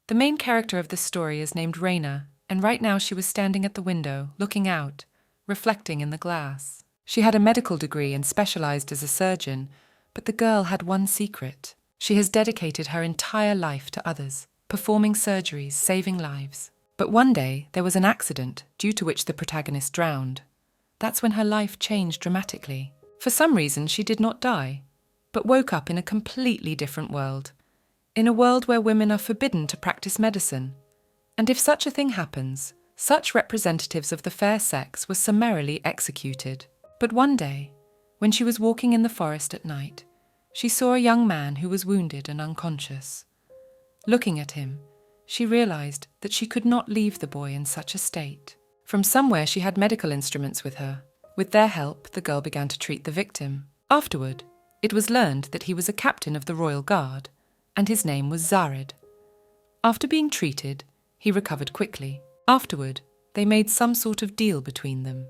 The main character of this story is named Raina, and right now she was standing at the window, looking out, reflecting in the glass. She had a medical degree and specialized as a surgeon, but the girl had one secret. She has dedicated her entire life to others, performing surgeries, saving lives. But one day, there was an accident, due to which the protagonist drowned. That's when her life changed dramatically. For some reason, she did not die, but woke up in a completely different world. In a world where women are forbidden to practice medicine. And if such a thing happens, such representatives of the fair sex were summarily executed. But one day, when she was walking in the forest at night, she saw a young man who was wounded and unconscious. Looking at him, she realized that she could not leave the boy in such a state. From somewhere she had medical instruments with her. With their help, the girl began to treat the victim. Afterward, it was learned that he was a captain of the Royal Guard, and his name was Zared. After being treated, he recovered quickly. Afterward, they made some sort of deal between them.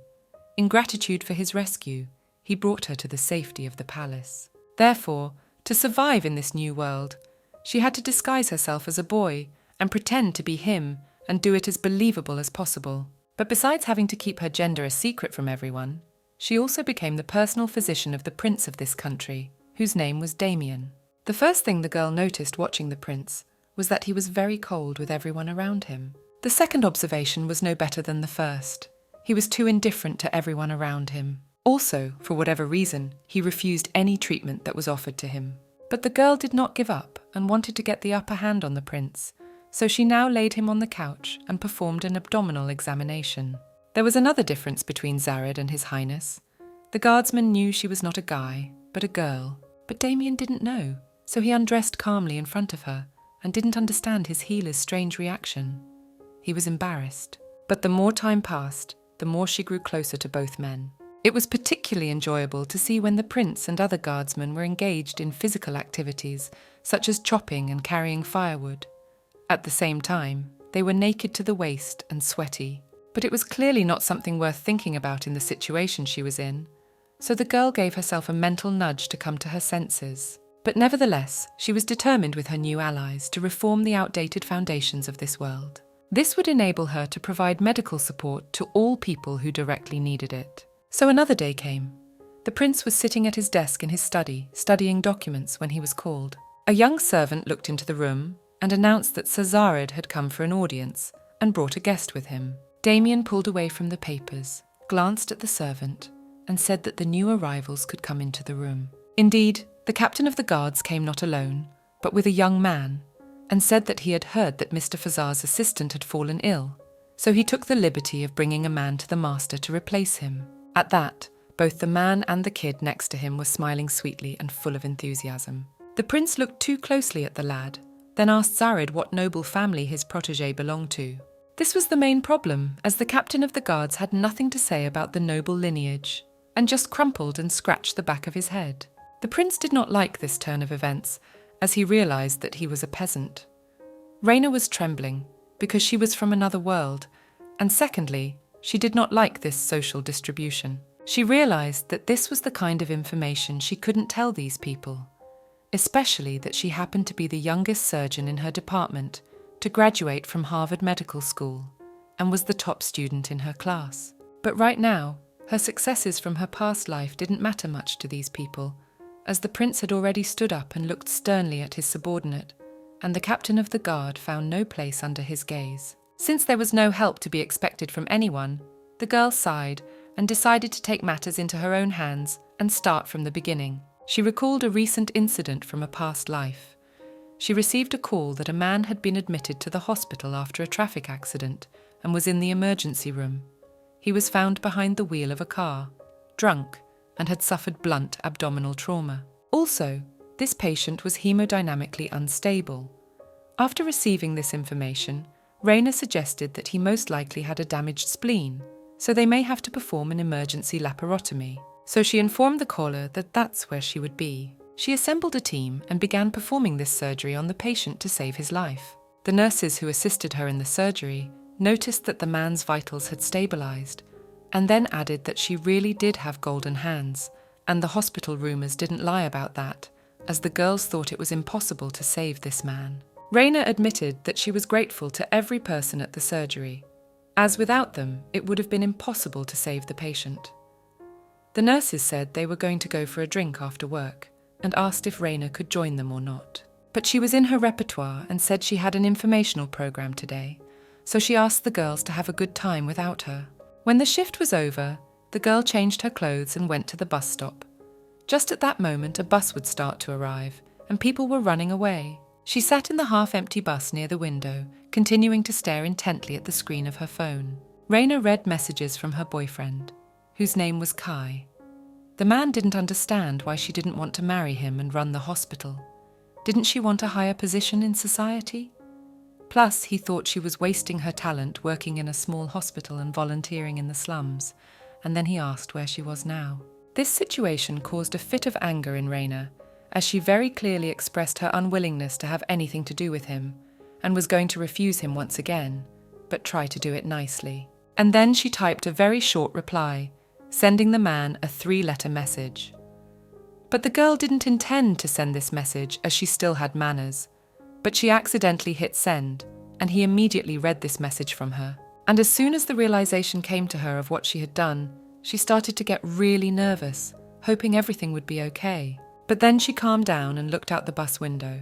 In gratitude for his rescue, he brought her to the safety of the palace. Therefore, to survive in this new world, she had to disguise herself as a boy and pretend to be him and do it as believable as possible. But besides having to keep her gender a secret from everyone, she also became the personal physician of the prince of this country, whose name was Damien. The first thing the girl noticed watching the prince was that he was very cold with everyone around him. The second observation was no better than the first. He was too indifferent to everyone around him. Also, for whatever reason, he refused any treatment that was offered to him. But the girl did not give up and wanted to get the upper hand on the prince, so she now laid him on the couch and performed an abdominal examination. There was another difference between Zared and His Highness. The guardsman knew she was not a guy, but a girl. But Damien didn't know, so he undressed calmly in front of her and didn't understand his healer's strange reaction. He was embarrassed. But the more time passed, the more she grew closer to both men. It was particularly enjoyable to see when the prince and other guardsmen were engaged in physical activities, such as chopping and carrying firewood. At the same time, they were naked to the waist and sweaty. But it was clearly not something worth thinking about in the situation she was in, so the girl gave herself a mental nudge to come to her senses. But nevertheless, she was determined with her new allies to reform the outdated foundations of this world. This would enable her to provide medical support to all people who directly needed it. So another day came. The prince was sitting at his desk in his study, studying documents when he was called. A young servant looked into the room and announced that Sir Zared had come for an audience and brought a guest with him. Damien pulled away from the papers, glanced at the servant, and said that the new arrivals could come into the room. Indeed, the captain of the guards came not alone, but with a young man, and said that he had heard that Mr. Fazar's assistant had fallen ill, so he took the liberty of bringing a man to the master to replace him. At that, both the man and the kid next to him were smiling sweetly and full of enthusiasm. The prince looked too closely at the lad, then asked Zared what noble family his protégé belonged to. This was the main problem, as the captain of the guards had nothing to say about the noble lineage, and just crumpled and scratched the back of his head. The prince did not like this turn of events, as he realized that he was a peasant. Raina was trembling, because she was from another world, and secondly, she did not like this social distribution. She realized that this was the kind of information she couldn't tell these people, especially that she happened to be the youngest surgeon in her department to graduate from Harvard Medical School and was the top student in her class. But right now, her successes from her past life didn't matter much to these people, as the prince had already stood up and looked sternly at his subordinate, and the captain of the guard found no place under his gaze. Since there was no help to be expected from anyone, the girl sighed and decided to take matters into her own hands and start from the beginning. She recalled a recent incident from a past life. She received a call that a man had been admitted to the hospital after a traffic accident and was in the emergency room. He was found behind the wheel of a car, drunk, and had suffered blunt abdominal trauma. Also, this patient was hemodynamically unstable. After receiving this information, Raina suggested that he most likely had a damaged spleen, so they may have to perform an emergency laparotomy. So she informed the caller that that's where she would be. She assembled a team and began performing this surgery on the patient to save his life. The nurses who assisted her in the surgery noticed that the man's vitals had stabilized, and then added that she really did have golden hands, and the hospital rumors didn't lie about that, as the girls thought it was impossible to save this man. Raina admitted that she was grateful to every person at the surgery, as without them it would have been impossible to save the patient. The nurses said they were going to go for a drink after work and asked if Raina could join them or not. But she was in her repertoire and said she had an informational program today, so she asked the girls to have a good time without her. When the shift was over, the girl changed her clothes and went to the bus stop. Just at that moment, a bus would start to arrive, and people were running away. She sat in the half-empty bus near the window, continuing to stare intently at the screen of her phone. Raina read messages from her boyfriend, whose name was Kai. The man didn't understand why she didn't want to marry him and run the hospital. Didn't she want a higher position in society? Plus, he thought she was wasting her talent working in a small hospital and volunteering in the slums, and then he asked where she was now. This situation caused a fit of anger in Raina, as she very clearly expressed her unwillingness to have anything to do with him, and was going to refuse him once again, but try to do it nicely. And then she typed a very short reply, sending the man a 3-letter message. But the girl didn't intend to send this message as she still had manners, but she accidentally hit send, and he immediately read this message from her. And as soon as the realization came to her of what she had done, she started to get really nervous, hoping everything would be okay. But then she calmed down and looked out the bus window.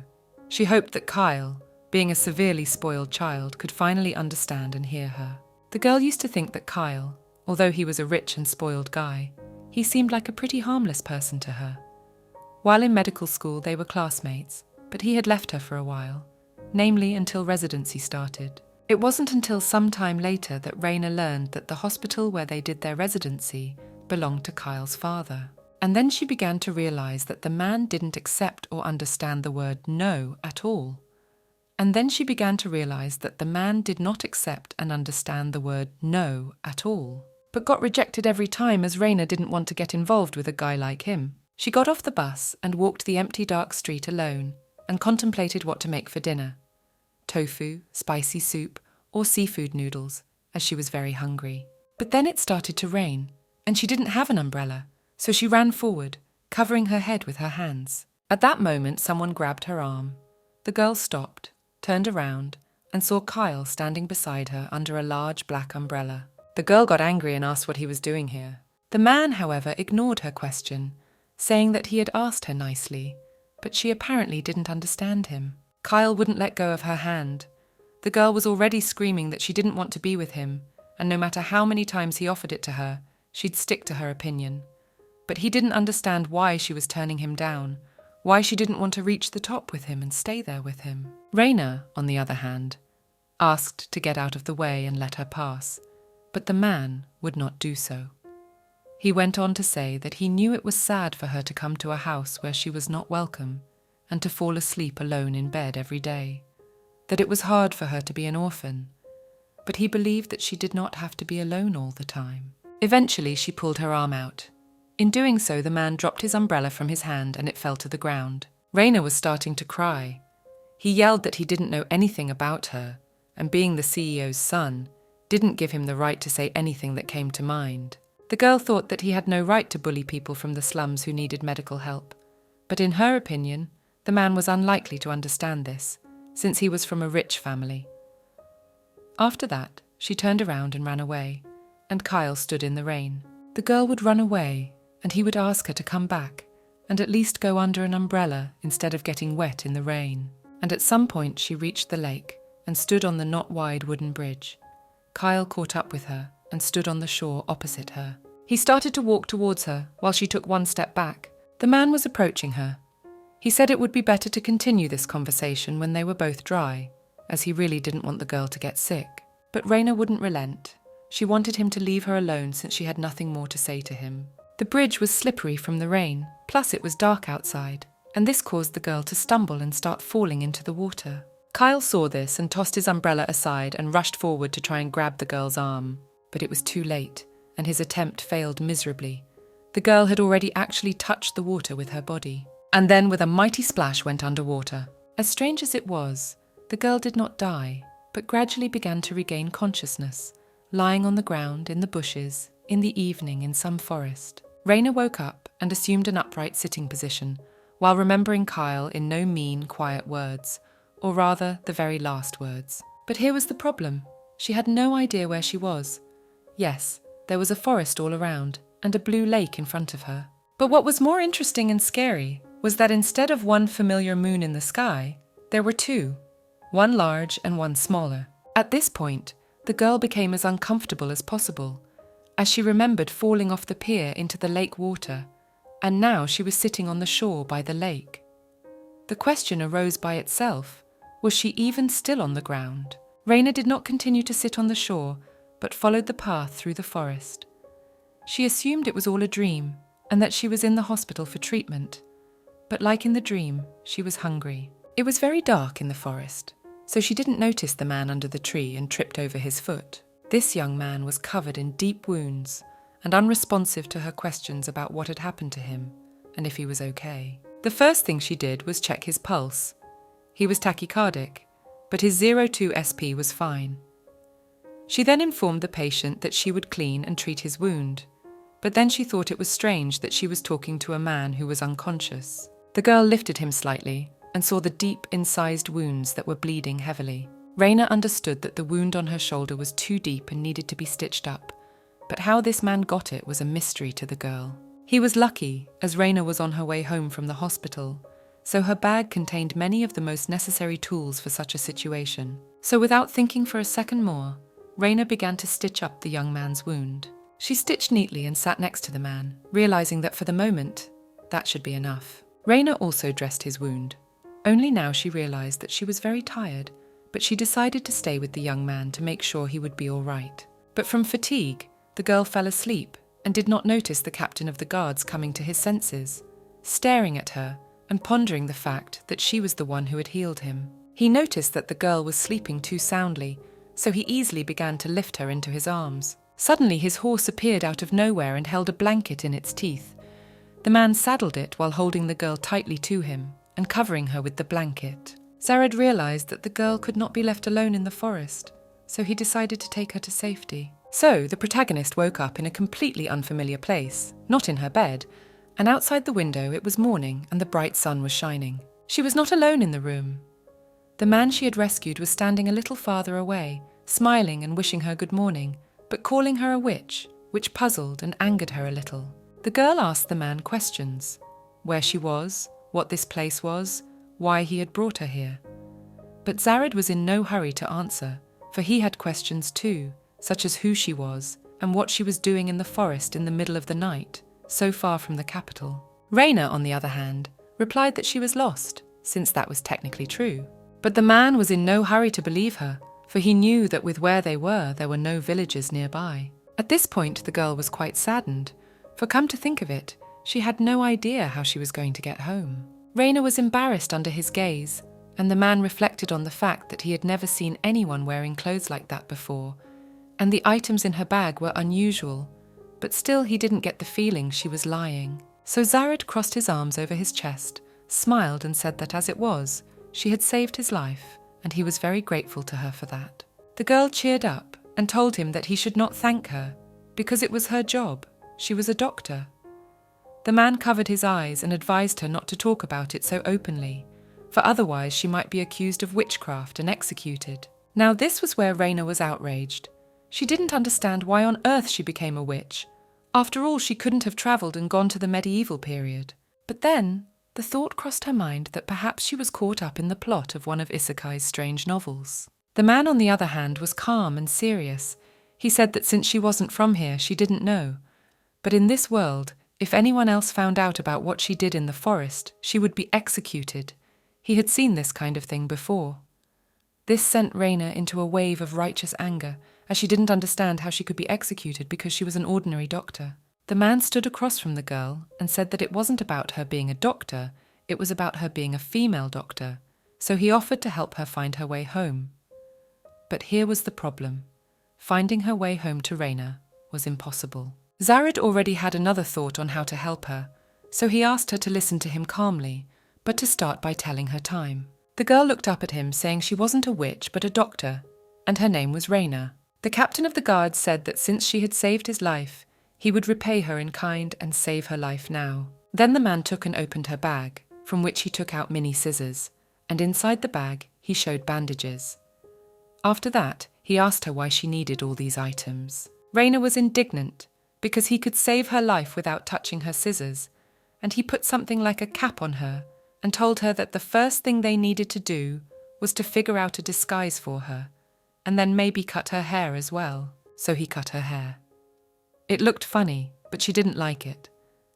She hoped that Kyle, being a severely spoiled child, could finally understand and hear her. The girl used to think that Kyle, although he was a rich and spoiled guy, he seemed like a pretty harmless person to her. While in medical school, they were classmates, but he had left her for a while, namely until residency started. It wasn't until some time later that Raina learned that the hospital where they did their residency belonged to Kyle's father. And then she began to realize that the man didn't accept or understand the word no at all. And then she began to realize that the man did not accept and understand the word no at all, but got rejected every time as Raina didn't want to get involved with a guy like him. She got off the bus and walked the empty dark street alone and contemplated what to make for dinner. Tofu, spicy soup, or seafood noodles, as she was very hungry. But then it started to rain, and she didn't have an umbrella, so she ran forward, covering her head with her hands. At that moment, someone grabbed her arm. The girl stopped, turned around, and saw Kyle standing beside her under a large black umbrella. The girl got angry and asked what he was doing here. The man, however, ignored her question, saying that he had asked her nicely, but she apparently didn't understand him. Kyle wouldn't let go of her hand. The girl was already screaming that she didn't want to be with him, and no matter how many times he offered it to her, she'd stick to her opinion. But he didn't understand why she was turning him down, why she didn't want to reach the top with him and stay there with him. Raina, on the other hand, asked to get out of the way and let her pass, but the man would not do so. He went on to say that he knew it was sad for her to come to a house where she was not welcome and to fall asleep alone in bed every day, that it was hard for her to be an orphan, but he believed that she did not have to be alone all the time. Eventually, she pulled her arm out. In doing so, the man dropped his umbrella from his hand and it fell to the ground. Raina was starting to cry. He yelled that he didn't know anything about her, and being the CEO's son, didn't give him the right to say anything that came to mind. The girl thought that he had no right to bully people from the slums who needed medical help, but in her opinion, the man was unlikely to understand this, since he was from a rich family. After that, she turned around and ran away, and Kyle stood in the rain. The girl would run away, and he would ask her to come back and at least go under an umbrella instead of getting wet in the rain. And at some point she reached the lake and stood on the not wide wooden bridge. Kyle caught up with her and stood on the shore opposite her. He started to walk towards her while she took one step back. The man was approaching her. He said it would be better to continue this conversation when they were both dry, as he really didn't want the girl to get sick. But Raina wouldn't relent. She wanted him to leave her alone since she had nothing more to say to him. The bridge was slippery from the rain, plus it was dark outside, and this caused the girl to stumble and start falling into the water. Kyle saw this and tossed his umbrella aside and rushed forward to try and grab the girl's arm. But it was too late, and his attempt failed miserably. The girl had already actually touched the water with her body, and then with a mighty splash went underwater. As strange as it was, the girl did not die, but gradually began to regain consciousness, lying on the ground, in the bushes, in the evening in some forest. Raina woke up and assumed an upright sitting position, while remembering Kyle in no mean, quiet words, or rather, the very last words. But here was the problem. She had no idea where she was. Yes, there was a forest all around, and a blue lake in front of her. But what was more interesting and scary was that instead of one familiar moon in the sky, there were two, one large and one smaller. At this point, the girl became as uncomfortable as possible, as she remembered falling off the pier into the lake water, and now she was sitting on the shore by the lake. The question arose by itself, was she even still on the ground? Raina did not continue to sit on the shore, but followed the path through the forest. She assumed it was all a dream, and that she was in the hospital for treatment. But like in the dream, she was hungry. It was very dark in the forest, so she didn't notice the man under the tree and tripped over his foot. This young man was covered in deep wounds and unresponsive to her questions about what had happened to him and if he was okay. The first thing she did was check his pulse. He was tachycardic, but his 02 SP was fine. She then informed the patient that she would clean and treat his wound, but then she thought it was strange that she was talking to a man who was unconscious. The girl lifted him slightly and saw the deep, incised wounds that were bleeding heavily. Raina understood that the wound on her shoulder was too deep and needed to be stitched up, but how this man got it was a mystery to the girl. He was lucky, as Raina was on her way home from the hospital, so her bag contained many of the most necessary tools for such a situation. So without thinking for a second more, Raina began to stitch up the young man's wound. She stitched neatly and sat next to the man, realizing that for the moment, that should be enough. Raina also dressed his wound. Only now she realized that she was very tired, but she decided to stay with the young man to make sure he would be all right. But from fatigue, the girl fell asleep and did not notice the captain of the guards coming to his senses, staring at her and pondering the fact that she was the one who had healed him. He noticed that the girl was sleeping too soundly, so he easily began to lift her into his arms. Suddenly his horse appeared out of nowhere and held a blanket in its teeth. The man saddled it while holding the girl tightly to him and covering her with the blanket. Zared realized that the girl could not be left alone in the forest, so he decided to take her to safety. So the protagonist woke up in a completely unfamiliar place, not in her bed, and outside the window it was morning and the bright sun was shining. She was not alone in the room. The man she had rescued was standing a little farther away, smiling and wishing her good morning, but calling her a witch, which puzzled and angered her a little. The girl asked the man questions: where she was, what this place was, why he had brought her here. But Zared was in no hurry to answer, for he had questions too, such as who she was and what she was doing in the forest in the middle of the night, so far from the capital. Raina, on the other hand, replied that she was lost, since that was technically true. But the man was in no hurry to believe her, for he knew that with where they were, there were no villages nearby. At this point, the girl was quite saddened, for come to think of it, she had no idea how she was going to get home. Raina was embarrassed under his gaze, and the man reflected on the fact that he had never seen anyone wearing clothes like that before, and the items in her bag were unusual, but still he didn't get the feeling she was lying. So Zared crossed his arms over his chest, smiled and said that as it was, she had saved his life, and he was very grateful to her for that. The girl cheered up and told him that he should not thank her, because it was her job. She was a doctor. The man covered his eyes and advised her not to talk about it so openly, for otherwise she might be accused of witchcraft and executed. Now this was where Raina was outraged. She didn't understand why on earth she became a witch. After all, she couldn't have travelled and gone to the medieval period. But then, the thought crossed her mind that perhaps she was caught up in the plot of one of Isekai's strange novels. The man, on the other hand, was calm and serious. He said that since she wasn't from here, she didn't know. But in this world, if anyone else found out about what she did in the forest, she would be executed. He had seen this kind of thing before. This sent Raina into a wave of righteous anger, as she didn't understand how she could be executed because she was an ordinary doctor. The man stood across from the girl and said that it wasn't about her being a doctor, it was about her being a female doctor, so he offered to help her find her way home. But here was the problem. Finding her way home to Raina was impossible. Zared already had another thought on how to help her, so he asked her to listen to him calmly, but to start by telling her time. The girl looked up at him, saying she wasn't a witch but a doctor, and her name was Raina. The captain of the guards said that since she had saved his life, he would repay her in kind and save her life now. Then the man took and opened her bag, from which he took out mini scissors, and inside the bag he showed bandages. After that, he asked her why she needed all these items. Raina was indignant because he could save her life without touching her scissors, and he put something like a cap on her and told her that the first thing they needed to do was to figure out a disguise for her, and then maybe cut her hair as well. So he cut her hair. It looked funny, but she didn't like it,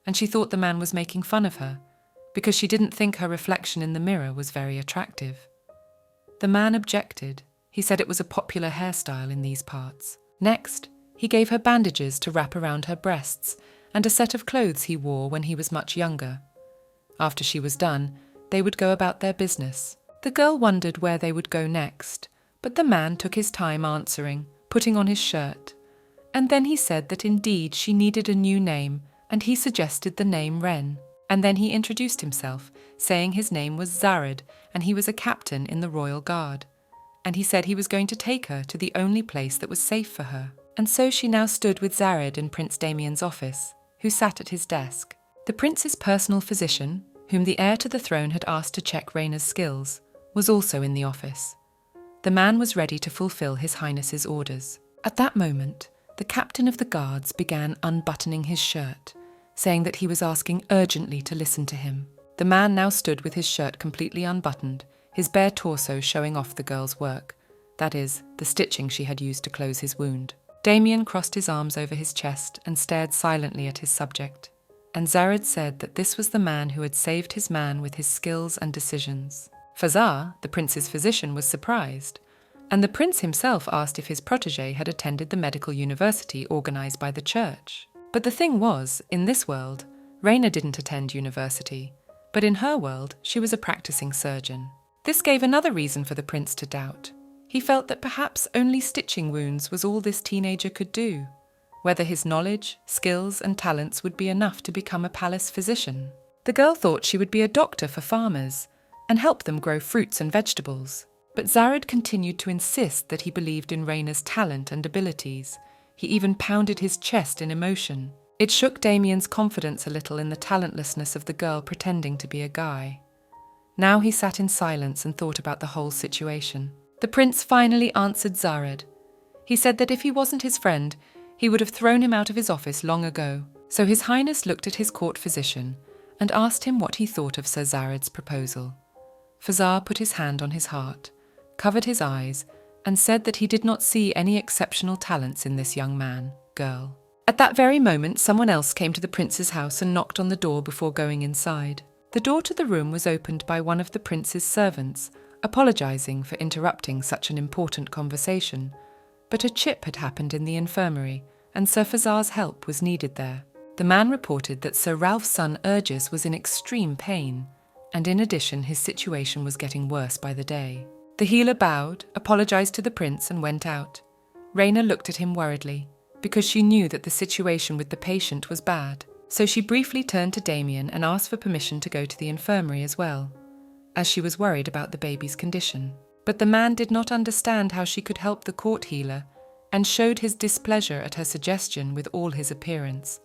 and she thought the man was making fun of her because she didn't think her reflection in the mirror was very attractive. The man objected. He said it was a popular hairstyle in these parts. Next, he gave her bandages to wrap around her breasts and a set of clothes he wore when he was much younger. After she was done, they would go about their business. The girl wondered where they would go next, but the man took his time answering, putting on his shirt. And then he said that indeed she needed a new name, and he suggested the name Ren. And then he introduced himself, saying his name was Zared, and he was a captain in the Royal Guard. And he said he was going to take her to the only place that was safe for her. And so she now stood with Zared in Prince Damien's office, who sat at his desk. The prince's personal physician, whom the heir to the throne had asked to check Raina's skills, was also in the office. The man was ready to fulfill His Highness's orders. At that moment, the captain of the guards began unbuttoning his shirt, saying that he was asking urgently to listen to him. The man now stood with his shirt completely unbuttoned, his bare torso showing off the girl's work, that is, the stitching she had used to close his wound. Damien crossed his arms over his chest and stared silently at his subject, and Zared said that this was the man who had saved his man with his skills and decisions. Fazar, the prince's physician, was surprised, and the prince himself asked if his protégé had attended the medical university organized by the church. But the thing was, in this world, Raina didn't attend university, but in her world, she was a practicing surgeon. This gave another reason for the prince to doubt. He felt that perhaps only stitching wounds was all this teenager could do, whether his knowledge, skills, and talents would be enough to become a palace physician. The girl thought she would be a doctor for farmers and help them grow fruits and vegetables. But Zared continued to insist that he believed in Raina's talent and abilities. He even pounded his chest in emotion. It shook Damien's confidence a little in the talentlessness of the girl pretending to be a guy. Now he sat in silence and thought about the whole situation. The prince finally answered Zared. He said that if he wasn't his friend, he would have thrown him out of his office long ago. So His Highness looked at his court physician and asked him what he thought of Sir Zared's proposal. Fazar put his hand on his heart, covered his eyes, and said that he did not see any exceptional talents in this young man, girl. At that very moment, someone else came to the prince's house and knocked on the door before going inside. The door to the room was opened by one of the prince's servants, apologizing for interrupting such an important conversation. But a chip had happened in the infirmary, and Sir Fazar's help was needed there. The man reported that Sir Ralph's son Urgis was in extreme pain, and in addition his situation was getting worse by the day. The healer bowed, apologized to the prince, and went out. Raina looked at him worriedly, because she knew that the situation with the patient was bad. So she briefly turned to Damien and asked for permission to go to the infirmary as well, as she was worried about the baby's condition. But the man did not understand how she could help the court healer and showed his displeasure at her suggestion with all his appearance.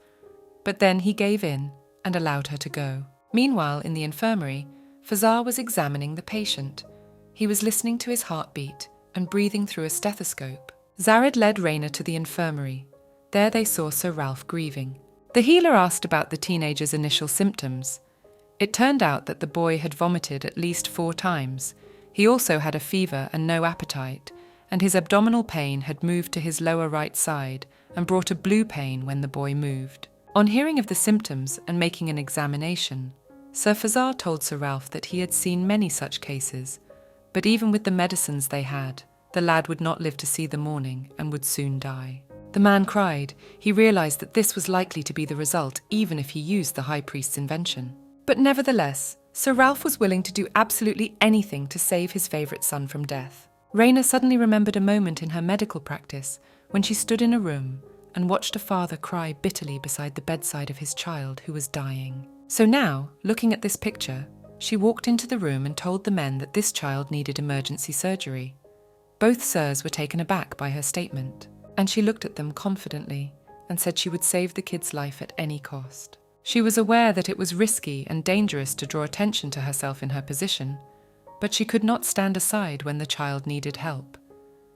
But then he gave in and allowed her to go. Meanwhile, in the infirmary, Fazar was examining the patient. He was listening to his heartbeat and breathing through a stethoscope. Zared led Raina to the infirmary. There they saw Sir Ralph grieving. The healer asked about the teenager's initial symptoms. It turned out that the boy had vomited at least 4 times. He also had a fever and no appetite, and his abdominal pain had moved to his lower right side and brought a blue pain when the boy moved. On hearing of the symptoms and making an examination, Sir Fazar told Sir Ralph that he had seen many such cases, but even with the medicines they had, the lad would not live to see the morning and would soon die. The man cried. He realized that this was likely to be the result even if he used the High Priest's invention. But nevertheless, Sir Ralph was willing to do absolutely anything to save his favourite son from death. Raina suddenly remembered a moment in her medical practice when she stood in a room and watched a father cry bitterly beside the bedside of his child who was dying. So now, looking at this picture, she walked into the room and told the men that this child needed emergency surgery. Both sirs were taken aback by her statement, and she looked at them confidently and said she would save the kid's life at any cost. She was aware that it was risky and dangerous to draw attention to herself in her position, but she could not stand aside when the child needed help.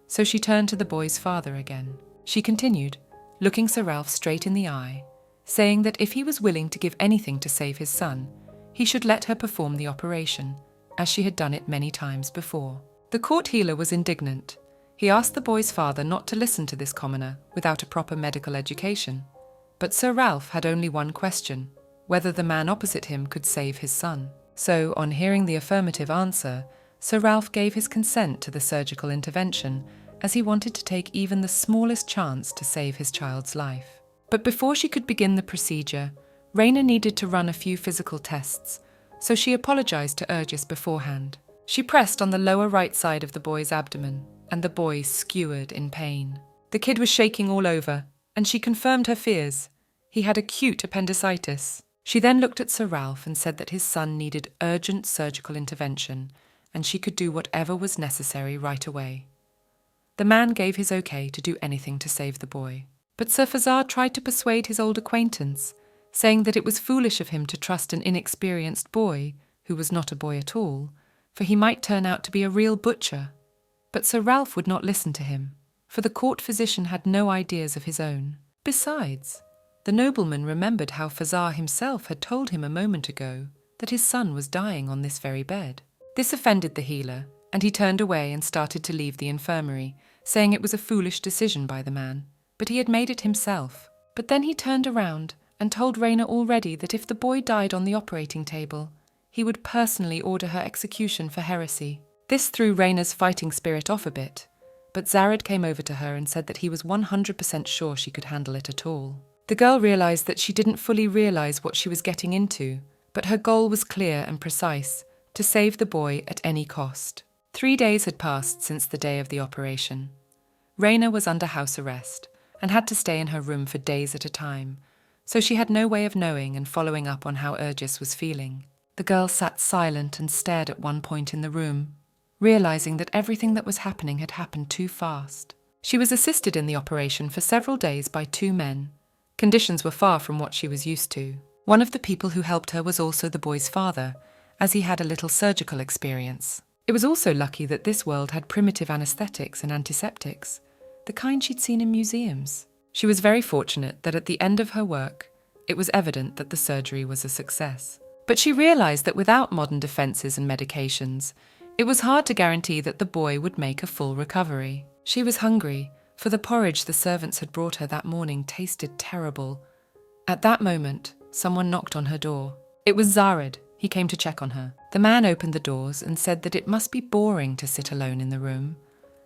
So she turned to the boy's father again. She continued, looking Sir Ralph straight in the eye, saying that if he was willing to give anything to save his son, he should let her perform the operation, as she had done it many times before. The court healer was indignant. He asked the boy's father not to listen to this commoner without a proper medical education. But Sir Ralph had only one question: whether the man opposite him could save his son. So, on hearing the affirmative answer, Sir Ralph gave his consent to the surgical intervention, as he wanted to take even the smallest chance to save his child's life. But before she could begin the procedure, Raina needed to run a few physical tests, so she apologized to Urgis beforehand. She pressed on the lower right side of the boy's abdomen, and the boy skewered in pain. The kid was shaking all over, and she confirmed her fears. He had acute appendicitis. She then looked at Sir Ralph and said that his son needed urgent surgical intervention, and she could do whatever was necessary right away. The man gave his okay to do anything to save the boy. But Sir Fazar tried to persuade his old acquaintance, saying that it was foolish of him to trust an inexperienced boy, who was not a boy at all, for he might turn out to be a real butcher. But Sir Ralph would not listen to him, for the court physician had no ideas of his own. Besides, the nobleman remembered how Fazar himself had told him a moment ago that his son was dying on this very bed. This offended the healer, and he turned away and started to leave the infirmary, saying it was a foolish decision by the man, but he had made it himself. But then he turned around and told Raina already that if the boy died on the operating table, he would personally order her execution for heresy. This threw Raina's fighting spirit off a bit, but Zared came over to her and said that he was 100% sure she could handle it at all. The girl realized that she didn't fully realize what she was getting into, but her goal was clear and precise: to save the boy at any cost. 3 days had passed since the day of the operation. Raina was under house arrest and had to stay in her room for days at a time, so she had no way of knowing and following up on how Urgis was feeling. The girl sat silent and stared at one point in the room, realizing that everything that was happening had happened too fast. She was assisted in the operation for several days by 2 men. Conditions were far from what she was used to. One of the people who helped her was also the boy's father, as he had a little surgical experience. It was also lucky that this world had primitive anesthetics and antiseptics, the kind she'd seen in museums. She was very fortunate that at the end of her work, it was evident that the surgery was a success. But she realized that without modern defenses and medications, it was hard to guarantee that the boy would make a full recovery. She was hungry, for the porridge the servants had brought her that morning tasted terrible. At that moment, someone knocked on her door. It was Zared. He came to check on her. The man opened the doors and said that it must be boring to sit alone in the room,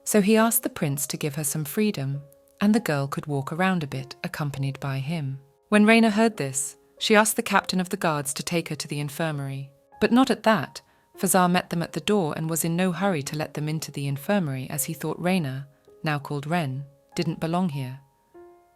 so he asked the prince to give her some freedom, and the girl could walk around a bit, accompanied by him. When Raina heard this, she asked the captain of the guards to take her to the infirmary. But not at that. Fazar met them at the door and was in no hurry to let them into the infirmary, as he thought Raina, now called Ren, didn't belong here.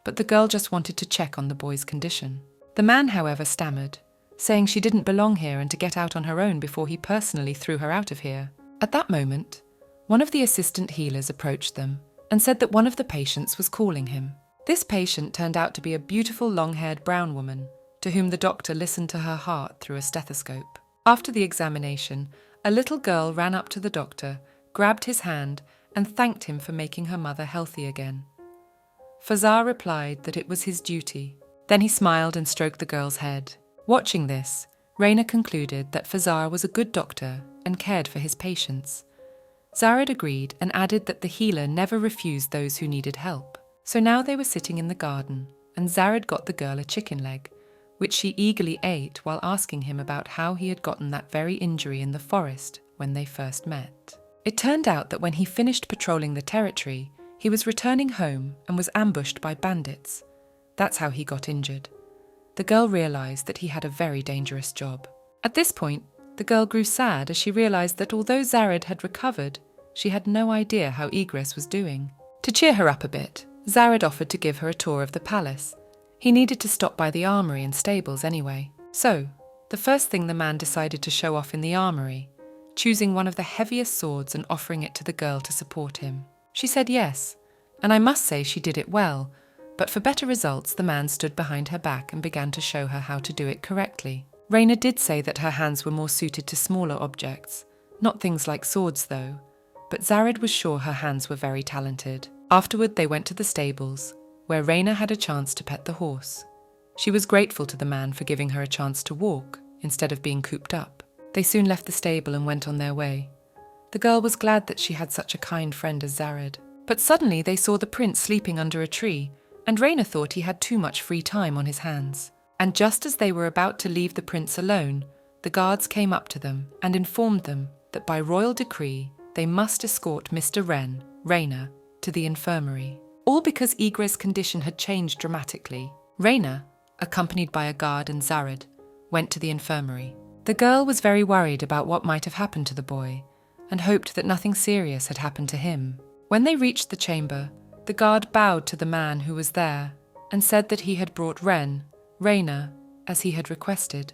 But the girl just wanted to check on the boy's condition. The man, however, stammered, saying she didn't belong here and to get out on her own before he personally threw her out of here. At that moment, one of the assistant healers approached them and said that one of the patients was calling him. This patient turned out to be a beautiful long-haired brown woman, to whom the doctor listened to her heart through a stethoscope. After the examination, a little girl ran up to the doctor, grabbed his hand, and thanked him for making her mother healthy again. Fazar replied that it was his duty. Then he smiled and stroked the girl's head. Watching this, Raina concluded that Fazar was a good doctor and cared for his patients. Zared agreed and added that the healer never refused those who needed help. So now they were sitting in the garden, and Zared got the girl a chicken leg, which she eagerly ate while asking him about how he had gotten that very injury in the forest when they first met. It turned out that when he finished patrolling the territory, he was returning home and was ambushed by bandits. That's how he got injured. The girl realized that he had a very dangerous job. At this point, the girl grew sad as she realized that although Zared had recovered, she had no idea how Egress was doing. To cheer her up a bit, Zared offered to give her a tour of the palace. He needed to stop by the armory and stables anyway. So, the first thing the man decided to show off in the armory, choosing one of the heaviest swords and offering it to the girl to support him. She said yes, and I must say she did it well, but for better results the man stood behind her back and began to show her how to do it correctly. Raina did say that her hands were more suited to smaller objects, Not things like swords, though, but Zared was sure her hands were very talented. Afterward, they went to the stables, where Raina had a chance to pet the horse. She was grateful to the man for giving her a chance to walk, instead of being cooped up. They soon left the stable and went on their way. The girl was glad that she had such a kind friend as Zared. But suddenly they saw the prince sleeping under a tree, and Raina thought he had too much free time on his hands. And just as they were about to leave the prince alone, the guards came up to them and informed them that by royal decree they must escort Mr. Raina, to the infirmary. All because Ygre's condition had changed dramatically. Raina, accompanied by a guard and Zared, went to the infirmary. The girl was very worried about what might have happened to the boy, and hoped that nothing serious had happened to him. When they reached the chamber, the guard bowed to the man who was there and said that he had brought Raina, as he had requested.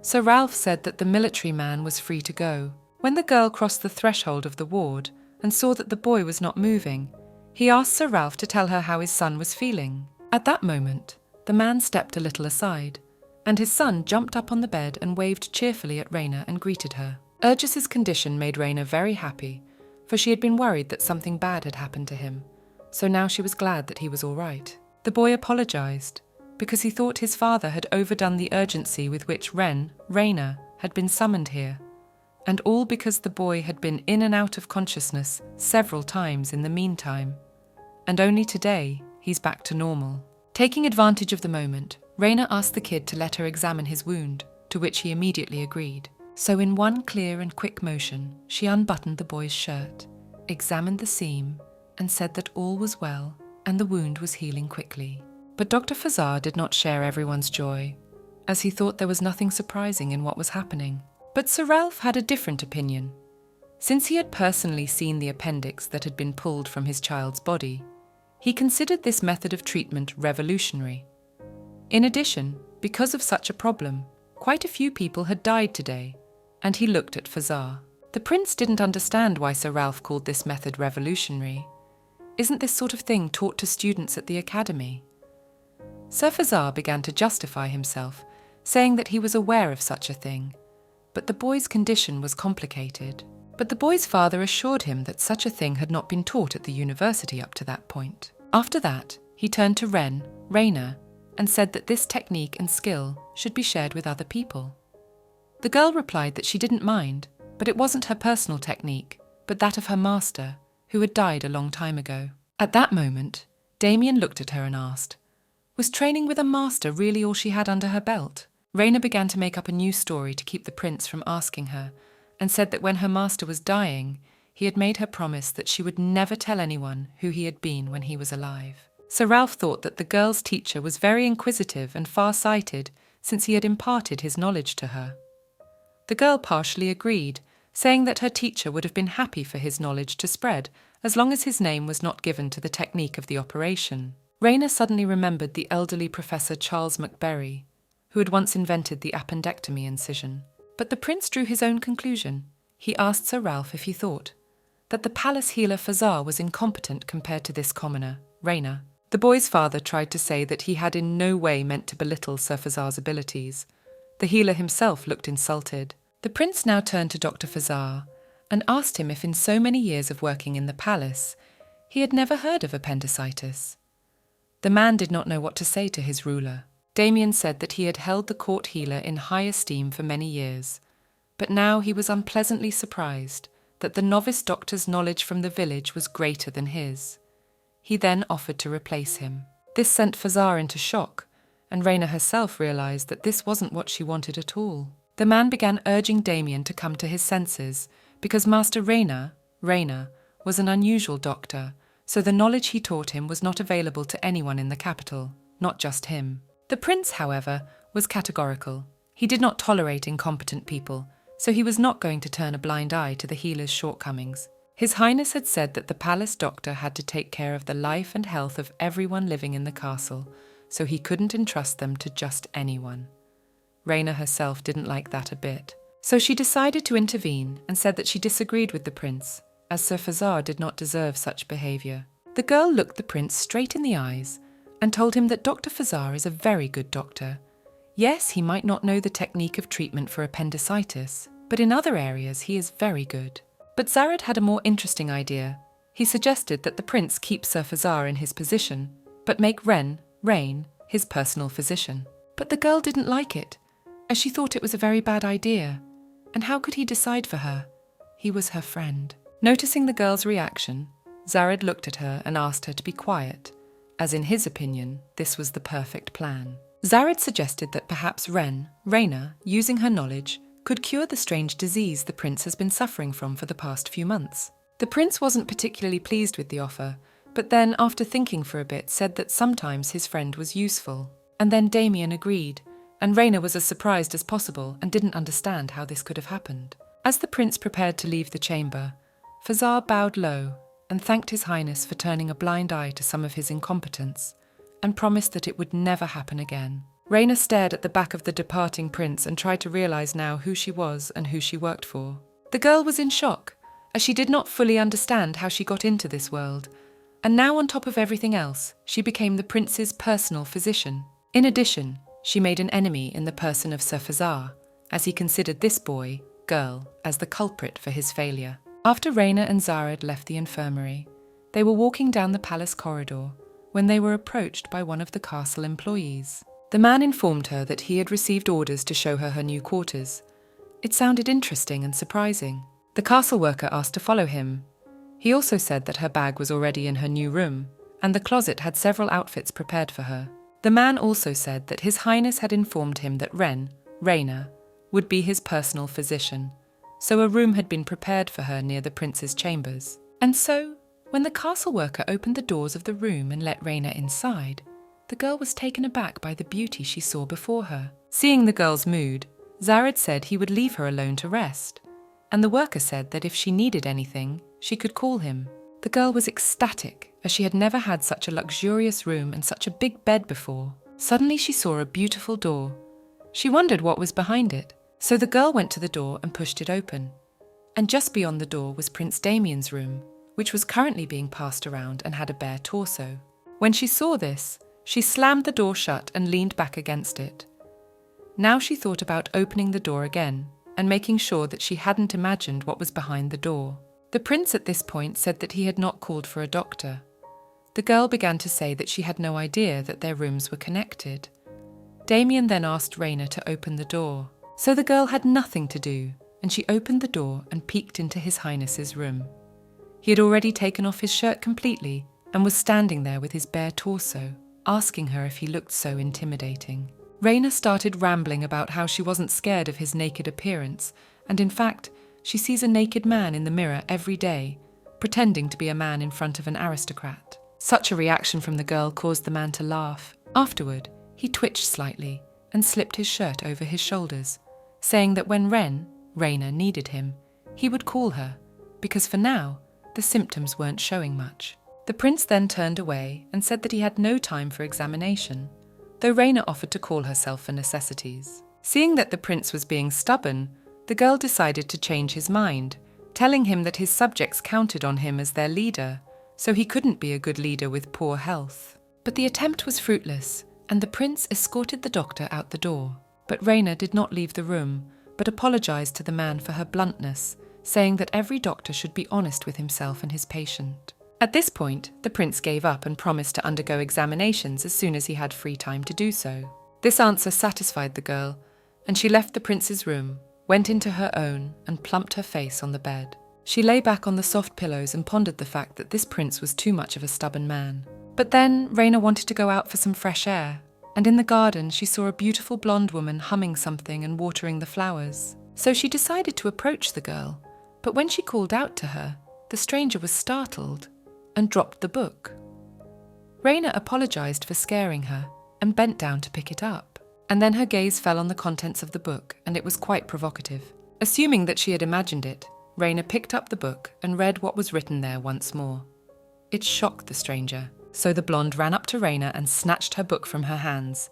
Sir Ralph said that the military man was free to go. When the girl crossed the threshold of the ward and saw that the boy was not moving, he asked Sir Ralph to tell her how his son was feeling. At that moment, the man stepped a little aside, and his son jumped up on the bed and waved cheerfully at Raina and greeted her. Urgis's condition made Raina very happy, for she had been worried that something bad had happened to him, so now she was glad that he was all right. The boy apologized, because he thought his father had overdone the urgency with which Raina, had been summoned here, and all because the boy had been in and out of consciousness several times in the meantime, and only today he's back to normal. Taking advantage of the moment, Raina asked the kid to let her examine his wound, to which he immediately agreed. So in one clear and quick motion, she unbuttoned the boy's shirt, examined the seam, and said that all was well and the wound was healing quickly. But Dr. Fazar did not share everyone's joy, as he thought there was nothing surprising in what was happening. But Sir Ralph had a different opinion. Since he had personally seen the appendix that had been pulled from his child's body, he considered this method of treatment revolutionary. In addition, because of such a problem, quite a few people had died today, and he looked at Fazar. The prince didn't understand why Sir Ralph called this method revolutionary. Isn't this sort of thing taught to students at the academy? Sir Fazar began to justify himself, saying that he was aware of such a thing, but the boy's condition was complicated. But the boy's father assured him that such a thing had not been taught at the university up to that point. After that, he turned to Raina, and said that this technique and skill should be shared with other people. The girl replied that she didn't mind, but it wasn't her personal technique, but that of her master, who had died a long time ago. At that moment, Damien looked at her and asked, was training with a master really all she had under her belt? Raina began to make up a new story to keep the prince from asking her, and said that when her master was dying, he had made her promise that she would never tell anyone who he had been when he was alive. Sir Ralph thought that the girl's teacher was very inquisitive and far-sighted, since he had imparted his knowledge to her. The girl partially agreed, saying that her teacher would have been happy for his knowledge to spread as long as his name was not given to the technique of the operation. Raina suddenly remembered the elderly Professor Charles McBerry, who had once invented the appendectomy incision. But the prince drew his own conclusion. He asked Sir Ralph if he thought that the palace healer Fazar was incompetent compared to this commoner, Raina. The boy's father tried to say that he had in no way meant to belittle Sir Fazar's abilities. The healer himself looked insulted. The prince now turned to Dr. Fazar and asked him if in so many years of working in the palace, he had never heard of appendicitis. The man did not know what to say to his ruler. Damien said that he had held the court healer in high esteem for many years, but now he was unpleasantly surprised that the novice doctor's knowledge from the village was greater than his. He then offered to replace him. This sent Fazar into shock, and Raina herself realized that this wasn't what she wanted at all. The man began urging Damien to come to his senses, because Master Raina was an unusual doctor, so the knowledge he taught him was not available to anyone in the capital, not just him. The prince, however, was categorical. He did not tolerate incompetent people, so he was not going to turn a blind eye to the healer's shortcomings. His Highness had said that the palace doctor had to take care of the life and health of everyone living in the castle, so he couldn't entrust them to just anyone. Raina herself didn't like that a bit. So she decided to intervene and said that she disagreed with the prince, as Sir Fazar did not deserve such behaviour. The girl looked the prince straight in the eyes and told him that Dr. Fazar is a very good doctor. Yes, he might not know the technique of treatment for appendicitis, but in other areas he is very good. But Zared had a more interesting idea. He suggested that the prince keep Sir Fazar in his position, but make Rain, his personal physician. But the girl didn't like it, as she thought it was a very bad idea. And how could he decide for her? He was her friend. Noticing the girl's reaction, Zared looked at her and asked her to be quiet, as in his opinion, this was the perfect plan. Zared suggested that perhaps Rayna, using her knowledge, could cure the strange disease the prince has been suffering from for the past few months. The prince wasn't particularly pleased with the offer, but then, after thinking for a bit, said that sometimes his friend was useful. And then Damien agreed, and Rayna was as surprised as possible and didn't understand how this could have happened. As the prince prepared to leave the chamber, Fazar bowed low and thanked His Highness for turning a blind eye to some of his incompetence, and promised that it would never happen again. Rayna stared at the back of the departing prince and tried to realize now who she was and who she worked for. The girl was in shock, as she did not fully understand how she got into this world, and now on top of everything else, she became the prince's personal physician. In addition, she made an enemy in the person of Sir Fazar, as he considered this girl, as the culprit for his failure. After Rayna and Zared left the infirmary, they were walking down the palace corridor when they were approached by one of the castle employees. The man informed her that he had received orders to show her her new quarters. It sounded interesting and surprising. The castle worker asked to follow him. He also said that her bag was already in her new room, and the closet had several outfits prepared for her. The man also said that His Highness had informed him that Rayna, would be his personal physician, so a room had been prepared for her near the prince's chambers. And so, when the castle worker opened the doors of the room and let Rayna inside, the girl was taken aback by the beauty she saw before her. Seeing the girl's mood, Zared said he would leave her alone to rest, and the worker said that if she needed anything, she could call him. The girl was ecstatic, as she had never had such a luxurious room and such a big bed before. Suddenly she saw a beautiful door. She wondered what was behind it, so the girl went to the door and pushed it open. And just beyond the door was Prince Damien's room, which was currently being passed around and had a bare torso. When she saw this, she slammed the door shut and leaned back against it. Now she thought about opening the door again and making sure that she hadn't imagined what was behind the door. The prince at this point said that he had not called for a doctor. The girl began to say that she had no idea that their rooms were connected. Damien then asked Rayna to open the door. So the girl had nothing to do, and she opened the door and peeked into His Highness's room. He had already taken off his shirt completely and was standing there with his bare torso, asking her if he looked so intimidating. Rayna started rambling about how she wasn't scared of his naked appearance, and in fact, she sees a naked man in the mirror every day, pretending to be a man in front of an aristocrat. Such a reaction from the girl caused the man to laugh. Afterward, he twitched slightly and slipped his shirt over his shoulders, saying that when Rayna needed him, he would call her, because for now, the symptoms weren't showing much. The prince then turned away and said that he had no time for examination, though Rayna offered to call herself for necessities. Seeing that the prince was being stubborn, the girl decided to change his mind, telling him that his subjects counted on him as their leader, so he couldn't be a good leader with poor health. But the attempt was fruitless, and the prince escorted the doctor out the door. But Rayna did not leave the room, but apologized to the man for her bluntness, saying that every doctor should be honest with himself and his patient. At this point, the prince gave up and promised to undergo examinations as soon as he had free time to do so. This answer satisfied the girl, and she left the prince's room, went into her own, and plumped her face on the bed. She lay back on the soft pillows and pondered the fact that this prince was too much of a stubborn man. But then Rayna wanted to go out for some fresh air, and in the garden she saw a beautiful blonde woman humming something and watering the flowers. So she decided to approach the girl, but when she called out to her, the stranger was startled and dropped the book. Rayna apologized for scaring her and bent down to pick it up. And then her gaze fell on the contents of the book, and it was quite provocative. Assuming that she had imagined it, Rayna picked up the book and read what was written there once more. It shocked the stranger, so the blonde ran up to Rayna and snatched her book from her hands.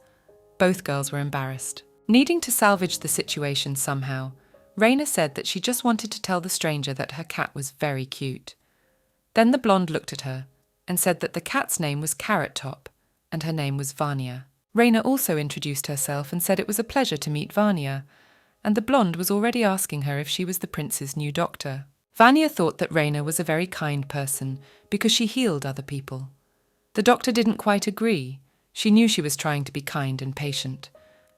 Both girls were embarrassed. Needing to salvage the situation somehow, Rayna said that she just wanted to tell the stranger that her cat was very cute. Then the blonde looked at her and said that the cat's name was Carrot Top, and her name was Vanya. Rayna also introduced herself and said it was a pleasure to meet Vanya, and the blonde was already asking her if she was the prince's new doctor. Vanya thought that Rayna was a very kind person because she healed other people. The doctor didn't quite agree. She knew she was trying to be kind and patient.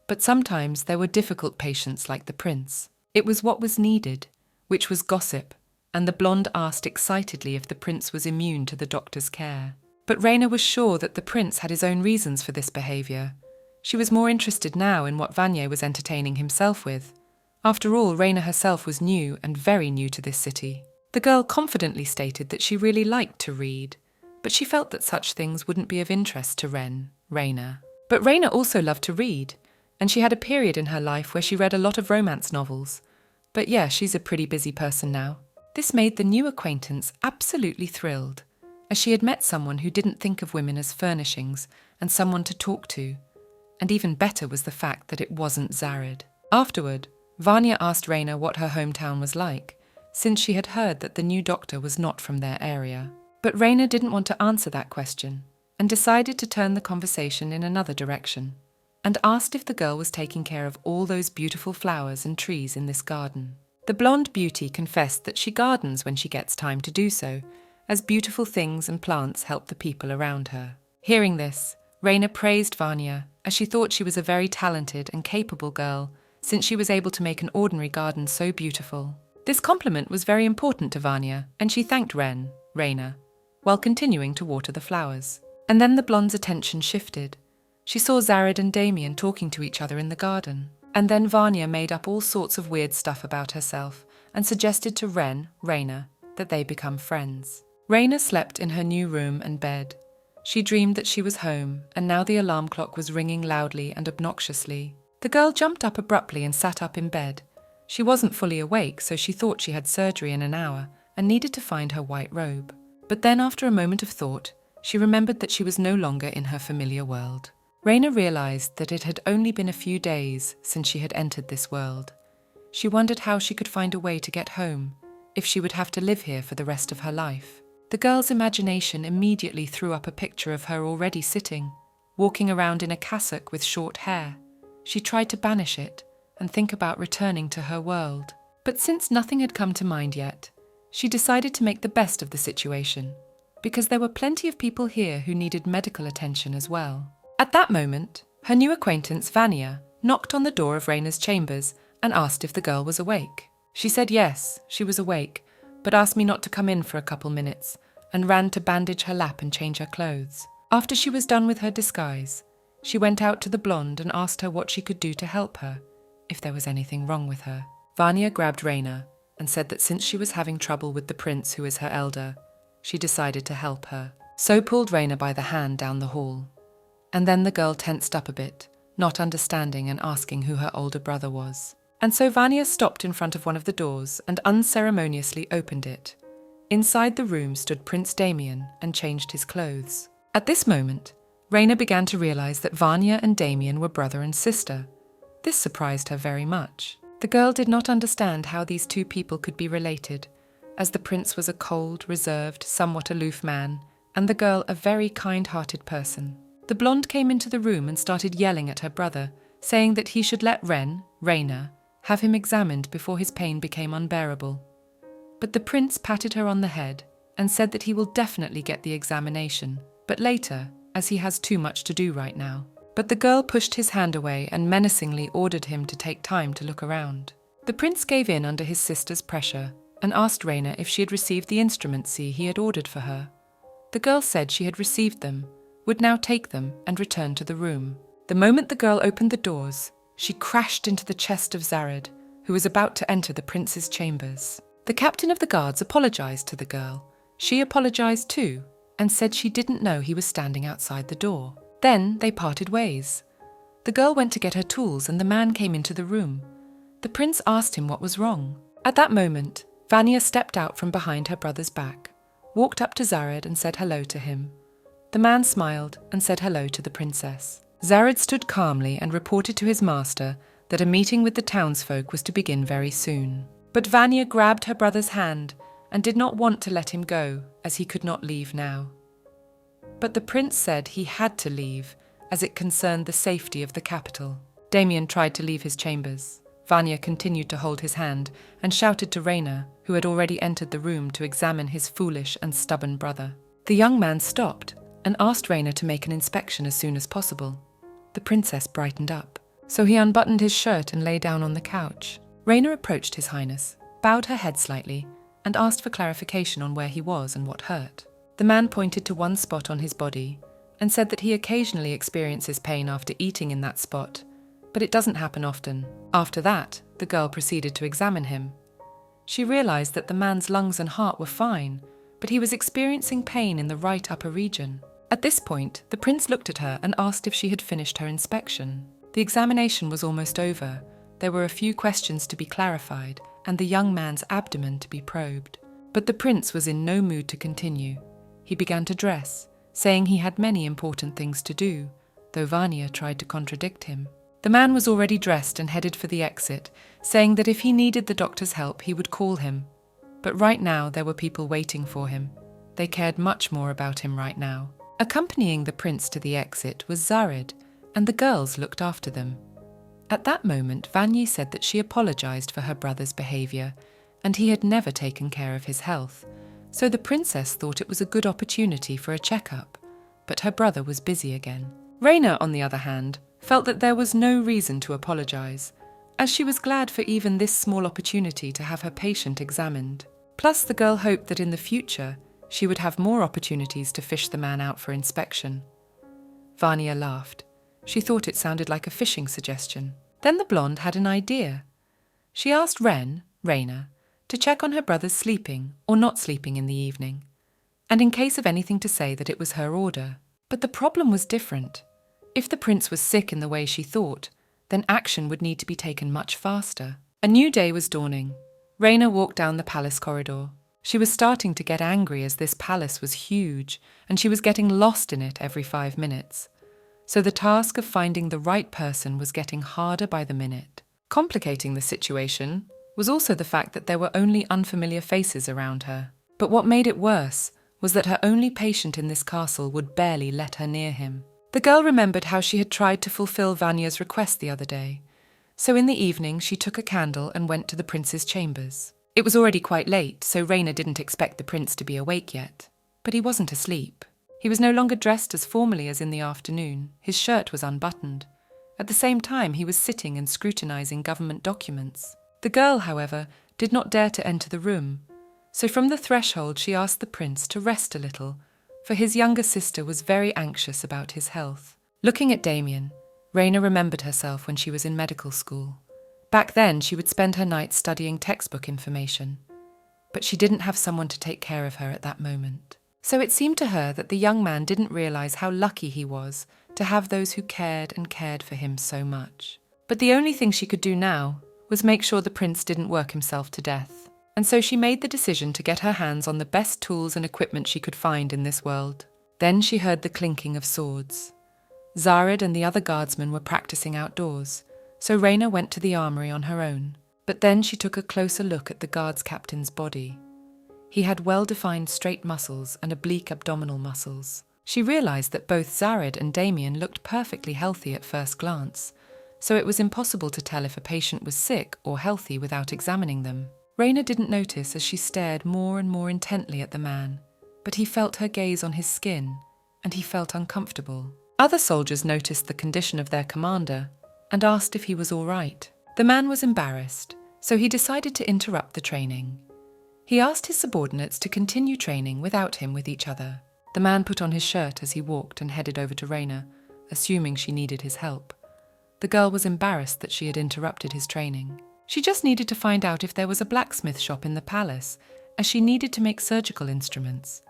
But sometimes there were difficult patients like the prince. It was what was needed, which was gossip, and the blonde asked excitedly if the prince was immune to the doctor's care. But Rayna was sure that the prince had his own reasons for this behavior. She was more interested now in what Vanya was entertaining himself with. After all, Rayna herself was new and very new to this city. The girl confidently stated that she really liked to read, but she felt that such things wouldn't be of interest to Rayna. But Rayna also loved to read, and she had a period in her life where she read a lot of romance novels. But yeah, she's a pretty busy person now. This made the new acquaintance absolutely thrilled, as she had met someone who didn't think of women as furnishings and someone to talk to. And even better was the fact that it wasn't Zared. Afterward, Vanya asked Rayna what her hometown was like, since she had heard that the new doctor was not from their area. But Rayna didn't want to answer that question, and decided to turn the conversation in another direction, and asked if the girl was taking care of all those beautiful flowers and trees in this garden. The blonde beauty confessed that she gardens when she gets time to do so, as beautiful things and plants help the people around her. Hearing this, Rayna praised Vanya, as she thought she was a very talented and capable girl, since she was able to make an ordinary garden so beautiful. This compliment was very important to Vanya, and she thanked Rayna, while continuing to water the flowers. And then the blonde's attention shifted. She saw Zared and Damien talking to each other in the garden. And then Vanya made up all sorts of weird stuff about herself and suggested to Rayna, that they become friends. Rayna slept in her new room and bed. She dreamed that she was home, and now the alarm clock was ringing loudly and obnoxiously. The girl jumped up abruptly and sat up in bed. She wasn't fully awake, so she thought she had surgery in an hour and needed to find her white robe. But then, after a moment of thought, she remembered that she was no longer in her familiar world. Rayna realized that it had only been a few days since she had entered this world. She wondered how she could find a way to get home, if she would have to live here for the rest of her life. The girl's imagination immediately threw up a picture of her already sitting, walking around in a cassock with short hair. She tried to banish it and think about returning to her world. But since nothing had come to mind yet, she decided to make the best of the situation, because there were plenty of people here who needed medical attention as well. At that moment, her new acquaintance Vanya knocked on the door of Rayna's chambers and asked if the girl was awake. She said yes, she was awake, but asked me not to come in for a couple minutes, and ran to bandage her lap and change her clothes. After she was done with her disguise, she went out to the blonde and asked her what she could do to help her, if there was anything wrong with her. Vanya grabbed Rayna and said that since she was having trouble with the prince who is her elder, she decided to help her. So pulled Rayna by the hand down the hall. And then the girl tensed up a bit, not understanding and asking who her older brother was. And so Vanya stopped in front of one of the doors and unceremoniously opened it. Inside the room stood Prince Damien and changed his clothes. At this moment, Rayna began to realize that Vanya and Damien were brother and sister. This surprised her very much. The girl did not understand how these two people could be related, as the prince was a cold, reserved, somewhat aloof man, and the girl a very kind-hearted person. The blonde came into the room and started yelling at her brother, saying that he should let Rayna, have him examined before his pain became unbearable. But the prince patted her on the head and said that he will definitely get the examination, but later, as he has too much to do right now. But the girl pushed his hand away and menacingly ordered him to take time to look around. The prince gave in under his sister's pressure and asked Rayna if she had received the instruments he had ordered for her. The girl said she had received them, would now take them and return to the room. The moment the girl opened the doors, she crashed into the chest of Zared, who was about to enter the prince's chambers. The captain of the guards apologized to the girl. She apologized too, and said she didn't know he was standing outside the door. Then they parted ways. The girl went to get her tools and the man came into the room. The prince asked him what was wrong. At that moment, Vanya stepped out from behind her brother's back, walked up to Zared and said hello to him. The man smiled and said hello to the princess. Zared stood calmly and reported to his master that a meeting with the townsfolk was to begin very soon. But Vanya grabbed her brother's hand and did not want to let him go, as he could not leave now. But the prince said he had to leave, as it concerned the safety of the capital. Damien tried to leave his chambers. Vanya continued to hold his hand and shouted to Raina, who had already entered the room to examine his foolish and stubborn brother. The young man stopped and asked Raina to make an inspection as soon as possible. The princess brightened up, so he unbuttoned his shirt and lay down on the couch. Raina approached His Highness, bowed her head slightly, and asked for clarification on where he was and what hurt. The man pointed to one spot on his body and said that he occasionally experiences pain after eating in that spot, but it doesn't happen often. After that, the girl proceeded to examine him. She realized that the man's lungs and heart were fine, but he was experiencing pain in the right upper region. At this point, the prince looked at her and asked if she had finished her inspection. The examination was almost over. There were a few questions to be clarified and the young man's abdomen to be probed. But the prince was in no mood to continue. He began to dress, saying he had many important things to do, though Vanya tried to contradict him. The man was already dressed and headed for the exit, saying that if he needed the doctor's help, he would call him. But right now there were people waiting for him. They cared much more about him right now. Accompanying the prince to the exit was Zared, and the girls looked after them. At that moment, Vanya said that she apologized for her brother's behavior, and he had never taken care of his health, so the princess thought it was a good opportunity for a checkup, but her brother was busy again. Raina, on the other hand, felt that there was no reason to apologize, as she was glad for even this small opportunity to have her patient examined. Plus, the girl hoped that in the future, she would have more opportunities to fish the man out for inspection. Vanya laughed. She thought it sounded like a fishing suggestion. Then the blonde had an idea. She asked Raina, to check on her brother's sleeping or not sleeping in the evening, and in case of anything to say that it was her order. But the problem was different. If the prince was sick in the way she thought, then action would need to be taken much faster. A new day was dawning. Raina walked down the palace corridor. She was starting to get angry as this palace was huge, and she was getting lost in it every 5 minutes. So the task of finding the right person was getting harder by the minute. Complicating the situation was also the fact that there were only unfamiliar faces around her. But what made it worse was that her only patient in this castle would barely let her near him. The girl remembered how she had tried to fulfill Vanya's request the other day. So in the evening she took a candle and went to the prince's chambers. It was already quite late, so Raina didn't expect the prince to be awake yet. But he wasn't asleep. He was no longer dressed as formally as in the afternoon. His shirt was unbuttoned. At the same time, he was sitting and scrutinizing government documents. The girl, however, did not dare to enter the room. So from the threshold she asked the prince to rest a little, for his younger sister was very anxious about his health. Looking at Damien, Raina remembered herself when she was in medical school. Back then, she would spend her nights studying textbook information. But she didn't have someone to take care of her at that moment. So it seemed to her that the young man didn't realize how lucky he was to have those who cared and cared for him so much. But the only thing she could do now was make sure the prince didn't work himself to death. And so she made the decision to get her hands on the best tools and equipment she could find in this world. Then she heard the clinking of swords. Zared and the other guardsmen were practicing outdoors, so Raina went to the armory on her own. But then she took a closer look at the guards captain's body. He had well-defined straight muscles and oblique abdominal muscles. She realized that both Zared and Damien looked perfectly healthy at first glance, so it was impossible to tell if a patient was sick or healthy without examining them. Raina didn't notice as she stared more and more intently at the man, but he felt her gaze on his skin, and he felt uncomfortable. Other soldiers noticed the condition of their commander and asked if he was all right. The man was embarrassed, so he decided to interrupt the training. He asked his subordinates to continue training without him with each other. The man put on his shirt as he walked and headed over to Raina, assuming she needed his help. The girl was embarrassed that she had interrupted his training. She just needed to find out if there was a blacksmith shop in the palace, as she needed to make surgical instruments.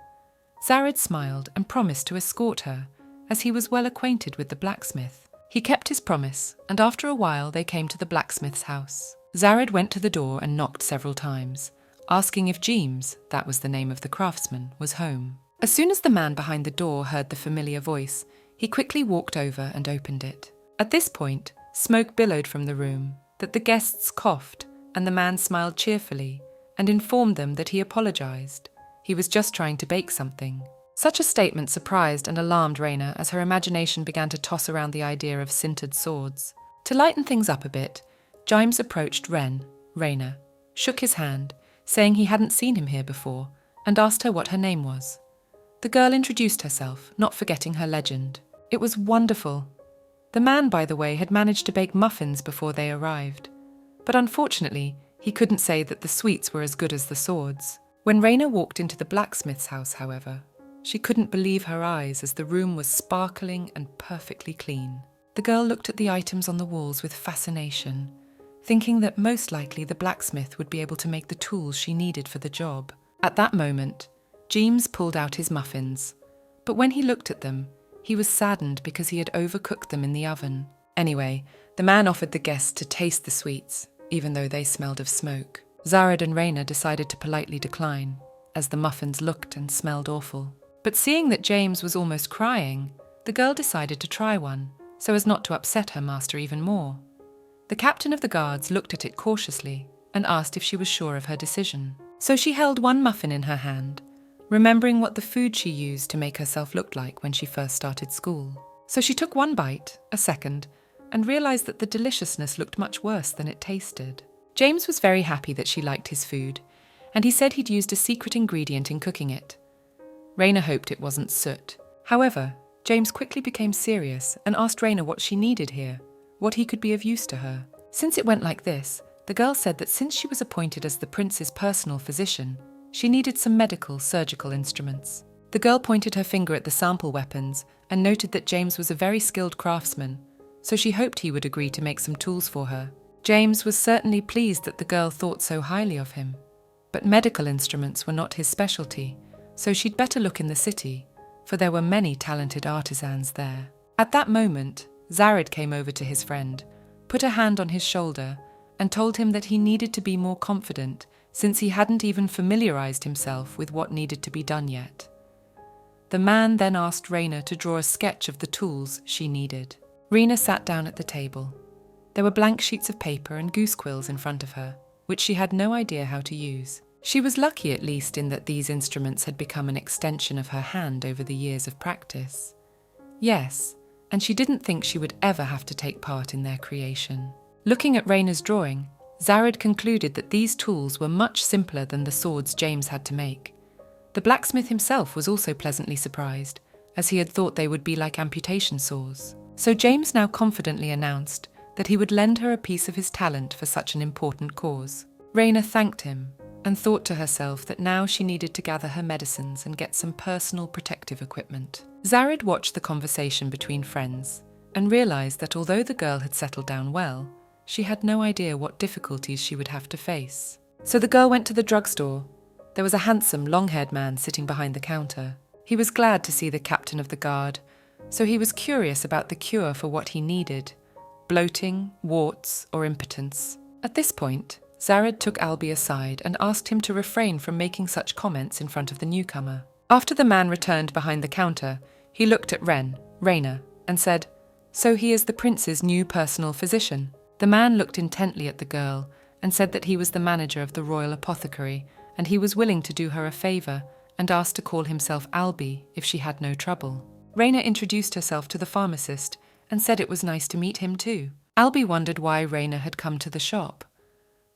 Zared smiled and promised to escort her, as he was well acquainted with the blacksmith. He kept his promise, and after a while they came to the blacksmith's house. Zared went to the door and knocked several times, asking if Jeems, that was the name of the craftsman, was home. As soon as the man behind the door heard the familiar voice, he quickly walked over and opened it. At this point, smoke billowed from the room, that the guests coughed, and the man smiled cheerfully and informed them that he apologized. He was just trying to bake something. Such a statement surprised and alarmed Raina as her imagination began to toss around the idea of sintered swords. To lighten things up a bit, James approached Raina, shook his hand, saying he hadn't seen him here before, and asked her what her name was. The girl introduced herself, not forgetting her legend. It was wonderful. The man, by the way, had managed to bake muffins before they arrived. But unfortunately, he couldn't say that the sweets were as good as the swords. When Raina walked into the blacksmith's house, however, she couldn't believe her eyes as the room was sparkling and perfectly clean. The girl looked at the items on the walls with fascination, thinking that most likely the blacksmith would be able to make the tools she needed for the job. At that moment, James pulled out his muffins, but when he looked at them, he was saddened because he had overcooked them in the oven. Anyway, the man offered the guests to taste the sweets, even though they smelled of smoke. Zared and Raina decided to politely decline, as the muffins looked and smelled awful. But seeing that James was almost crying, the girl decided to try one, so as not to upset her master even more. The captain of the guards looked at it cautiously and asked if she was sure of her decision. So she held one muffin in her hand, remembering what the food she used to make herself look like when she first started school. So she took one bite, a second, and realized that the deliciousness looked much worse than it tasted. James was very happy that she liked his food, and he said he'd used a secret ingredient in cooking it. Raina hoped it wasn't soot. However, James quickly became serious and asked Raina what she needed here, what he could be of use to her. Since it went like this, the girl said that since she was appointed as the prince's personal physician, she needed some medical, surgical instruments. The girl pointed her finger at the sample weapons and noted that James was a very skilled craftsman, so she hoped he would agree to make some tools for her. James was certainly pleased that the girl thought so highly of him, but medical instruments were not his specialty, so she'd better look in the city, for there were many talented artisans there. At that moment, Zared came over to his friend, put a hand on his shoulder, and told him that he needed to be more confident since he hadn't even familiarized himself with what needed to be done yet. The man then asked Raina to draw a sketch of the tools she needed. Raina sat down at the table. There were blank sheets of paper and goose quills in front of her, which she had no idea how to use. She was lucky at least in that these instruments had become an extension of her hand over the years of practice. Yes, and she didn't think she would ever have to take part in their creation. Looking at Raina's drawing, Zared concluded that these tools were much simpler than the swords James had to make. The blacksmith himself was also pleasantly surprised, as he had thought they would be like amputation saws. So James now confidently announced that he would lend her a piece of his talent for such an important cause. Raina thanked him and thought to herself that now she needed to gather her medicines and get some personal protective equipment. Zared watched the conversation between friends and realized that although the girl had settled down well, she had no idea what difficulties she would have to face. So the girl went to the drugstore. There was a handsome, long-haired man sitting behind the counter. He was glad to see the captain of the guard, so he was curious about the cure for what he needed: bloating, warts, or impotence. At this point, Zared took Albie aside and asked him to refrain from making such comments in front of the newcomer. After the man returned behind the counter, he looked at Raina, and said, "So he is the prince's new personal physician." The man looked intently at the girl and said that he was the manager of the royal apothecary, and he was willing to do her a favour and asked to call himself Albie if she had no trouble. Raina introduced herself to the pharmacist and said it was nice to meet him too. Albie wondered why Raina had come to the shop.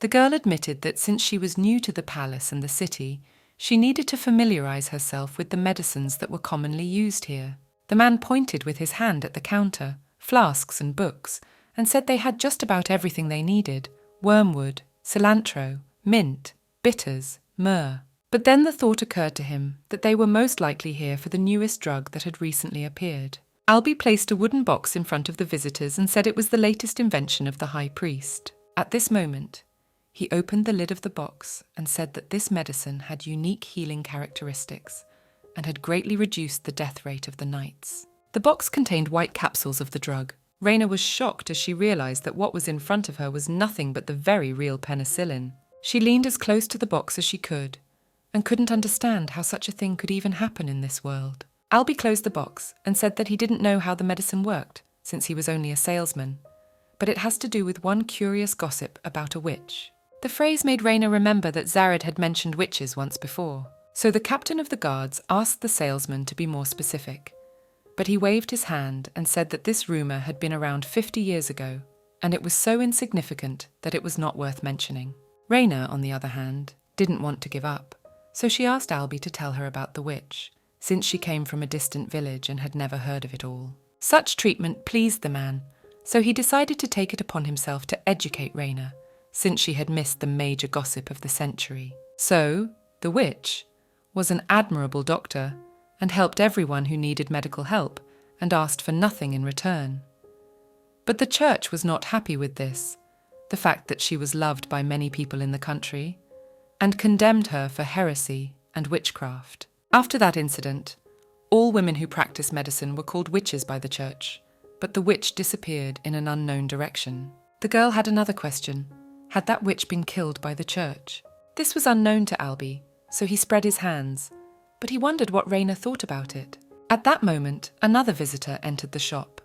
The girl admitted that since she was new to the palace and the city, she needed to familiarise herself with the medicines that were commonly used here. The man pointed with his hand at the counter, flasks and books, and said they had just about everything they needed: wormwood, cilantro, mint, bitters, myrrh. But then the thought occurred to him that they were most likely here for the newest drug that had recently appeared. Albie placed a wooden box in front of the visitors and said it was the latest invention of the high priest. At this moment, he opened the lid of the box and said that this medicine had unique healing characteristics and had greatly reduced the death rate of the knights. The box contained white capsules of the drug. Raina was shocked as she realized that what was in front of her was nothing but the very real penicillin. She leaned as close to the box as she could and couldn't understand how such a thing could even happen in this world. Albie closed the box and said that he didn't know how the medicine worked, since he was only a salesman, but it has to do with one curious gossip about a witch. The phrase made Raina remember that Zared had mentioned witches once before, so the captain of the guards asked the salesman to be more specific. But he waved his hand and said that this rumour had been around 50 years ago, and it was so insignificant that it was not worth mentioning. Raina, on the other hand, didn't want to give up, so she asked Albie to tell her about the witch, since she came from a distant village and had never heard of it all. Such treatment pleased the man, so he decided to take it upon himself to educate Raina, since she had missed the major gossip of the century. So, the witch was an admirable doctor and helped everyone who needed medical help and asked for nothing in return. But the church was not happy with this, the fact that she was loved by many people in the country, and condemned her for heresy and witchcraft. After that incident, all women who practiced medicine were called witches by the church, but the witch disappeared in an unknown direction. The girl had another question. Had that witch been killed by the church? This was unknown to Albie, so he spread his hands, but he wondered what Raina thought about it. At that moment, another visitor entered the shop.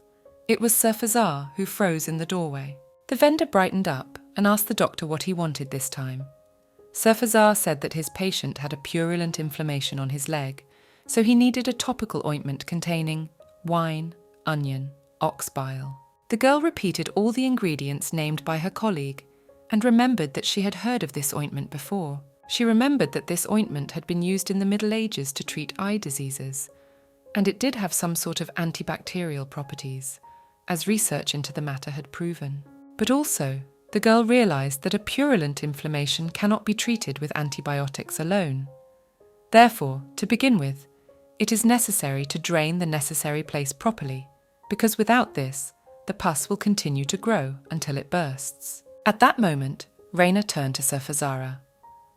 It was Sir Fazar, who froze in the doorway. The vendor brightened up and asked the doctor what he wanted this time. Sir Fazar said that his patient had a purulent inflammation on his leg, so he needed a topical ointment containing wine, onion, ox bile. The girl repeated all the ingredients named by her colleague and remembered that she had heard of this ointment before. She remembered that this ointment had been used in the Middle Ages to treat eye diseases, and it did have some sort of antibacterial properties, as research into the matter had proven. But also, the girl realized that a purulent inflammation cannot be treated with antibiotics alone. Therefore, to begin with, it is necessary to drain the necessary place properly, because without this, the pus will continue to grow until it bursts. At that moment, Raina turned to Sir Fazara.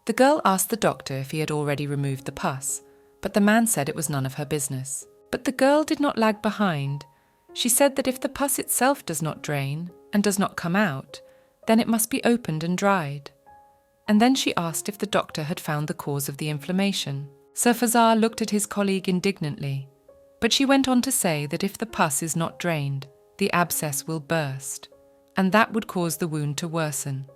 The girl asked the doctor if he had already removed the pus, but the man said it was none of her business. But the girl did not lag behind. She said that if the pus itself does not drain and does not come out, then it must be opened and dried. And then she asked if the doctor had found the cause of the inflammation. Sir Fazar looked at his colleague indignantly, but she went on to say that if the pus is not drained, the abscess will burst, and that would cause the wound to worsen.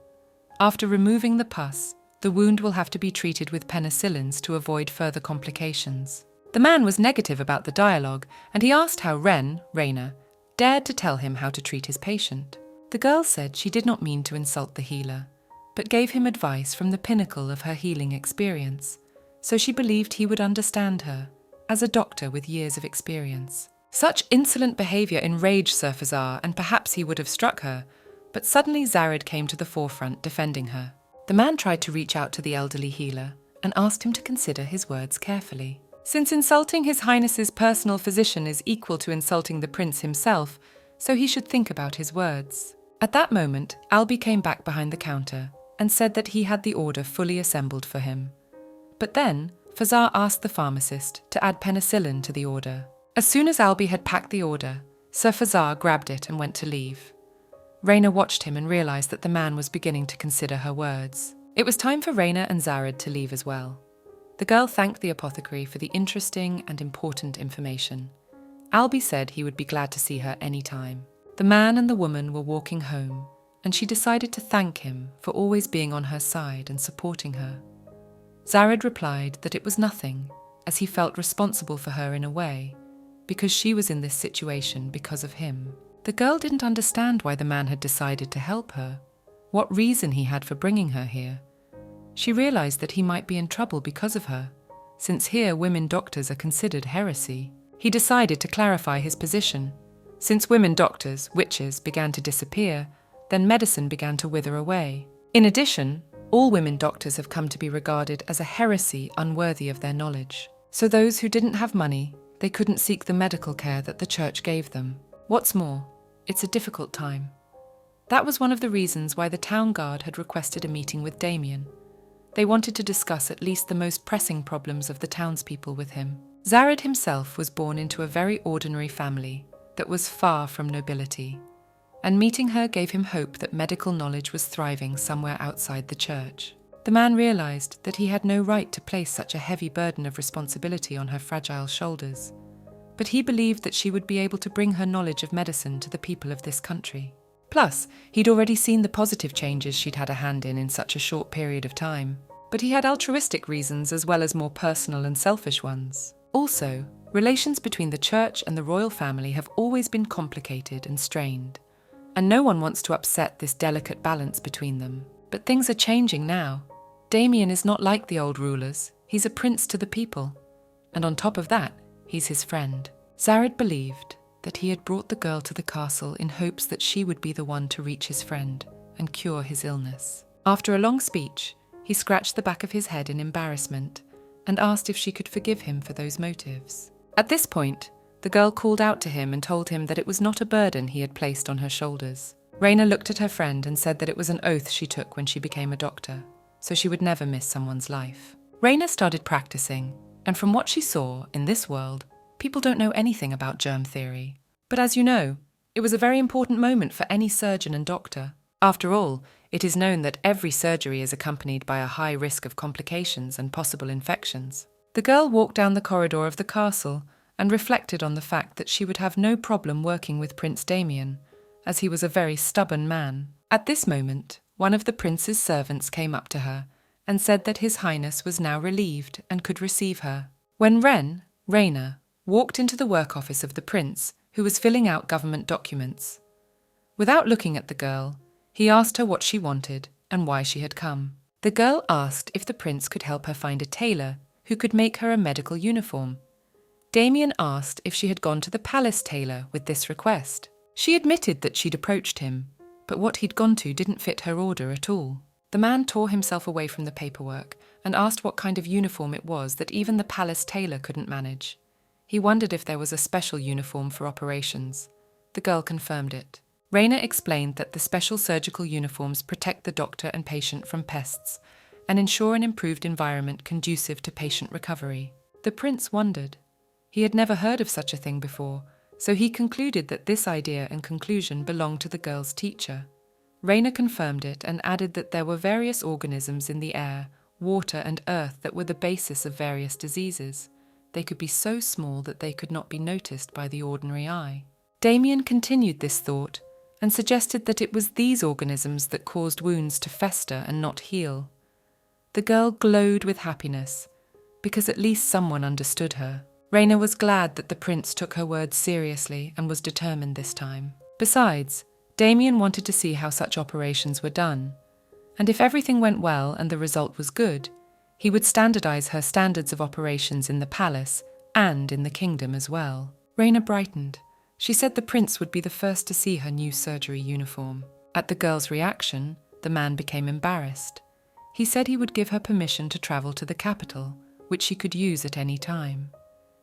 After removing the pus, the wound will have to be treated with penicillins to avoid further complications. The man was negative about the dialogue, and he asked how Raina, dared to tell him how to treat his patient. The girl said she did not mean to insult the healer, but gave him advice from the pinnacle of her healing experience, so she believed he would understand her, as a doctor with years of experience. Such insolent behaviour enraged Sir Fazar, and perhaps he would have struck her, but suddenly Zared came to the forefront, defending her. The man tried to reach out to the elderly healer and asked him to consider his words carefully. Since insulting His Highness's personal physician is equal to insulting the prince himself, so he should think about his words. At that moment, Albie came back behind the counter and said that he had the order fully assembled for him. But then, Fazar asked the pharmacist to add penicillin to the order. As soon as Albie had packed the order, Sir Fazar grabbed it and went to leave. Raina watched him and realized that the man was beginning to consider her words. It was time for Raina and Zared to leave as well. The girl thanked the apothecary for the interesting and important information. Albie said he would be glad to see her any time. The man and the woman were walking home, and she decided to thank him for always being on her side and supporting her. Zared replied that it was nothing, as he felt responsible for her in a way, because she was in this situation because of him. The girl didn't understand why the man had decided to help her, what reason he had for bringing her here. She realized that he might be in trouble because of her, since here women doctors are considered heresy. He decided to clarify his position. Since women doctors, witches, began to disappear, then medicine began to wither away. In addition, all women doctors have come to be regarded as a heresy unworthy of their knowledge. So those who didn't have money, they couldn't seek the medical care that the church gave them. What's more, it's a difficult time. That was one of the reasons why the town guard had requested a meeting with Damien. They wanted to discuss at least the most pressing problems of the townspeople with him. Zared himself was born into a very ordinary family that was far from nobility, and meeting her gave him hope that medical knowledge was thriving somewhere outside the church. The man realized that he had no right to place such a heavy burden of responsibility on her fragile shoulders, but he believed that she would be able to bring her knowledge of medicine to the people of this country. Plus, he'd already seen the positive changes she'd had a hand in such a short period of time. But he had altruistic reasons as well as more personal and selfish ones. Also, relations between the church and the royal family have always been complicated and strained, and no one wants to upset this delicate balance between them. But things are changing now. Damien is not like the old rulers. He's a prince to the people. And on top of that, he's his friend. Zared believed that he had brought the girl to the castle in hopes that she would be the one to reach his friend and cure his illness. After a long speech, he scratched the back of his head in embarrassment and asked if she could forgive him for those motives. At this point, the girl called out to him and told him that it was not a burden he had placed on her shoulders. Raina looked at her friend and said that it was an oath she took when she became a doctor, so she would never miss someone's life. Raina started practicing, and from what she saw in this world, people don't know anything about germ theory. But as you know, it was a very important moment for any surgeon and doctor. After all, it is known that every surgery is accompanied by a high risk of complications and possible infections. The girl walked down the corridor of the castle and reflected on the fact that she would have no problem working with Prince Damien, as he was a very stubborn man. At this moment, one of the prince's servants came up to her and said that His Highness was now relieved and could receive her. When Raina, walked into the work office of the prince, who was filling out government documents. Without looking at the girl, he asked her what she wanted and why she had come. The girl asked if the prince could help her find a tailor who could make her a medical uniform. Damien asked if she had gone to the palace tailor with this request. She admitted that she'd approached him, but what he'd gone to didn't fit her order at all. The man tore himself away from the paperwork and asked what kind of uniform it was that even the palace tailor couldn't manage. He wondered if there was a special uniform for operations. The girl confirmed it. Raina explained that the special surgical uniforms protect the doctor and patient from pests and ensure an improved environment conducive to patient recovery. The prince wondered. He had never heard of such a thing before, so he concluded that this idea and conclusion belonged to the girl's teacher. Raina confirmed it and added that there were various organisms in the air, water and earth that were the basis of various diseases. They could be so small that they could not be noticed by the ordinary eye. Damien continued this thought and suggested that it was these organisms that caused wounds to fester and not heal. The girl glowed with happiness, because at least someone understood her. Raina was glad that the prince took her words seriously and was determined this time. Besides, Damien wanted to see how such operations were done, and if everything went well and the result was good, he would standardize her standards of operations in the palace and in the kingdom as well. Raina brightened. She said the prince would be the first to see her new surgery uniform. At the girl's reaction, the man became embarrassed. He said he would give her permission to travel to the capital, which she could use at any time.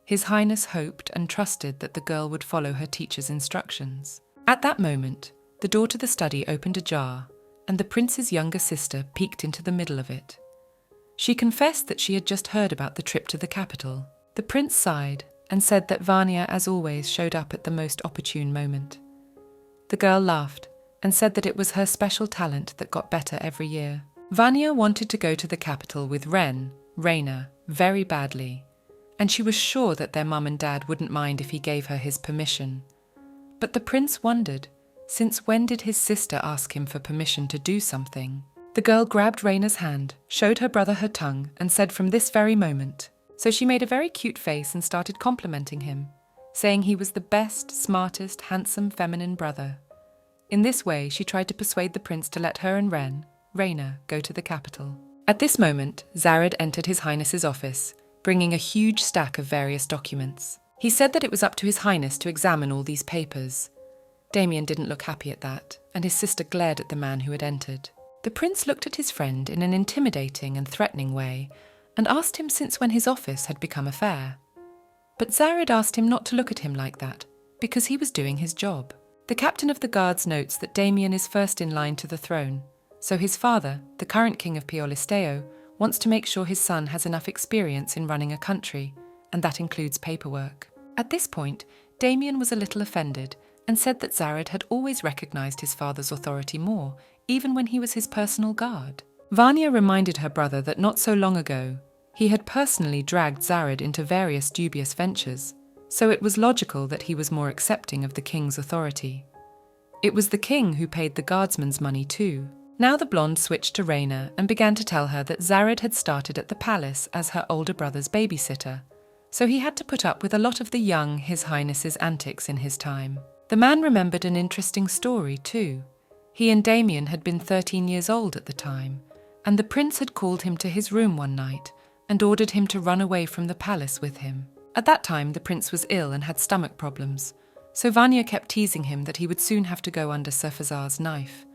His Highness hoped and trusted that the girl would follow her teacher's instructions. At that moment, the door to the study opened ajar, and the prince's younger sister peeked into the middle of it. She confessed that she had just heard about the trip to the capital. The prince sighed and said that Vanya, as always, showed up at the most opportune moment. The girl laughed and said that it was her special talent that got better every year. Vanya wanted to go to the capital with Raina, very badly, and she was sure that their mum and dad wouldn't mind if he gave her his permission. But the prince wondered, since when did his sister ask him for permission to do something? The girl grabbed Raina's hand, showed her brother her tongue, and said from this very moment. So she made a very cute face and started complimenting him, saying he was the best, smartest, handsome, feminine brother. In this way, she tried to persuade the prince to let her and Raina, go to the capital. At this moment, Zared entered His Highness's office, bringing a huge stack of various documents. He said that it was up to His Highness to examine all these papers. Damien didn't look happy at that, and his sister glared at the man who had entered. The prince looked at his friend in an intimidating and threatening way, and asked him since when his office had become a fair. But Zared asked him not to look at him like that, because he was doing his job. The captain of the guards notes that Damien is first in line to the throne, so his father, the current king of Piolisteo, wants to make sure his son has enough experience in running a country, and that includes paperwork. At this point, Damien was a little offended and said that Zared had always recognized his father's authority more, even when he was his personal guard. Vanya reminded her brother that not so long ago, he had personally dragged Zared into various dubious ventures, so it was logical that he was more accepting of the king's authority. It was the king who paid the guardsman's money too. Now the blonde switched to Raina and began to tell her that Zared had started at the palace as her older brother's babysitter, so he had to put up with a lot of the young His Highness's antics in his time. The man remembered an interesting story too. He and Damien had been 13 years old at the time, and the prince had called him to his room one night and ordered him to run away from the palace with him. At that time, the prince was ill and had stomach problems, so Vanya kept teasing him that he would soon have to go under Surfazar's knife.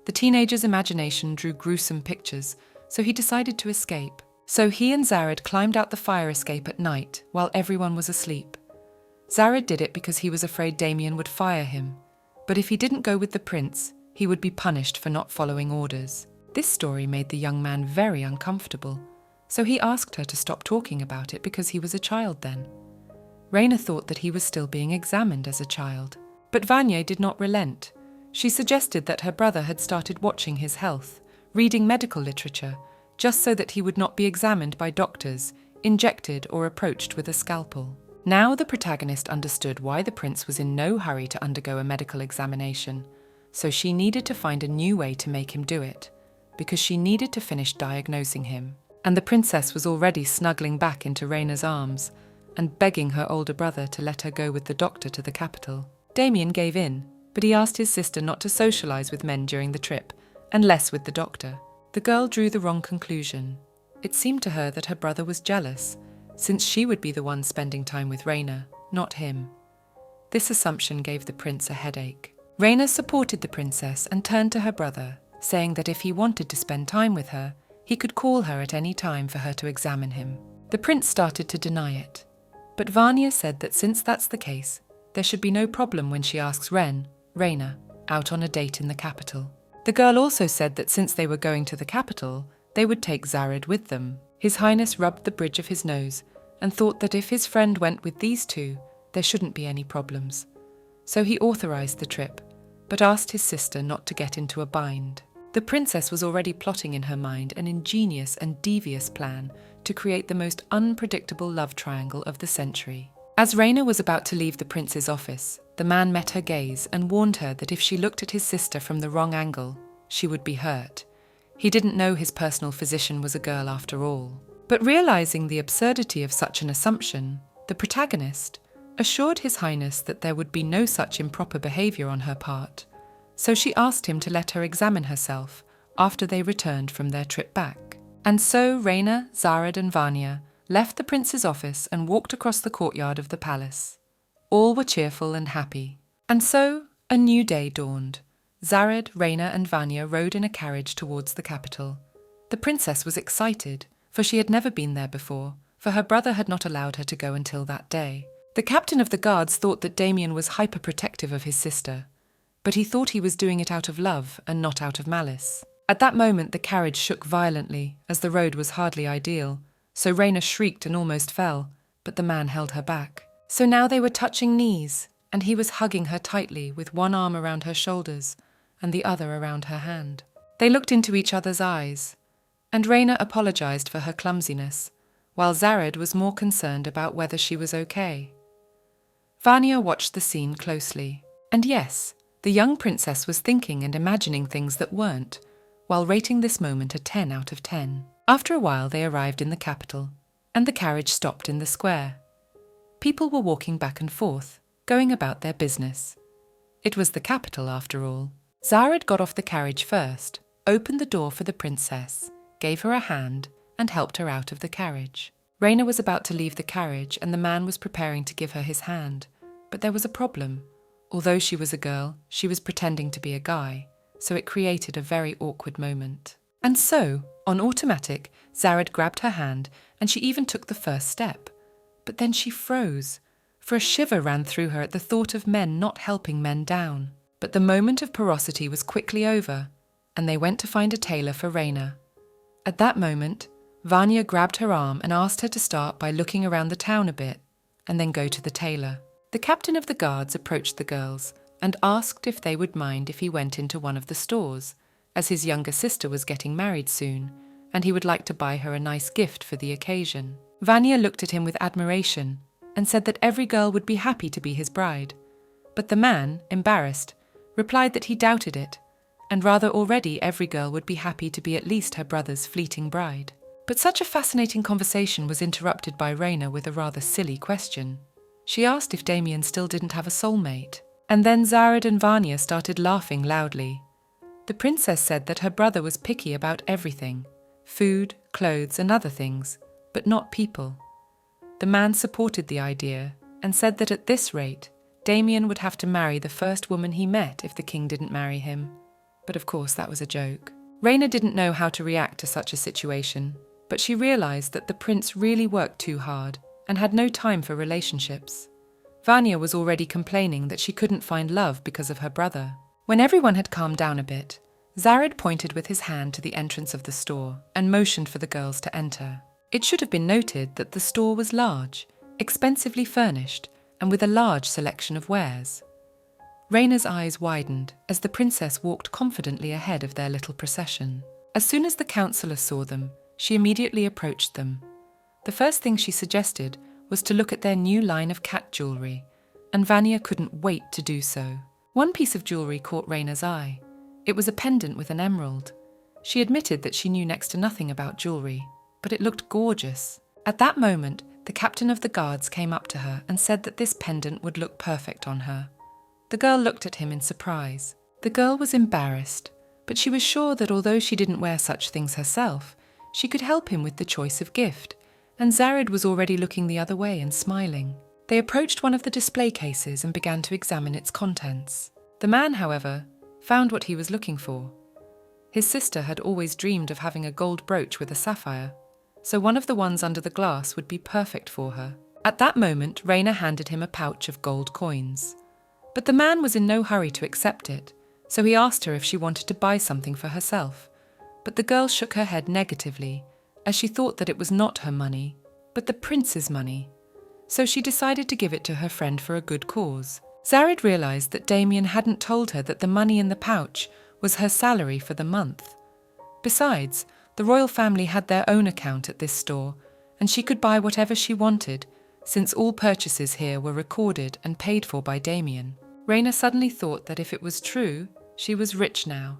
The teenager's imagination drew gruesome pictures, so he decided to escape. So he and Zared climbed out the fire escape at night while everyone was asleep. Zared did it because he was afraid Damien would fire him, but if he didn't go with the prince, he would be punished for not following orders. This story made the young man very uncomfortable, so he asked her to stop talking about it because he was a child then. Raina thought that he was still being examined as a child, but Vanya did not relent. She suggested that her brother had started watching his health, reading medical literature, just so that he would not be examined by doctors, injected or approached with a scalpel. Now the protagonist understood why the prince was in no hurry to undergo a medical examination, so she needed to find a new way to make him do it, because she needed to finish diagnosing him. And the princess was already snuggling back into Raina's arms and begging her older brother to let her go with the doctor to the capital. Damien gave in, but he asked his sister not to socialize with men during the trip, and less with the doctor. The girl drew the wrong conclusion. It seemed to her that her brother was jealous, since she would be the one spending time with Raina, not him. This assumption gave the prince a headache. Raina supported the princess and turned to her brother, saying that if he wanted to spend time with her, he could call her at any time for her to examine him. The prince started to deny it, but Vanya said that since that's the case, there should be no problem when she asks Raina, out on a date in the capital. The girl also said that since they were going to the capital, they would take Zared with them. His Highness rubbed the bridge of his nose and thought that if his friend went with these two, there shouldn't be any problems. So he authorized the trip, but asked his sister not to get into a bind. The princess was already plotting in her mind an ingenious and devious plan to create the most unpredictable love triangle of the century. As Raina was about to leave the prince's office, the man met her gaze and warned her that if she looked at his sister from the wrong angle, she would be hurt. He didn't know his personal physician was a girl after all. But realizing the absurdity of such an assumption, the protagonist assured His Highness that there would be no such improper behavior on her part, so she asked him to let her examine herself after they returned from their trip back. And so Raina, Zared and Vanya left the prince's office and walked across the courtyard of the palace. All were cheerful and happy. And so a new day dawned. Zared, Raina and Vanya rode in a carriage towards the capital. The princess was excited, for she had never been there before, for her brother had not allowed her to go until that day. The captain of the guards thought that Damien was hyperprotective of his sister, but he thought he was doing it out of love and not out of malice. At that moment the carriage shook violently, as the road was hardly ideal, so Raina shrieked and almost fell, but the man held her back. So now they were touching knees, and he was hugging her tightly with one arm around her shoulders and the other around her hand. They looked into each other's eyes, and Raina apologized for her clumsiness, while Zared was more concerned about whether she was okay. Vanya watched the scene closely, and yes, the young princess was thinking and imagining things that weren't, while rating this moment a 10 out of 10. After a while they arrived in the capital, and the carriage stopped in the square. People were walking back and forth, going about their business. It was the capital after all. Zared got off the carriage first, opened the door for the princess, gave her a hand, and helped her out of the carriage. Raina was about to leave the carriage and the man was preparing to give her his hand, but there was a problem. Although she was a girl, she was pretending to be a guy, so it created a very awkward moment. And so, on automatic, Zared grabbed her hand and she even took the first step. But then she froze, for a shiver ran through her at the thought of men not helping men down. But the moment of porosity was quickly over, and they went to find a tailor for Raina. At that moment, Vanya grabbed her arm and asked her to start by looking around the town a bit, and then go to the tailor. The captain of the guards approached the girls and asked if they would mind if he went into one of the stores, as his younger sister was getting married soon, and he would like to buy her a nice gift for the occasion. Vanya looked at him with admiration and said that every girl would be happy to be his bride. But the man, embarrassed, replied that he doubted it, and rather already every girl would be happy to be at least her brother's fleeting bride. But such a fascinating conversation was interrupted by Raina with a rather silly question. She asked if Damien still didn't have a soulmate, And then Zared and Vanya started laughing loudly. The princess said that her brother was picky about everything: food, clothes, and other things, but not people. The man supported the idea and said that at this rate, Damien would have to marry the first woman he met if the king didn't marry him. But of course that was a joke. Raina didn't know how to react to such a situation, but she realized that the prince really worked too hard and had no time for relationships. Vanya was already complaining that she couldn't find love because of her brother. When everyone had calmed down a bit, Zared pointed with his hand to the entrance of the store and motioned for the girls to enter. It should have been noted that the store was large, expensively furnished, and with a large selection of wares. Raina's eyes widened as the princess walked confidently ahead of their little procession. As soon as the counselor saw them, she immediately approached them. The first thing she suggested was to look at their new line of cat jewellery, and Vanya couldn't wait to do so. One piece of jewellery caught Raina's eye. It was a pendant with an emerald. She admitted that she knew next to nothing about jewellery, but it looked gorgeous. At that moment, the captain of the guards came up to her and said that this pendant would look perfect on her. The girl looked at him in surprise. The girl was embarrassed, but she was sure that although she didn't wear such things herself, she could help him with the choice of gift, and Zared was already looking the other way and smiling. They approached one of the display cases and began to examine its contents. The man, however, found what he was looking for. His sister had always dreamed of having a gold brooch with a sapphire, so one of the ones under the glass would be perfect for her. At that moment, Raina handed him a pouch of gold coins. But the man was in no hurry to accept it, so he asked her if she wanted to buy something for herself. But the girl shook her head negatively, as she thought that it was not her money, but the prince's money. So she decided to give it to her friend for a good cause. Zared realized that Damien hadn't told her that the money in the pouch was her salary for the month. Besides, the royal family had their own account at this store, and she could buy whatever she wanted, since all purchases here were recorded and paid for by Damien. Raina suddenly thought that if it was true, she was rich now,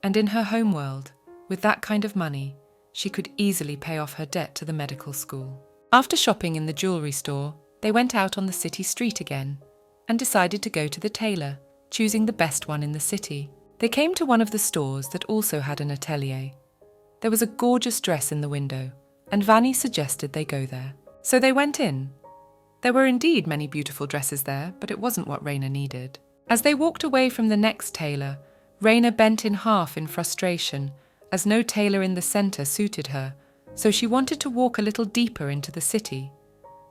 and in her homeworld, with that kind of money, she could easily pay off her debt to the medical school. After shopping in the jewellery store, they went out on the city street again, and decided to go to the tailor, choosing the best one in the city. They came to one of the stores that also had an atelier. There was a gorgeous dress in the window, and Vanny suggested they go there. So they went in. There were indeed many beautiful dresses there, but it wasn't what Raina needed. As they walked away from the next tailor, Raina bent in half in frustration, as no tailor in the centre suited her, so she wanted to walk a little deeper into the city.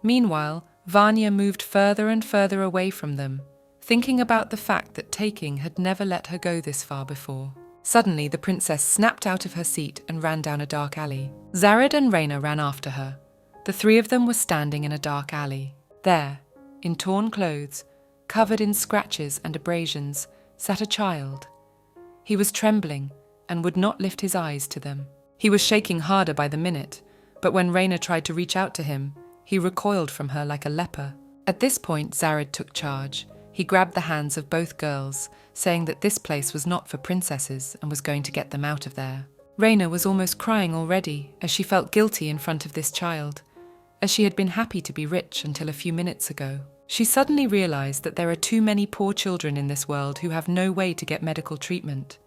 Meanwhile, Vanya moved further and further away from them, thinking about the fact that taking had never let her go this far before. Suddenly, the princess snapped out of her seat and ran down a dark alley. Zared and Raina ran after her. The three of them were standing in a dark alley. There, in torn clothes, covered in scratches and abrasions, sat a child. He was trembling and would not lift his eyes to them. He was shaking harder by the minute, but when Raina tried to reach out to him, he recoiled from her like a leper. At this point, Zared took charge. He grabbed the hands of both girls, saying that this place was not for princesses and was going to get them out of there. Raina was almost crying already, as she felt guilty in front of this child, as she had been happy to be rich until a few minutes ago. She suddenly realized that there are too many poor children in this world who have no way to get medical treatment,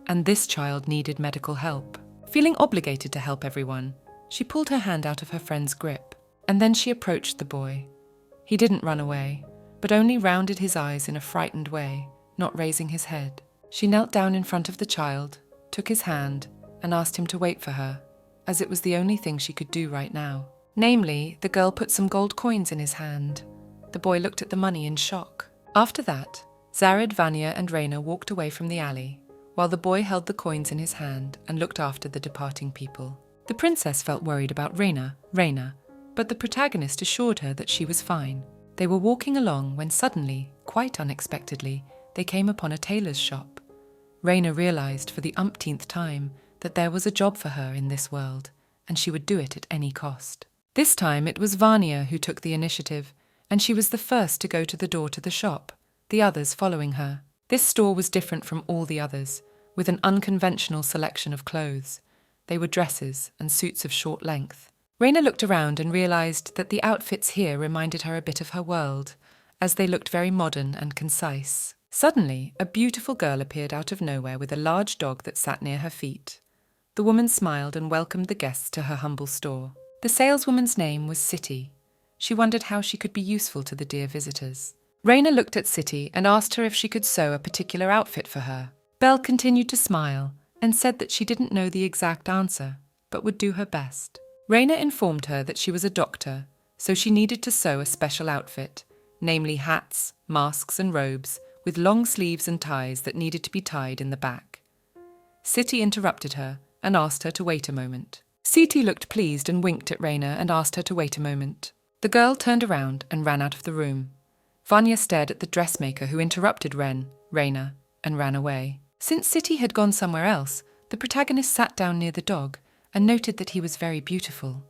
and this child needed medical help. Feeling obligated to help everyone, she pulled her hand out of her friend's grip, and then she approached the boy. He didn't run away, but only rounded his eyes in a frightened way, not raising his head. She knelt down in front of the child, took his hand, and asked him to wait for her, as it was the only thing she could do right now. Namely, the girl put some gold coins in his hand. The boy looked at the money in shock. After that, Zared, Vanya, and Raina walked away from the alley, while the boy held the coins in his hand and looked after the departing people. The princess felt worried about Raina, but the protagonist assured her that she was fine. They were walking along when suddenly, quite unexpectedly, they came upon a tailor's shop. Raina realized for the umpteenth time that there was a job for her in this world, and she would do it at any cost. This time it was Vanya who took the initiative, and she was the first to go to the door to the shop, the others following her. This store was different from all the others, with an unconventional selection of clothes. They were dresses and suits of short length. Raina looked around and realized that the outfits here reminded her a bit of her world, as they looked very modern and concise. Suddenly, a beautiful girl appeared out of nowhere with a large dog that sat near her feet. The woman smiled and welcomed the guests to her humble store. The saleswoman's name was City. She wondered how she could be useful to the dear visitors. Raina looked at City and asked her if she could sew a particular outfit for her. Belle continued to smile and said that she didn't know the exact answer, but would do her best. Raina informed her that she was a doctor, so she needed to sew a special outfit, namely hats, masks and robes, with long sleeves and ties that needed to be tied in the back. City interrupted her and asked her to wait a moment. City looked pleased and winked at Raina and asked her to wait a moment. The girl turned around and ran out of the room. Vanya stared at the dressmaker who interrupted Raina, and ran away. Since City had gone somewhere else, the protagonist sat down near the dog and noted that he was very beautiful.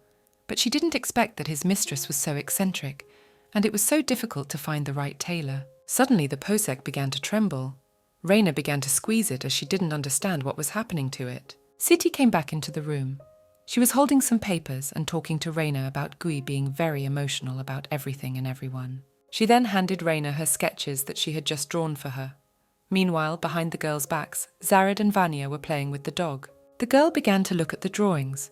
But she didn't expect that his mistress was so eccentric, and it was so difficult to find the right tailor. Suddenly the posek began to tremble. Raina began to squeeze it as she didn't understand what was happening to it. City came back into the room. She was holding some papers and talking to Raina about Gui being very emotional about everything and everyone. She then handed Raina her sketches that she had just drawn for her. Meanwhile, behind the girls' backs, Zared and Vanya were playing with the dog. The girl began to look at the drawings.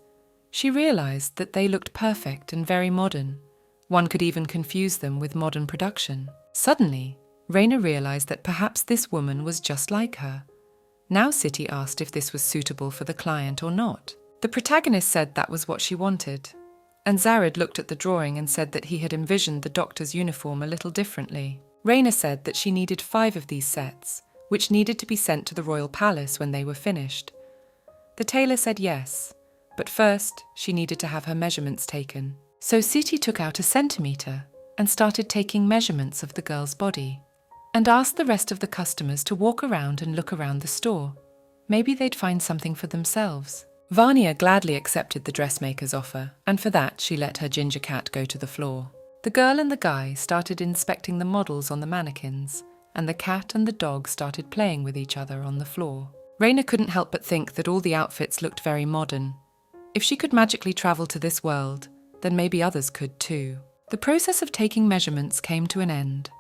She realized that they looked perfect and very modern. One could even confuse them with modern production. Suddenly, Raina realized that perhaps this woman was just like her. Now City asked if this was suitable for the client or not. The protagonist said that was what she wanted, and Zared looked at the drawing and said that he had envisioned the doctor's uniform a little differently. Raina said that she needed 5 of these sets, which needed to be sent to the royal palace when they were finished. The tailor said yes, but first she needed to have her measurements taken. So City took out a centimeter and started taking measurements of the girl's body, and asked the rest of the customers to walk around and look around the store. Maybe they'd find something for themselves. Vanya gladly accepted the dressmaker's offer, and for that she let her ginger cat go to the floor. The girl and the guy started inspecting the models on the mannequins, and the cat and the dog started playing with each other on the floor. Raina couldn't help but think that all the outfits looked very modern. If she could magically travel to this world, then maybe others could too. The process of taking measurements came to an end,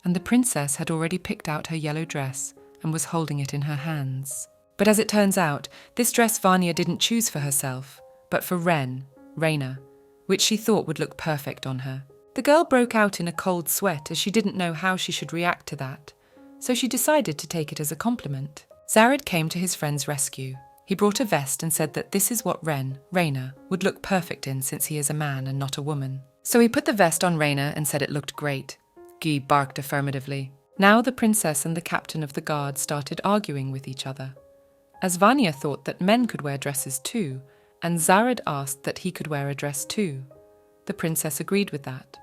and the princess had already picked out her yellow dress and was holding it in her hands. But as it turns out, this dress Vanya didn't choose for herself, but for Raina, which she thought would look perfect on her. The girl broke out in a cold sweat as she didn't know how she should react to that, so she decided to take it as a compliment. Zared came to his friend's rescue. He brought a vest and said that this is what Raina, would look perfect in since he is a man and not a woman. So he put the vest on Raina and said it looked great. Guy barked affirmatively. Now the princess and the captain of the guard started arguing with each other. As Vanya thought that men could wear dresses too, and Zared asked that he could wear a dress too. The princess agreed with that,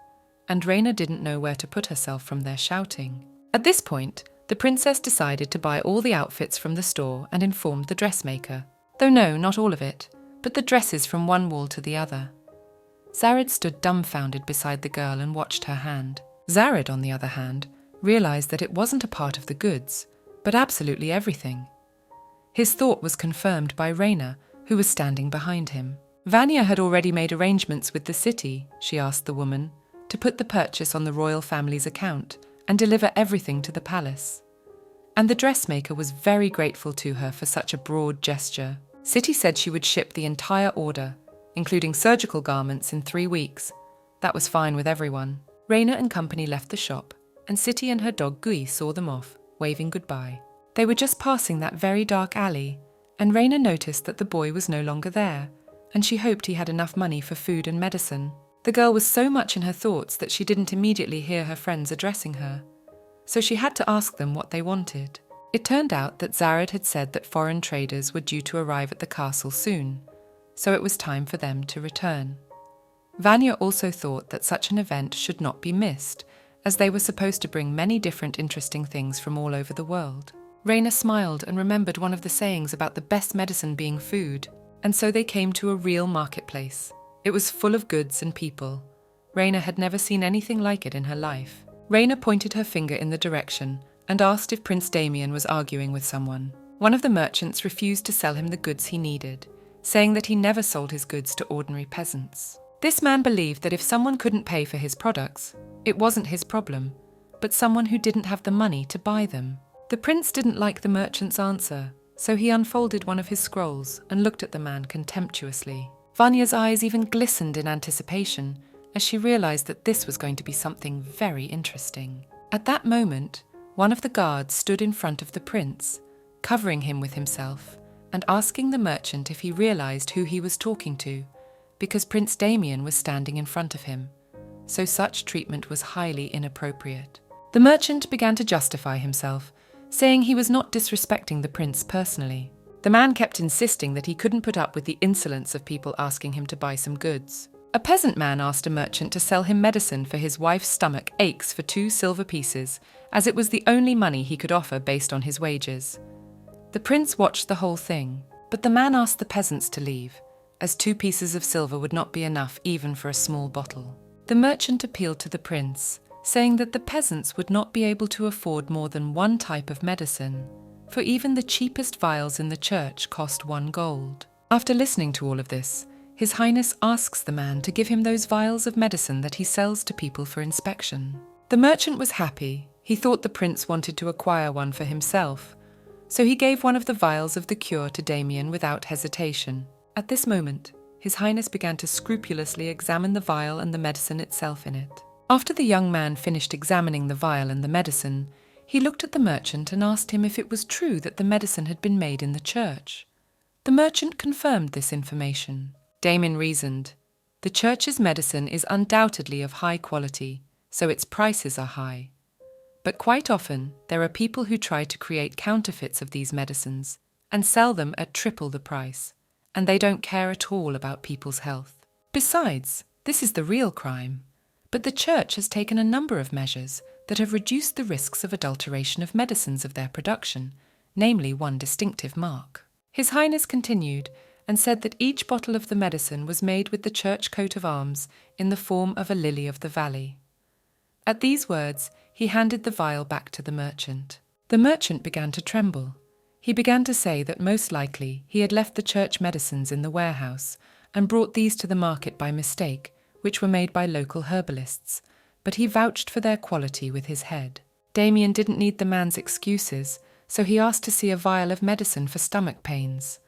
and Raina didn't know where to put herself from their shouting. At this point, the princess decided to buy all the outfits from the store and informed the dressmaker. Though no, not all of it, but the dresses from one wall to the other. Zared stood dumbfounded beside the girl and watched her hand. Zared, on the other hand, realized that it wasn't a part of the goods, but absolutely everything. His thought was confirmed by Raina, who was standing behind him. Vanya had already made arrangements with the city, she asked the woman, to put the purchase on the royal family's account and deliver everything to the palace. And the dressmaker was very grateful to her for such a broad gesture. City said she would ship the entire order, including surgical garments, in 3 weeks. That was fine with everyone. Raina and company left the shop, and City and her dog Gui saw them off, waving goodbye. They were just passing that very dark alley, and Raina noticed that the boy was no longer there, and she hoped he had enough money for food and medicine. The girl was so much in her thoughts that she didn't immediately hear her friends addressing her, so she had to ask them what they wanted. It turned out that Zared had said that foreign traders were due to arrive at the castle soon, so it was time for them to return. Vanya also thought that such an event should not be missed, as they were supposed to bring many different interesting things from all over the world. Raina smiled and remembered one of the sayings about the best medicine being food, and so they came to a real marketplace. It was full of goods and people. Raina had never seen anything like it in her life. Raina pointed her finger in the direction and asked if Prince Damien was arguing with someone. One of the merchants refused to sell him the goods he needed, saying that he never sold his goods to ordinary peasants. This man believed that if someone couldn't pay for his products, it wasn't his problem, but someone who didn't have the money to buy them. The prince didn't like the merchant's answer, so he unfolded one of his scrolls and looked at the man contemptuously. Vanya's eyes even glistened in anticipation as she realized that this was going to be something very interesting. At that moment, one of the guards stood in front of the prince, covering him with himself and asking the merchant if he realized who he was talking to, because Prince Damien was standing in front of him, so such treatment was highly inappropriate. The merchant began to justify himself, saying he was not disrespecting the prince personally. The man kept insisting that he couldn't put up with the insolence of people asking him to buy some goods. A peasant man asked a merchant to sell him medicine for his wife's stomach aches for 2 silver pieces, as it was the only money he could offer based on his wages. The prince watched the whole thing, but the man asked the peasants to leave, as 2 pieces of silver would not be enough even for a small bottle. The merchant appealed to the prince, saying that the peasants would not be able to afford more than 1 type of medicine, for even the cheapest vials in the church cost 1 gold. After listening to all of this, His Highness asks the man to give him those vials of medicine that he sells to people for inspection. The merchant was happy. He thought the prince wanted to acquire one for himself, so he gave one of the vials of the cure to Damien without hesitation. At this moment, His Highness began to scrupulously examine the vial and the medicine itself in it. After the young man finished examining the vial and the medicine, he looked at the merchant and asked him if it was true that the medicine had been made in the church. The merchant confirmed this information. Damien reasoned, "The church's medicine is undoubtedly of high quality, so its prices are high. But quite often, there are people who try to create counterfeits of these medicines and sell them at triple the price, and they don't care at all about people's health. Besides, this is the real crime. But the church has taken a number of measures that have reduced the risks of adulteration of medicines of their production, namely 1 distinctive mark." His Highness continued and said that each bottle of the medicine was made with the church coat of arms in the form of a lily of the valley. At these words, he handed the vial back to the merchant. The merchant began to tremble. He began to say that most likely he had left the church medicines in the warehouse and brought these to the market by mistake, which were made by local herbalists, but he vouched for their quality with his head. Damien didn't need the man's excuses, so he asked to see a vial of medicine for stomach pains.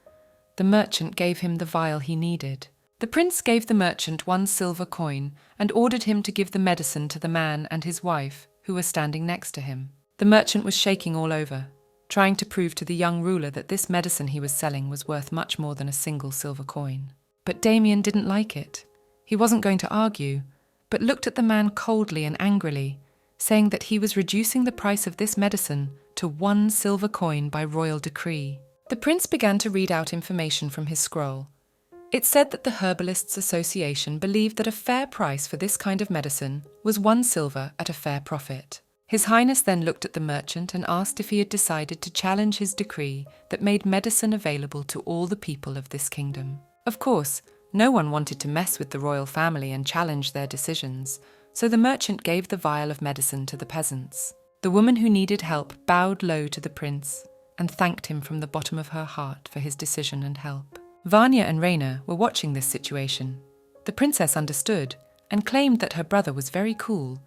The merchant gave him the vial he needed. The prince gave the merchant 1 silver coin and ordered him to give the medicine to the man and his wife, who were standing next to him. The merchant was shaking all over, trying to prove to the young ruler that this medicine he was selling was worth much more than a single silver coin. But Damien didn't like it. He wasn't going to argue, but looked at the man coldly and angrily, saying that he was reducing the price of this medicine to 1 silver coin by royal decree. The prince began to read out information from his scroll. It said that the Herbalists Association believed that a fair price for this kind of medicine was 1 silver at a fair profit. His Highness then looked at the merchant and asked if he had decided to challenge his decree that made medicine available to all the people of this kingdom. Of course, no one wanted to mess with the royal family and challenge their decisions, so the merchant gave the vial of medicine to the peasants. The woman who needed help bowed low to the prince and thanked him from the bottom of her heart for his decision and help. Vanya and Raina were watching this situation. The princess understood and claimed that her brother was very cool,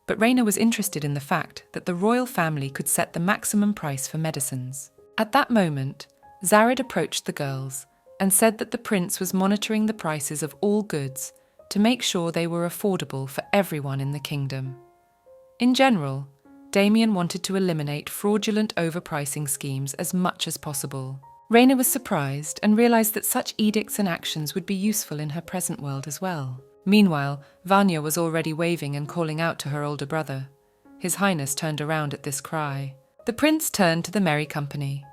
but Raina was interested in the fact that the royal family could set the maximum price for medicines. At that moment, Zared approached the girls and said that the prince was monitoring the prices of all goods to make sure they were affordable for everyone in the kingdom. In general, Damien wanted to eliminate fraudulent overpricing schemes as much as possible. Raina was surprised and realized that such edicts and actions would be useful in her present world as well. Meanwhile, Vanya was already waving and calling out to her older brother. His Highness turned around at this cry. The prince turned to the merry company.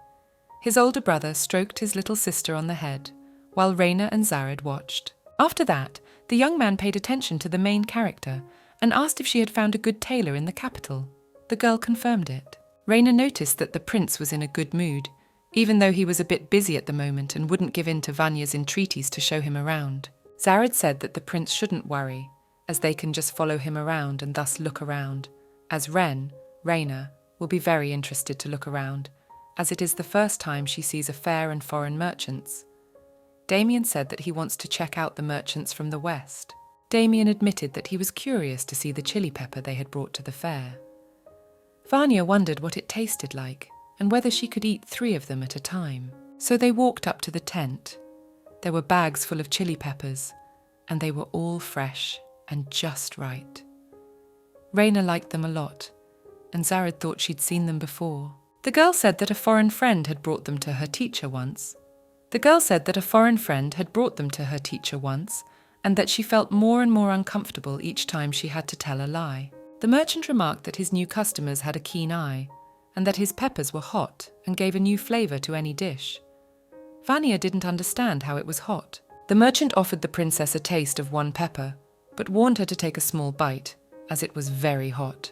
His older brother stroked his little sister on the head, while Raina and Zared watched. After that, the young man paid attention to the main character and asked if she had found a good tailor in the capital. The girl confirmed it. Raina noticed that the prince was in a good mood, even though he was a bit busy at the moment and wouldn't give in to Vanya's entreaties to show him around. Zared said that the prince shouldn't worry, as they can just follow him around and thus look around, as Raina, will be very interested to look around, as it is the first time she sees a fair and foreign merchants. Damien said that he wants to check out the merchants from the west. Damien admitted that he was curious to see the chili pepper they had brought to the fair. Vanya wondered what it tasted like and whether she could eat 3 of them at a time. So they walked up to the tent. There were bags full of chili peppers, and they were all fresh and just right. Raina liked them a lot, and Zared thought she'd seen them before. The girl said that a foreign friend had brought them to her teacher once. And that she felt more and more uncomfortable each time she had to tell a lie. The merchant remarked that his new customers had a keen eye, and that his peppers were hot and gave a new flavour to any dish. Vanya didn't understand how it was hot. The merchant offered the princess a taste of 1 pepper, but warned her to take a small bite, as it was very hot.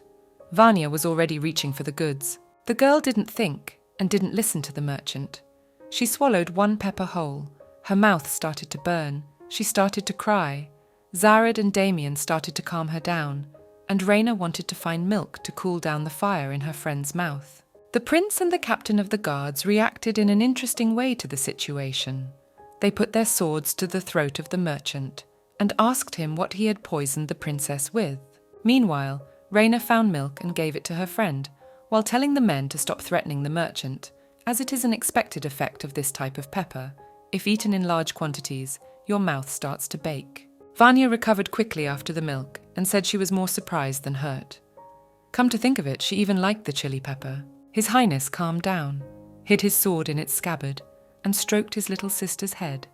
Vanya was already reaching for the goods. The girl didn't think and didn't listen to the merchant. She swallowed 1 pepper whole. Her mouth started to burn. She started to cry. Zared and Damien started to calm her down, and Raina wanted to find milk to cool down the fire in her friend's mouth. The prince and the captain of the guards reacted in an interesting way to the situation. They put their swords to the throat of the merchant and asked him what he had poisoned the princess with. Meanwhile, Raina found milk and gave it to her friend, while telling the men to stop threatening the merchant, as it is an expected effect of this type of pepper. If eaten in large quantities, your mouth starts to bake. Vanya recovered quickly after the milk and said she was more surprised than hurt. Come to think of it, she even liked the chili pepper. His Highness calmed down, hid his sword in its scabbard, and stroked his little sister's head,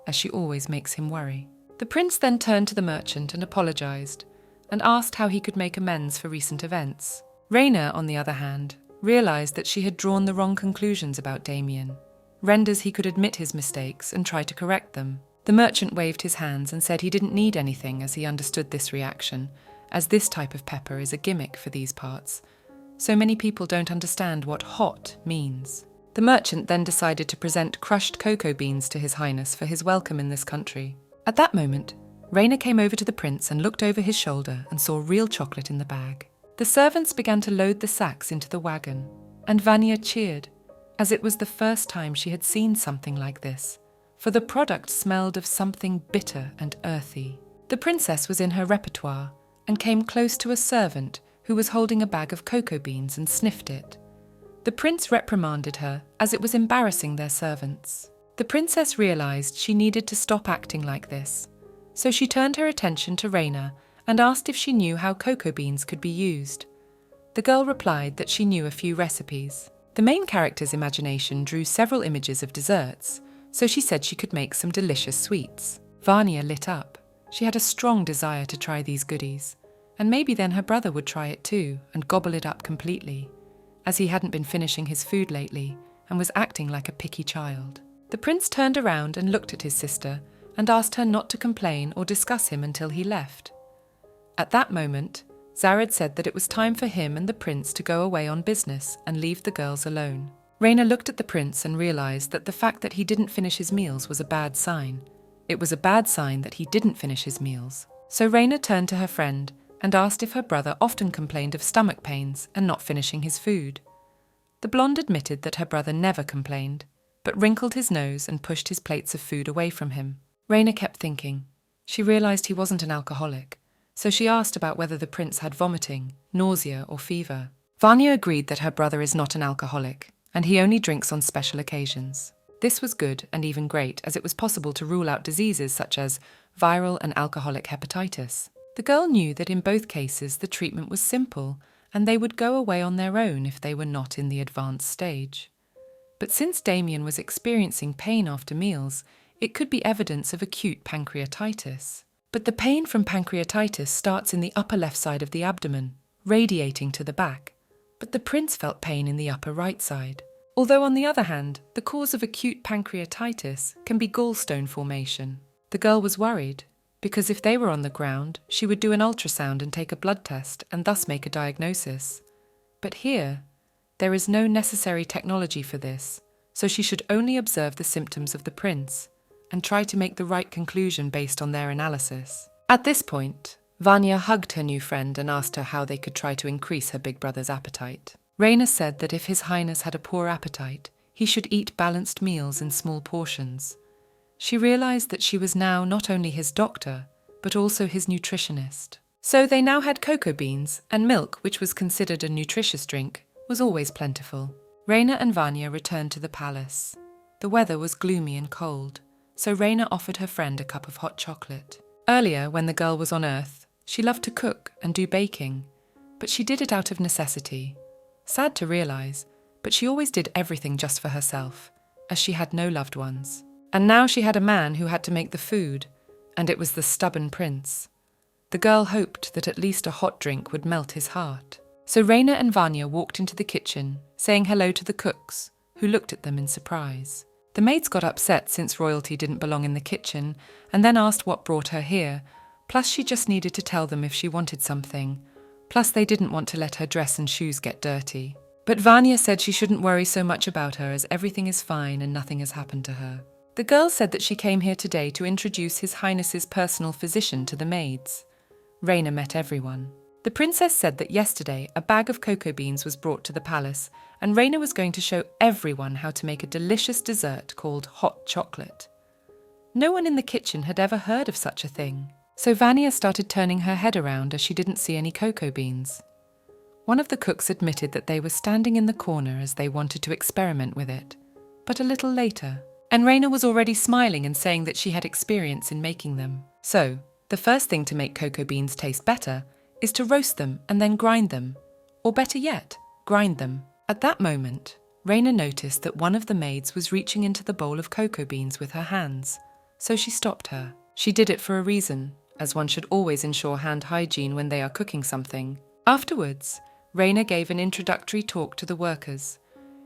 as she always makes him worry. The prince then turned to the merchant and apologized, and asked how he could make amends for recent events. Raina, on the other hand, realized that she had drawn the wrong conclusions about Damien, renders he could admit his mistakes and try to correct them. The merchant waved his hands and said he didn't need anything, as he understood this reaction, as this type of pepper is a gimmick for these parts. So many people don't understand what hot means. The merchant then decided to present crushed cocoa beans to His Highness for his welcome in this country. At that moment, Raina came over to the prince and looked over his shoulder and saw real chocolate in the bag. The servants began to load the sacks into the wagon, and Vanya cheered, as it was the first time she had seen something like this, for the product smelled of something bitter and earthy. The princess was in her repertoire and came close to a servant who was holding a bag of cocoa beans and sniffed it. The prince reprimanded her, as it was embarrassing their servants. The princess realized she needed to stop acting like this, so she turned her attention to Raina and asked if she knew how cocoa beans could be used. The girl replied that she knew a few recipes. The main character's imagination drew several images of desserts, so she said she could make some delicious sweets. Vanya lit up. She had a strong desire to try these goodies, and maybe then her brother would try it too and gobble it up completely, as he hadn't been finishing his food lately and was acting like a picky child. The prince turned around and looked at his sister and asked her not to complain or discuss him until he left. At that moment, Zared said that it was time for him and the prince to go away on business and leave the girls alone. Raina looked at the prince and realized that the fact that he didn't finish his meals was a bad sign. It was a bad sign that he didn't finish his meals. So Raina turned to her friend and asked if her brother often complained of stomach pains and not finishing his food. The blonde admitted that her brother never complained, but wrinkled his nose and pushed his plates of food away from him. Raina kept thinking. She realized he wasn't an alcoholic, so she asked about whether the prince had vomiting, nausea, or fever. Vanya agreed that her brother is not an alcoholic, and he only drinks on special occasions. This was good and even great, as it was possible to rule out diseases such as viral and alcoholic hepatitis. The girl knew that in both cases the treatment was simple, and they would go away on their own if they were not in the advanced stage. But since Damien was experiencing pain after meals, it could be evidence of acute pancreatitis. But the pain from pancreatitis starts in the upper left side of the abdomen, radiating to the back. But the prince felt pain in the upper right side. Although on the other hand, the cause of acute pancreatitis can be gallstone formation. The girl was worried, because if they were on the ground, she would do an ultrasound and take a blood test and thus make a diagnosis. But here, there is no necessary technology for this, so she should only observe the symptoms of the prince and try to make the right conclusion based on their analysis. At this point, Vanya hugged her new friend and asked her how they could try to increase her big brother's appetite. Raina said that if His Highness had a poor appetite, he should eat balanced meals in small portions. She realized that she was now not only his doctor, but also his nutritionist. So they now had cocoa beans, and milk, which was considered a nutritious drink, was always plentiful. Rayna and Vanya returned to the palace. The weather was gloomy and cold, so Rayna offered her friend a cup of hot chocolate. Earlier, when the girl was on Earth, she loved to cook and do baking, but she did it out of necessity. Sad to realize, but she always did everything just for herself, as she had no loved ones. And now she had a man who had to make the food, and it was the stubborn prince. The girl hoped that at least a hot drink would melt his heart. So Rayna and Vanya walked into the kitchen, saying hello to the cooks, who looked at them in surprise. The maids got upset since royalty didn't belong in the kitchen, and then asked what brought her here, plus she just needed to tell them if she wanted something. Plus they didn't want to let her dress and shoes get dirty. But Vanya said she shouldn't worry so much about her as everything is fine and nothing has happened to her. The girl said that she came here today to introduce His Highness's personal physician to the maids. Rayna met everyone. The princess said that yesterday a bag of cocoa beans was brought to the palace, and Rayna was going to show everyone how to make a delicious dessert called hot chocolate. No one in the kitchen had ever heard of such a thing, so Vanya started turning her head around as she didn't see any cocoa beans. One of the cooks admitted that they were standing in the corner as they wanted to experiment with it, but a little later, and Rayna was already smiling and saying that she had experience in making them. So, the first thing to make cocoa beans taste better is to roast them and then grind them, or better yet, grind them. At that moment, Rayna noticed that one of the maids was reaching into the bowl of cocoa beans with her hands, so she stopped her. She did it for a reason, as one should always ensure hand hygiene when they are cooking something. Afterwards, Rayna gave an introductory talk to the workers.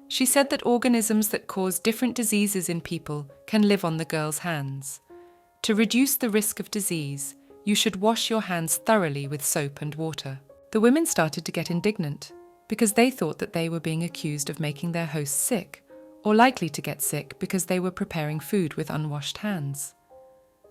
She said that organisms that cause different diseases in people can live on the girl's hands. To reduce the risk of disease, you should wash your hands thoroughly with soap and water. The women started to get indignant, because they thought that they were being accused of making their hosts sick, or likely to get sick because they were preparing food with unwashed hands.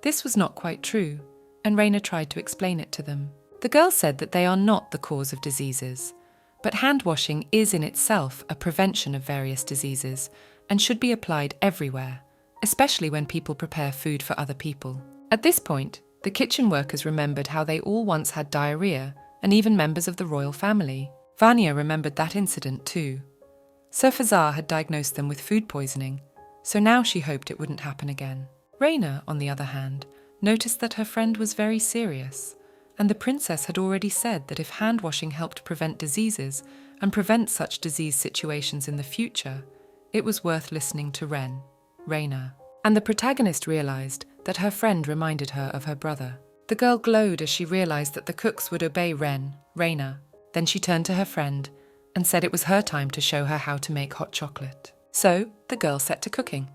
This was not quite true, and Rayna tried to explain it to them. The girl said that they are not the cause of diseases, but hand washing is in itself a prevention of various diseases and should be applied everywhere, especially when people prepare food for other people. At this point, the kitchen workers remembered how they all once had diarrhea, and even members of the royal family. Vanya remembered that incident too. Sir Fazar had diagnosed them with food poisoning, so now she hoped it wouldn't happen again. Rayna, on the other hand, noticed that her friend was very serious, and the princess had already said that if hand washing helped prevent diseases and prevent such disease situations in the future, it was worth listening to Rayna. And the protagonist realized that her friend reminded her of her brother. The girl glowed as she realized that the cooks would obey Rayna. Then she turned to her friend and said it was her time to show her how to make hot chocolate. So the girl set to cooking.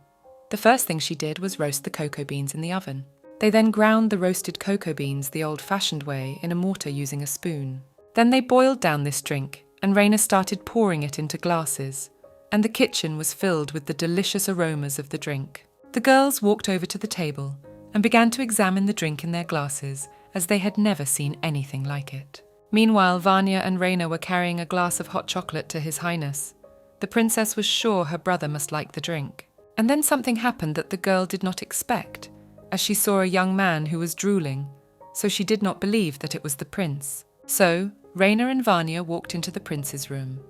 The first thing she did was roast the cocoa beans in the oven. They then ground the roasted cocoa beans the old-fashioned way in a mortar using a spoon. Then they boiled down this drink, and Rayna started pouring it into glasses, and the kitchen was filled with the delicious aromas of the drink. The girls walked over to the table and began to examine the drink in their glasses as they had never seen anything like it. Meanwhile, Vanya and Rayna were carrying a glass of hot chocolate to His Highness. The princess was sure her brother must like the drink. And then something happened that the girl did not expect, as she saw a young man who was drooling, so she did not believe that it was the prince. So, Rayna and Vanya walked into the prince's room.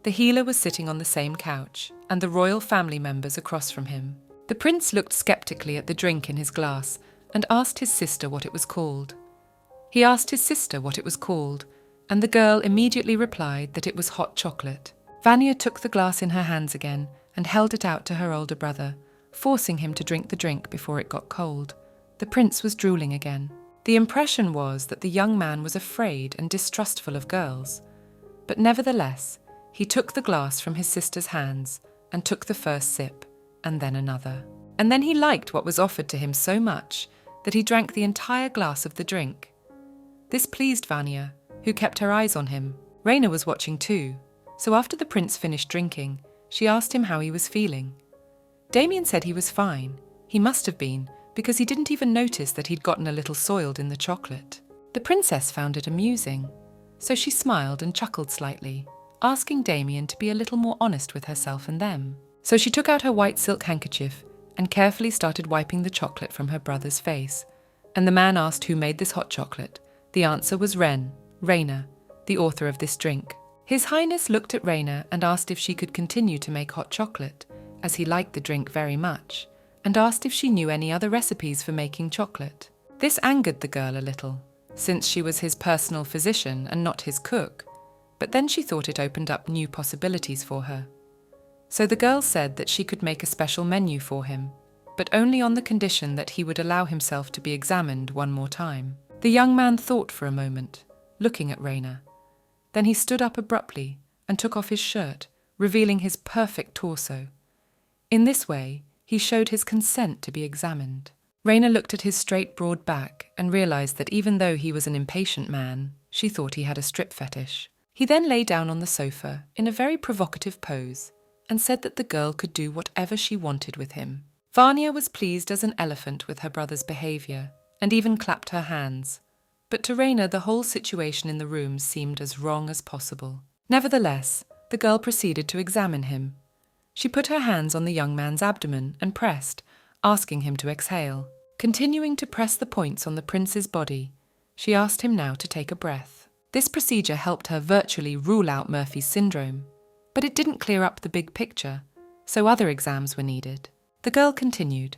The healer was sitting on the same couch, and the royal family members across from him. The prince looked skeptically at the drink in his glass and asked his sister what it was called. He asked his sister what it was called, and the girl immediately replied that it was hot chocolate. Vanya took the glass in her hands again and held it out to her older brother, forcing him to drink the drink before it got cold. The prince was drooling again. The impression was that the young man was afraid and distrustful of girls, but nevertheless, he took the glass from his sister's hands and took the first sip, and then another. And then he liked what was offered to him so much that he drank the entire glass of the drink. This pleased Vanya, who kept her eyes on him. Rayna was watching too, so after the prince finished drinking, she asked him how he was feeling. Damien said he was fine. He must have been, because he didn't even notice that he'd gotten a little soiled in the chocolate. The princess found it amusing, so she smiled and chuckled slightly, asking Damien to be a little more honest with herself and them. So she took out her white silk handkerchief and carefully started wiping the chocolate from her brother's face, and the man asked who made this hot chocolate, The answer was Raina, the author of this drink. His Highness looked at Raina and asked if she could continue to make hot chocolate, as he liked the drink very much, and asked if she knew any other recipes for making chocolate. This angered the girl a little, since she was his personal physician and not his cook, but then she thought it opened up new possibilities for her. So the girl said that she could make a special menu for him, but only on the condition that he would allow himself to be examined one more time. The young man thought for a moment, looking at Raina. Then he stood up abruptly and took off his shirt, revealing his perfect torso. In this way, he showed his consent to be examined. Raina looked at his straight, broad back and realized that even though he was an impatient man, she thought he had a strip fetish. He then lay down on the sofa in a very provocative pose and said that the girl could do whatever she wanted with him. Vanya was pleased as an elephant with her brother's behavior and even clapped her hands. But to Raina, the whole situation in the room seemed as wrong as possible. Nevertheless, the girl proceeded to examine him. She put her hands on the young man's abdomen and pressed, asking him to exhale. Continuing to press the points on the prince's body, she asked him now to take a breath. This procedure helped her virtually rule out Murphy's syndrome, but it didn't clear up the big picture, so other exams were needed. The girl continued.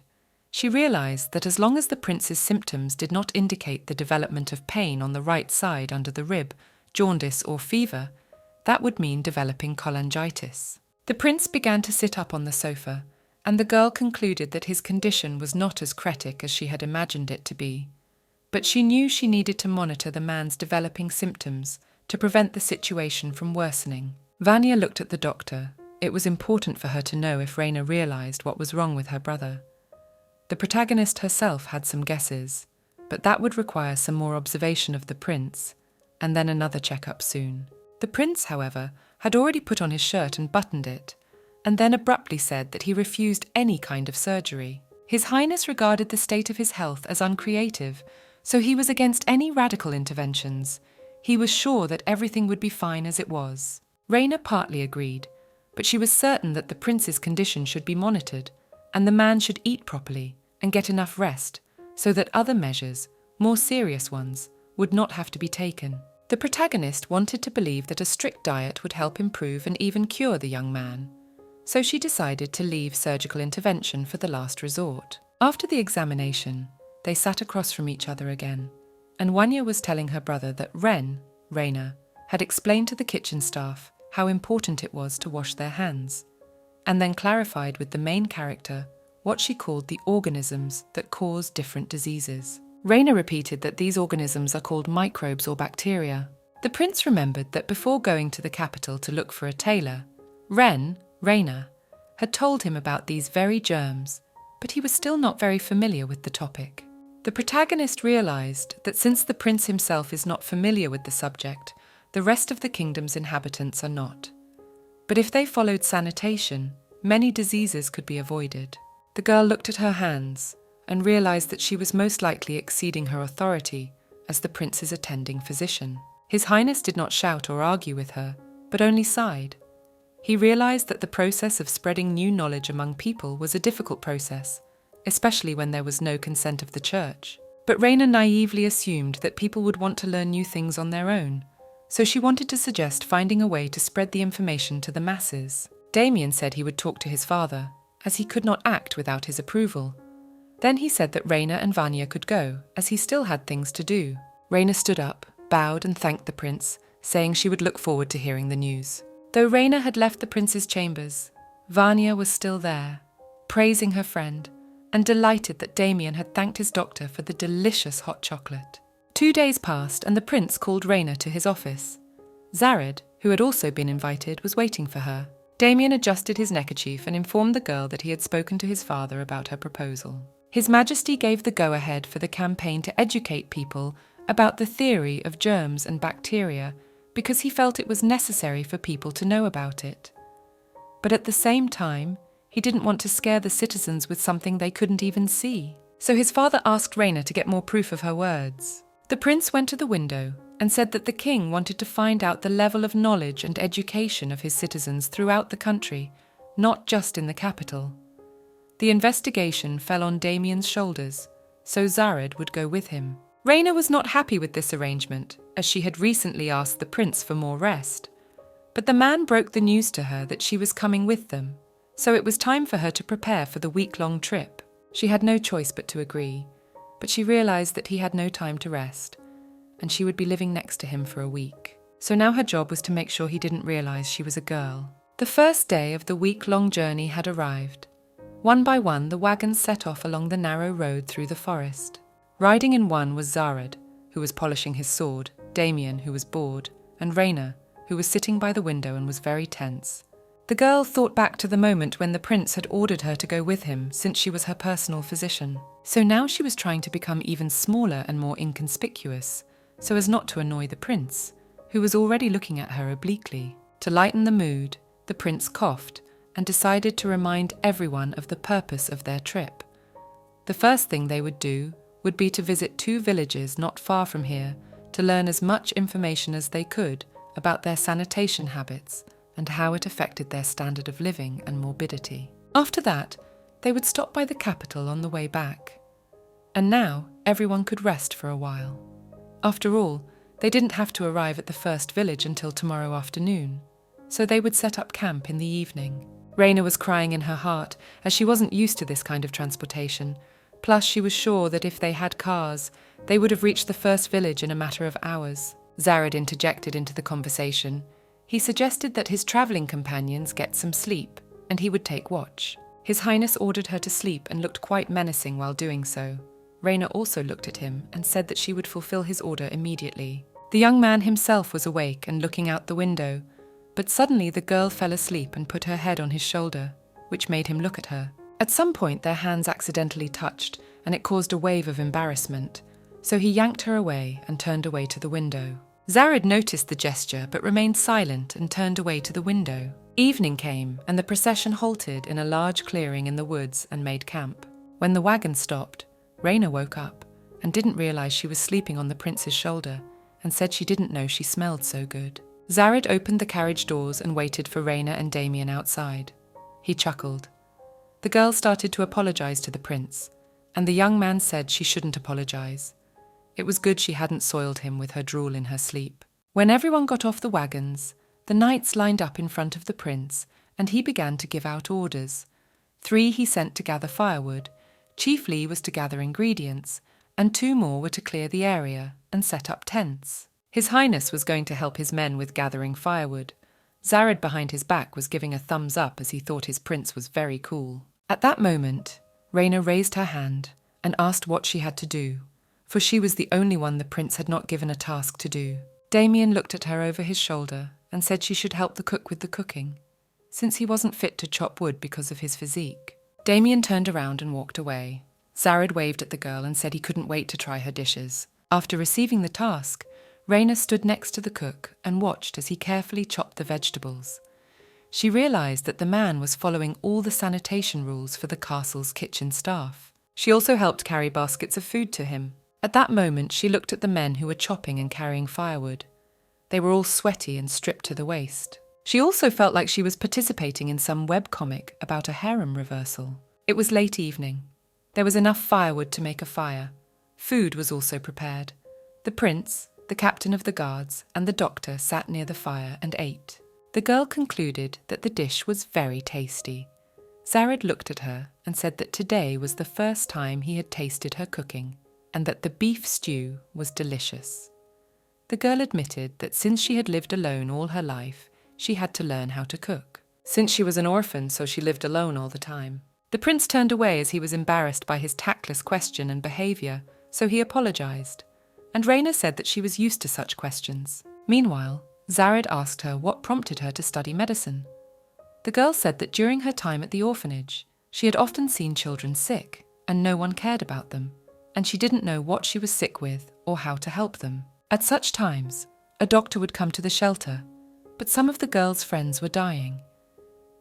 She realized that as long as the prince's symptoms did not indicate the development of pain on the right side under the rib, jaundice or fever, that would mean developing cholangitis. The prince began to sit up on the sofa, and the girl concluded that his condition was not as critic as she had imagined it to be. But she knew she needed to monitor the man's developing symptoms to prevent the situation from worsening. Vanya looked at the doctor. It was important for her to know if Raina realized what was wrong with her brother. The protagonist herself had some guesses, but that would require some more observation of the prince, and then another checkup soon. The prince, however, had already put on his shirt and buttoned it, and then abruptly said that he refused any kind of surgery. His Highness regarded the state of his health as uncreative, so he was against any radical interventions. He was sure that everything would be fine as it was. Raina partly agreed, but she was certain that the prince's condition should be monitored, and the man should eat properly and get enough rest, so that other measures, more serious ones, would not have to be taken. The protagonist wanted to believe that a strict diet would help improve and even cure the young man, so she decided to leave surgical intervention for the last resort. After the examination, they sat across from each other again, and Wanya was telling her brother that Raina, had explained to the kitchen staff how important it was to wash their hands, and then clarified with the main character what she called the organisms that cause different diseases. Raina repeated that these organisms are called microbes or bacteria. The prince remembered that before going to the capital to look for a tailor, Raina, had told him about these very germs, but he was still not very familiar with the topic. The protagonist realized that since the prince himself is not familiar with the subject, the rest of the kingdom's inhabitants are not. But if they followed sanitation, many diseases could be avoided. The girl looked at her hands and realized that she was most likely exceeding her authority as the prince's attending physician. His Highness did not shout or argue with her, but only sighed. He realized that the process of spreading new knowledge among people was a difficult process, especially when there was no consent of the church. But Raina naively assumed that people would want to learn new things on their own, so she wanted to suggest finding a way to spread the information to the masses. Damien said he would talk to his father, as he could not act without his approval. Then he said that Raina and Vanya could go, as he still had things to do. Raina stood up, bowed and thanked the prince, saying she would look forward to hearing the news. Though Raina had left the prince's chambers, Vanya was still there, praising her friend, and delighted that Damien had thanked his doctor for the delicious hot chocolate. 2 days passed, and the prince called Raina to his office. Zared, who had also been invited, was waiting for her. Damien adjusted his neckerchief and informed the girl that he had spoken to his father about her proposal. His Majesty gave the go-ahead for the campaign to educate people about the theory of germs and bacteria because he felt it was necessary for people to know about it. But at the same time, he didn't want to scare the citizens with something they couldn't even see. So his father asked Raina to get more proof of her words. The prince went to the window and said that the king wanted to find out the level of knowledge and education of his citizens throughout the country, not just in the capital. The investigation fell on Damien's shoulders, so Zared would go with him. Raina was not happy with this arrangement, as she had recently asked the prince for more rest. But the man broke the news to her that she was coming with them, so it was time for her to prepare for the week-long trip. She had no choice but to agree, but she realized that he had no time to rest, and she would be living next to him for a week. So now her job was to make sure he didn't realize she was a girl. The first day of the week-long journey had arrived. One by one, the wagons set off along the narrow road through the forest. Riding in one was Zared, who was polishing his sword, Damien, who was bored, and Raina, who was sitting by the window and was very tense. The girl thought back to the moment when the prince had ordered her to go with him since she was her personal physician. So now she was trying to become even smaller and more inconspicuous, so as not to annoy the prince, who was already looking at her obliquely. To lighten the mood, the prince coughed and decided to remind everyone of the purpose of their trip. The first thing they would do would be to visit 2 villages not far from here to learn as much information as they could about their sanitation habits and how it affected their standard of living and morbidity. After that, they would stop by the capital on the way back. And now, everyone could rest for a while. After all, they didn't have to arrive at the first village until tomorrow afternoon, so they would set up camp in the evening. Raina was crying in her heart, as she wasn't used to this kind of transportation. Plus, she was sure that if they had cars, they would have reached the first village in a matter of hours. Zared interjected into the conversation. He suggested that his travelling companions get some sleep, and he would take watch. His Highness ordered her to sleep and looked quite menacing while doing so. Raina also looked at him and said that she would fulfill his order immediately. The young man himself was awake and looking out the window, but suddenly the girl fell asleep and put her head on his shoulder, which made him look at her. At some point their hands accidentally touched, and it caused a wave of embarrassment, so he yanked her away and turned away to the window. Zared noticed the gesture but remained silent and turned away to the window. Evening came, and the procession halted in a large clearing in the woods and made camp. When the wagon stopped, Raina woke up and didn't realize she was sleeping on the prince's shoulder and said she didn't know she smelled so good. Zared opened the carriage doors and waited for Raina and Damien outside. He chuckled. The girl started to apologize to the prince, and the young man said she shouldn't apologize. It was good she hadn't soiled him with her drool in her sleep. When everyone got off the wagons, the knights lined up in front of the prince, and he began to give out orders. 3 he sent to gather firewood, Chief Lee was to gather ingredients, and 2 more were to clear the area and set up tents. His Highness was going to help his men with gathering firewood. Zared behind his back was giving a thumbs up as he thought his prince was very cool. At that moment, Raina raised her hand and asked what she had to do, for she was the only one the prince had not given a task to do. Damien looked at her over his shoulder and said she should help the cook with the cooking, since he wasn't fit to chop wood because of his physique. Damien turned around and walked away. Zared waved at the girl and said he couldn't wait to try her dishes. After receiving the task, Raina stood next to the cook and watched as he carefully chopped the vegetables. She realized that the man was following all the sanitation rules for the castle's kitchen staff. She also helped carry baskets of food to him. At that moment, she looked at the men who were chopping and carrying firewood. They were all sweaty and stripped to the waist. She also felt like she was participating in some webcomic about a harem reversal. It was late evening. There was enough firewood to make a fire. Food was also prepared. The prince, the captain of the guards, and the doctor sat near the fire and ate. The girl concluded that the dish was very tasty. Zared looked at her and said that today was the first time he had tasted her cooking, and that the beef stew was delicious. The girl admitted that since she had lived alone all her life, she had to learn how to cook. Since she was an orphan, so she lived alone all the time. The prince turned away as he was embarrassed by his tactless question and behavior, so he apologized, and Raina said that she was used to such questions. Meanwhile, Zared asked her what prompted her to study medicine. The girl said that during her time at the orphanage, she had often seen children sick, and no one cared about them, and she didn't know what she was sick with or how to help them. At such times, a doctor would come to the shelter, but some of the girl's friends were dying.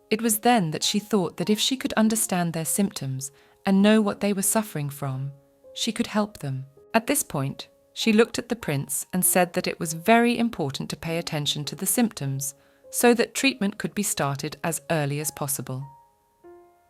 It was then that she thought that if she could understand their symptoms and know what they were suffering from, she could help them. At this point, she looked at the prince and said that it was very important to pay attention to the symptoms so that treatment could be started as early as possible.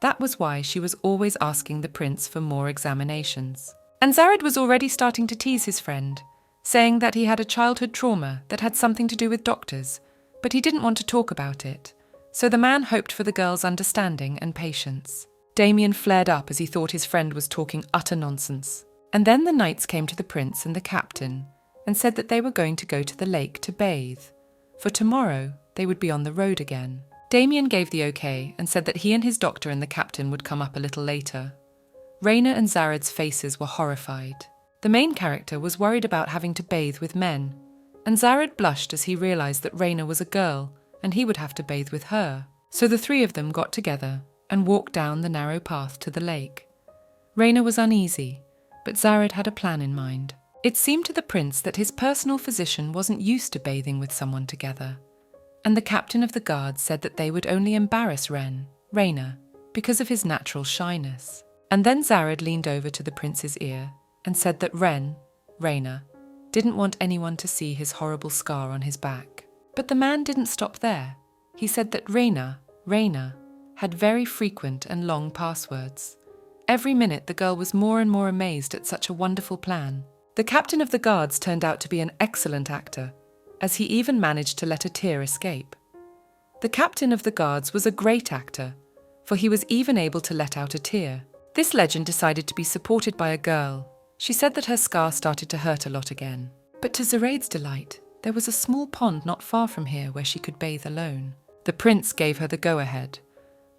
That was why she was always asking the prince for more examinations. And Zared was already starting to tease his friend, saying that he had a childhood trauma that had something to do with doctors, but he didn't want to talk about it. So the man hoped for the girl's understanding and patience. Damien flared up as he thought his friend was talking utter nonsense. And then the knights came to the prince and the captain and said that they were going to go to the lake to bathe. For tomorrow, they would be on the road again. Damien gave the okay and said that he and his doctor and the captain would come up a little later. Raina and Zared's faces were horrified. The main character was worried about having to bathe with men, and Zared blushed as he realized that Raina was a girl and he would have to bathe with her. So the three of them got together and walked down the narrow path to the lake. Raina was uneasy, but Zared had a plan in mind. It seemed to the prince that his personal physician wasn't used to bathing with someone together, and the captain of the guards said that they would only embarrass Raina, because of his natural shyness. And then Zared leaned over to the prince's ear and said that Raina, didn't want anyone to see his horrible scar on his back. But the man didn't stop there. He said that Raina, had very frequent and long passwords. Every minute the girl was more and more amazed at such a wonderful plan. The captain of the guards turned out to be an excellent actor, as he even managed to let a tear escape. The captain of the guards was a great actor, for he was even able to let out a tear. This legend decided to be supported by a girl. She said that her scar started to hurt a lot again. But to Zared's delight, there was a small pond not far from here where she could bathe alone. The prince gave her the go-ahead,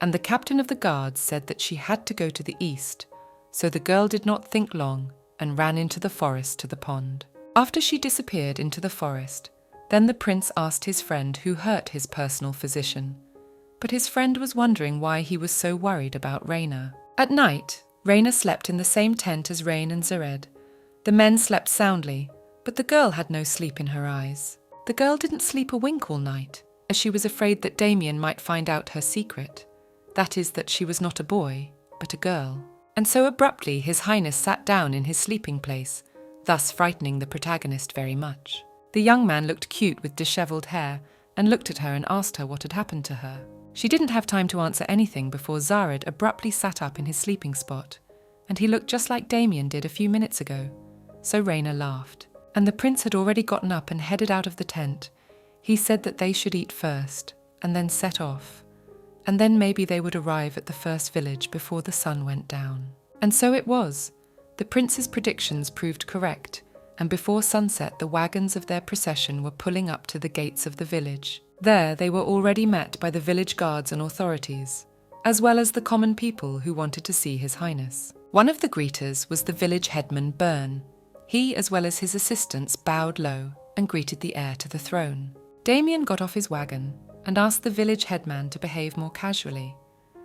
and the captain of the guards said that she had to go to the east, so the girl did not think long and ran into the forest to the pond. After she disappeared into the forest, then the prince asked his friend who hurt his personal physician. But his friend was wondering why he was so worried about Raina. At night, Raina slept in the same tent as Rain and Zared. The men slept soundly, but the girl had no sleep in her eyes. The girl didn't sleep a wink all night, as she was afraid that Damien might find out her secret. That is, that she was not a boy, but a girl. And so abruptly His Highness sat down in his sleeping place, thus frightening the protagonist very much. The young man looked cute with dishevelled hair and looked at her and asked her what had happened to her. She didn't have time to answer anything before Zared abruptly sat up in his sleeping spot, and he looked just like Damien did a few minutes ago. So Raina laughed, and the prince had already gotten up and headed out of the tent. He said that they should eat first, and then set off, and then maybe they would arrive at the first village before the sun went down. And so it was. The prince's predictions proved correct, and before sunset the wagons of their procession were pulling up to the gates of the village. There they were already met by the village guards and authorities, as well as the common people who wanted to see His Highness. One of the greeters was the village headman Byrne. He, as well as his assistants, bowed low and greeted the heir to the throne. Damien got off his wagon and asked the village headman to behave more casually,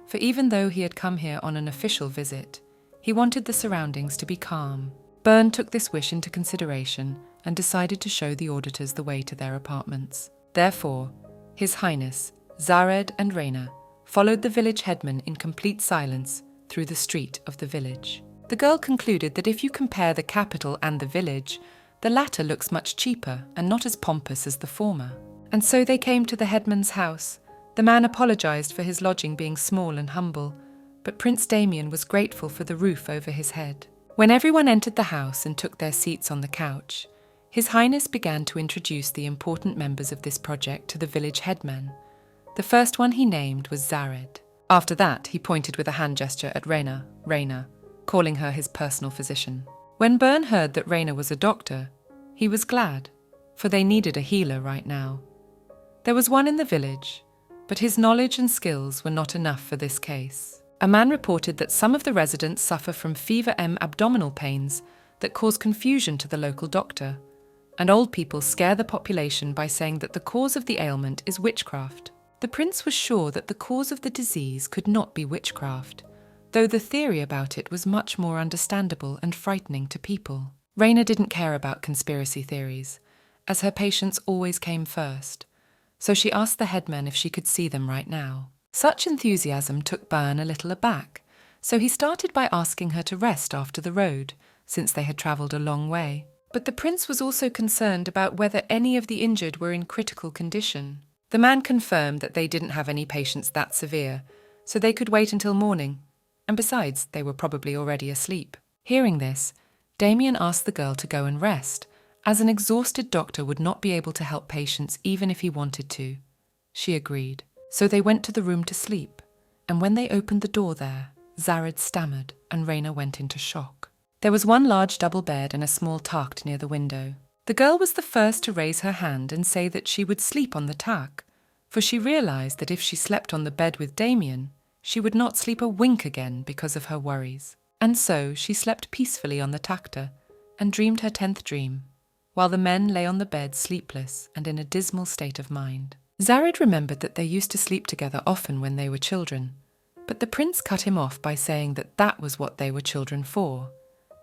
for even though he had come here on an official visit, he wanted the surroundings to be calm. Byrne took this wish into consideration and decided to show the auditors the way to their apartments. Therefore, His Highness, Zared and Raina followed the village headman in complete silence through the street of the village. The girl concluded that if you compare the capital and the village, the latter looks much cheaper and not as pompous as the former. And so they came to the headman's house. The man apologized for his lodging being small and humble, but Prince Damien was grateful for the roof over his head. When everyone entered the house and took their seats on the couch, His Highness began to introduce the important members of this project to the village headman. The first one he named was Zared. After that, he pointed with a hand gesture at Raina, calling her his personal physician. When Byrne heard that Raina was a doctor, he was glad, for they needed a healer right now. There was one in the village, but his knowledge and skills were not enough for this case. A man reported that some of the residents suffer from fever and abdominal pains that cause confusion to the local doctor, and old people scare the population by saying that the cause of the ailment is witchcraft. The prince was sure that the cause of the disease could not be witchcraft, though the theory about it was much more understandable and frightening to people. Raina didn't care about conspiracy theories, as her patients always came first, so she asked the headman if she could see them right now. Such enthusiasm took Byrne a little aback, so he started by asking her to rest after the road, since they had travelled a long way. But the prince was also concerned about whether any of the injured were in critical condition. The man confirmed that they didn't have any patients that severe, so they could wait until morning, and besides, they were probably already asleep. Hearing this, Damien asked the girl to go and rest, as an exhausted doctor would not be able to help patients even if he wanted to. She agreed. So they went to the room to sleep, and when they opened the door there, Zared stammered and Raina went into shock. There was one large double bed and a small tacht near the window. The girl was the first to raise her hand and say that she would sleep on the tacht, for she realized that if she slept on the bed with Damien, she would not sleep a wink again because of her worries. And so she slept peacefully on the tachta and dreamed her 10th dream, while the men lay on the bed sleepless and in a dismal state of mind. Zared remembered that they used to sleep together often when they were children, but the prince cut him off by saying that that was what they were children for.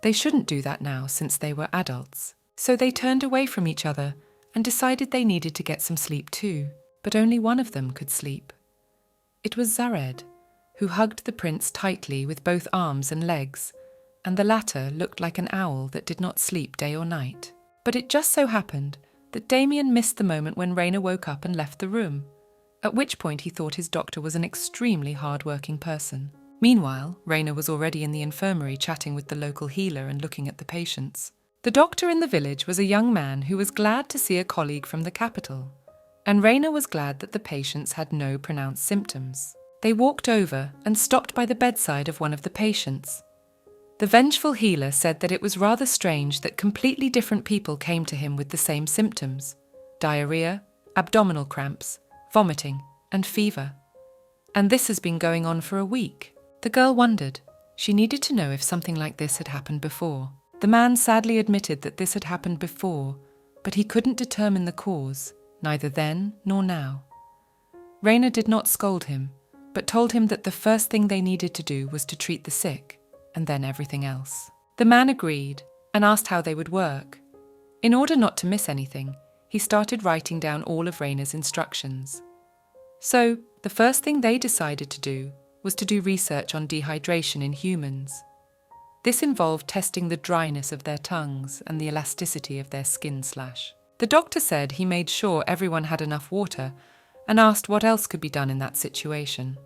They shouldn't do that now since they were adults. So they turned away from each other and decided they needed to get some sleep too, but only one of them could sleep. It was Zared, who hugged the prince tightly with both arms and legs, and the latter looked like an owl that did not sleep day or night. But it just so happened that Damien missed the moment when Raina woke up and left the room, at which point he thought his doctor was an extremely hard-working person. Meanwhile, Raina was already in the infirmary chatting with the local healer and looking at the patients. The doctor in the village was a young man who was glad to see a colleague from the capital, and Raina was glad that the patients had no pronounced symptoms. They walked over and stopped by the bedside of one of the patients. The vengeful healer said that it was rather strange that completely different people came to him with the same symptoms: diarrhea, abdominal cramps, vomiting, and fever. And this has been going on for a week. The girl wondered. She needed to know if something like this had happened before. The man sadly admitted that this had happened before, but he couldn't determine the cause, neither then nor now. Raina did not scold him, but told him that the first thing they needed to do was to treat the sick, and then everything else. The man agreed and asked how they would work. In order not to miss anything, he started writing down all of Raina's instructions. So, the first thing they decided to do was to do research on dehydration in humans. This involved testing the dryness of their tongues and the elasticity of their skin. The doctor said he made sure everyone had enough water and asked what else could be done in that situation.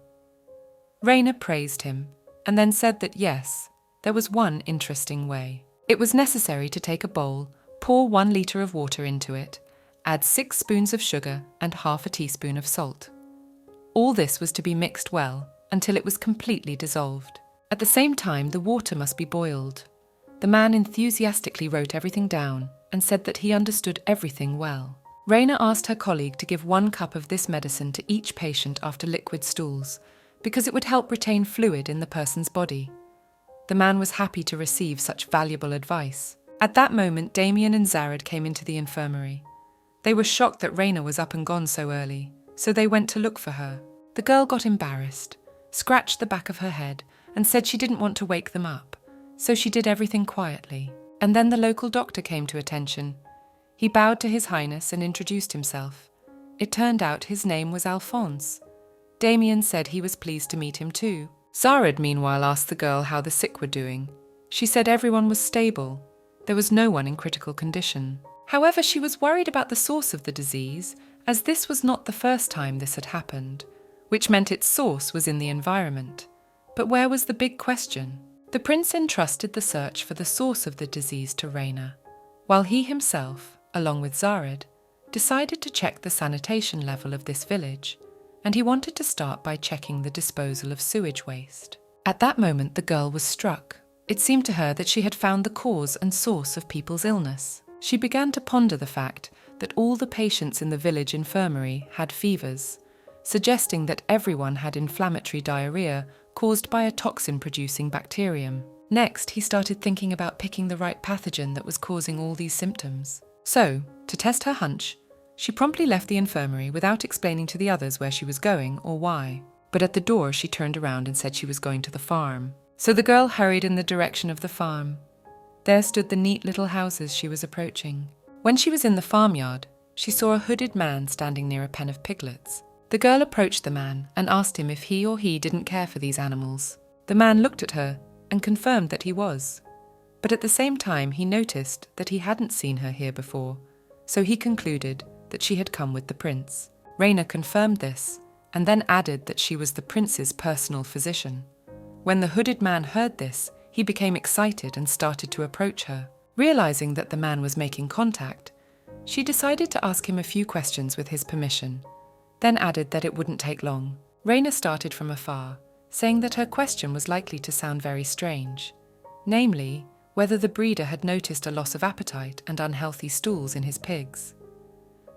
Raina praised him and then said that yes, there was one interesting way. It was necessary to take a bowl, pour 1 liter of water into it, add 6 spoons of sugar and half a teaspoon of salt. All this was to be mixed well until it was completely dissolved. At the same time, the water must be boiled. The man enthusiastically wrote everything down and said that he understood everything well. Raina asked her colleague to give 1 cup of this medicine to each patient after liquid stools, because it would help retain fluid in the person's body. The man was happy to receive such valuable advice. At that moment, Damien and Zared came into the infirmary. They were shocked that Raina was up and gone so early, so they went to look for her. The girl got embarrassed, scratched the back of her head, and said she didn't want to wake them up, so she did everything quietly. And then the local doctor came to attention. He bowed to His Highness and introduced himself. It turned out his name was Alphonse. Damien said he was pleased to meet him too. Zared, meanwhile, asked the girl how the sick were doing. She said everyone was stable. There was no one in critical condition. However, she was worried about the source of the disease, as this was not the first time this had happened, which meant its source was in the environment. But where was the big question? The prince entrusted the search for the source of the disease to Raina, while he himself, along with Zared, decided to check the sanitation level of this village, and he wanted to start by checking the disposal of sewage waste. At that moment, the girl was struck. It seemed to her that she had found the cause and source of people's illness. She began to ponder the fact that all the patients in the village infirmary had fevers, suggesting that everyone had inflammatory diarrhea caused by a toxin-producing bacterium. Next, he started thinking about picking the right pathogen that was causing all these symptoms. So, to test her hunch, she promptly left the infirmary without explaining to the others where she was going or why. But at the door, she turned around and said she was going to the farm. So the girl hurried in the direction of the farm. There stood the neat little houses she was approaching. When she was in the farmyard, she saw a hooded man standing near a pen of piglets. The girl approached the man and asked him if he or he didn't care for these animals. The man looked at her and confirmed that he was. But at the same time, he noticed that he hadn't seen her here before, so he concluded that she had come with the prince. Raina confirmed this and then added that she was the prince's personal physician. When the hooded man heard this, He became excited and started to approach her. Realizing that the man was making contact, she decided to ask him a few questions with his permission, then added that it wouldn't take long. Raina started from afar, saying that her question was likely to sound very strange, namely, whether the breeder had noticed a loss of appetite and unhealthy stools in his pigs.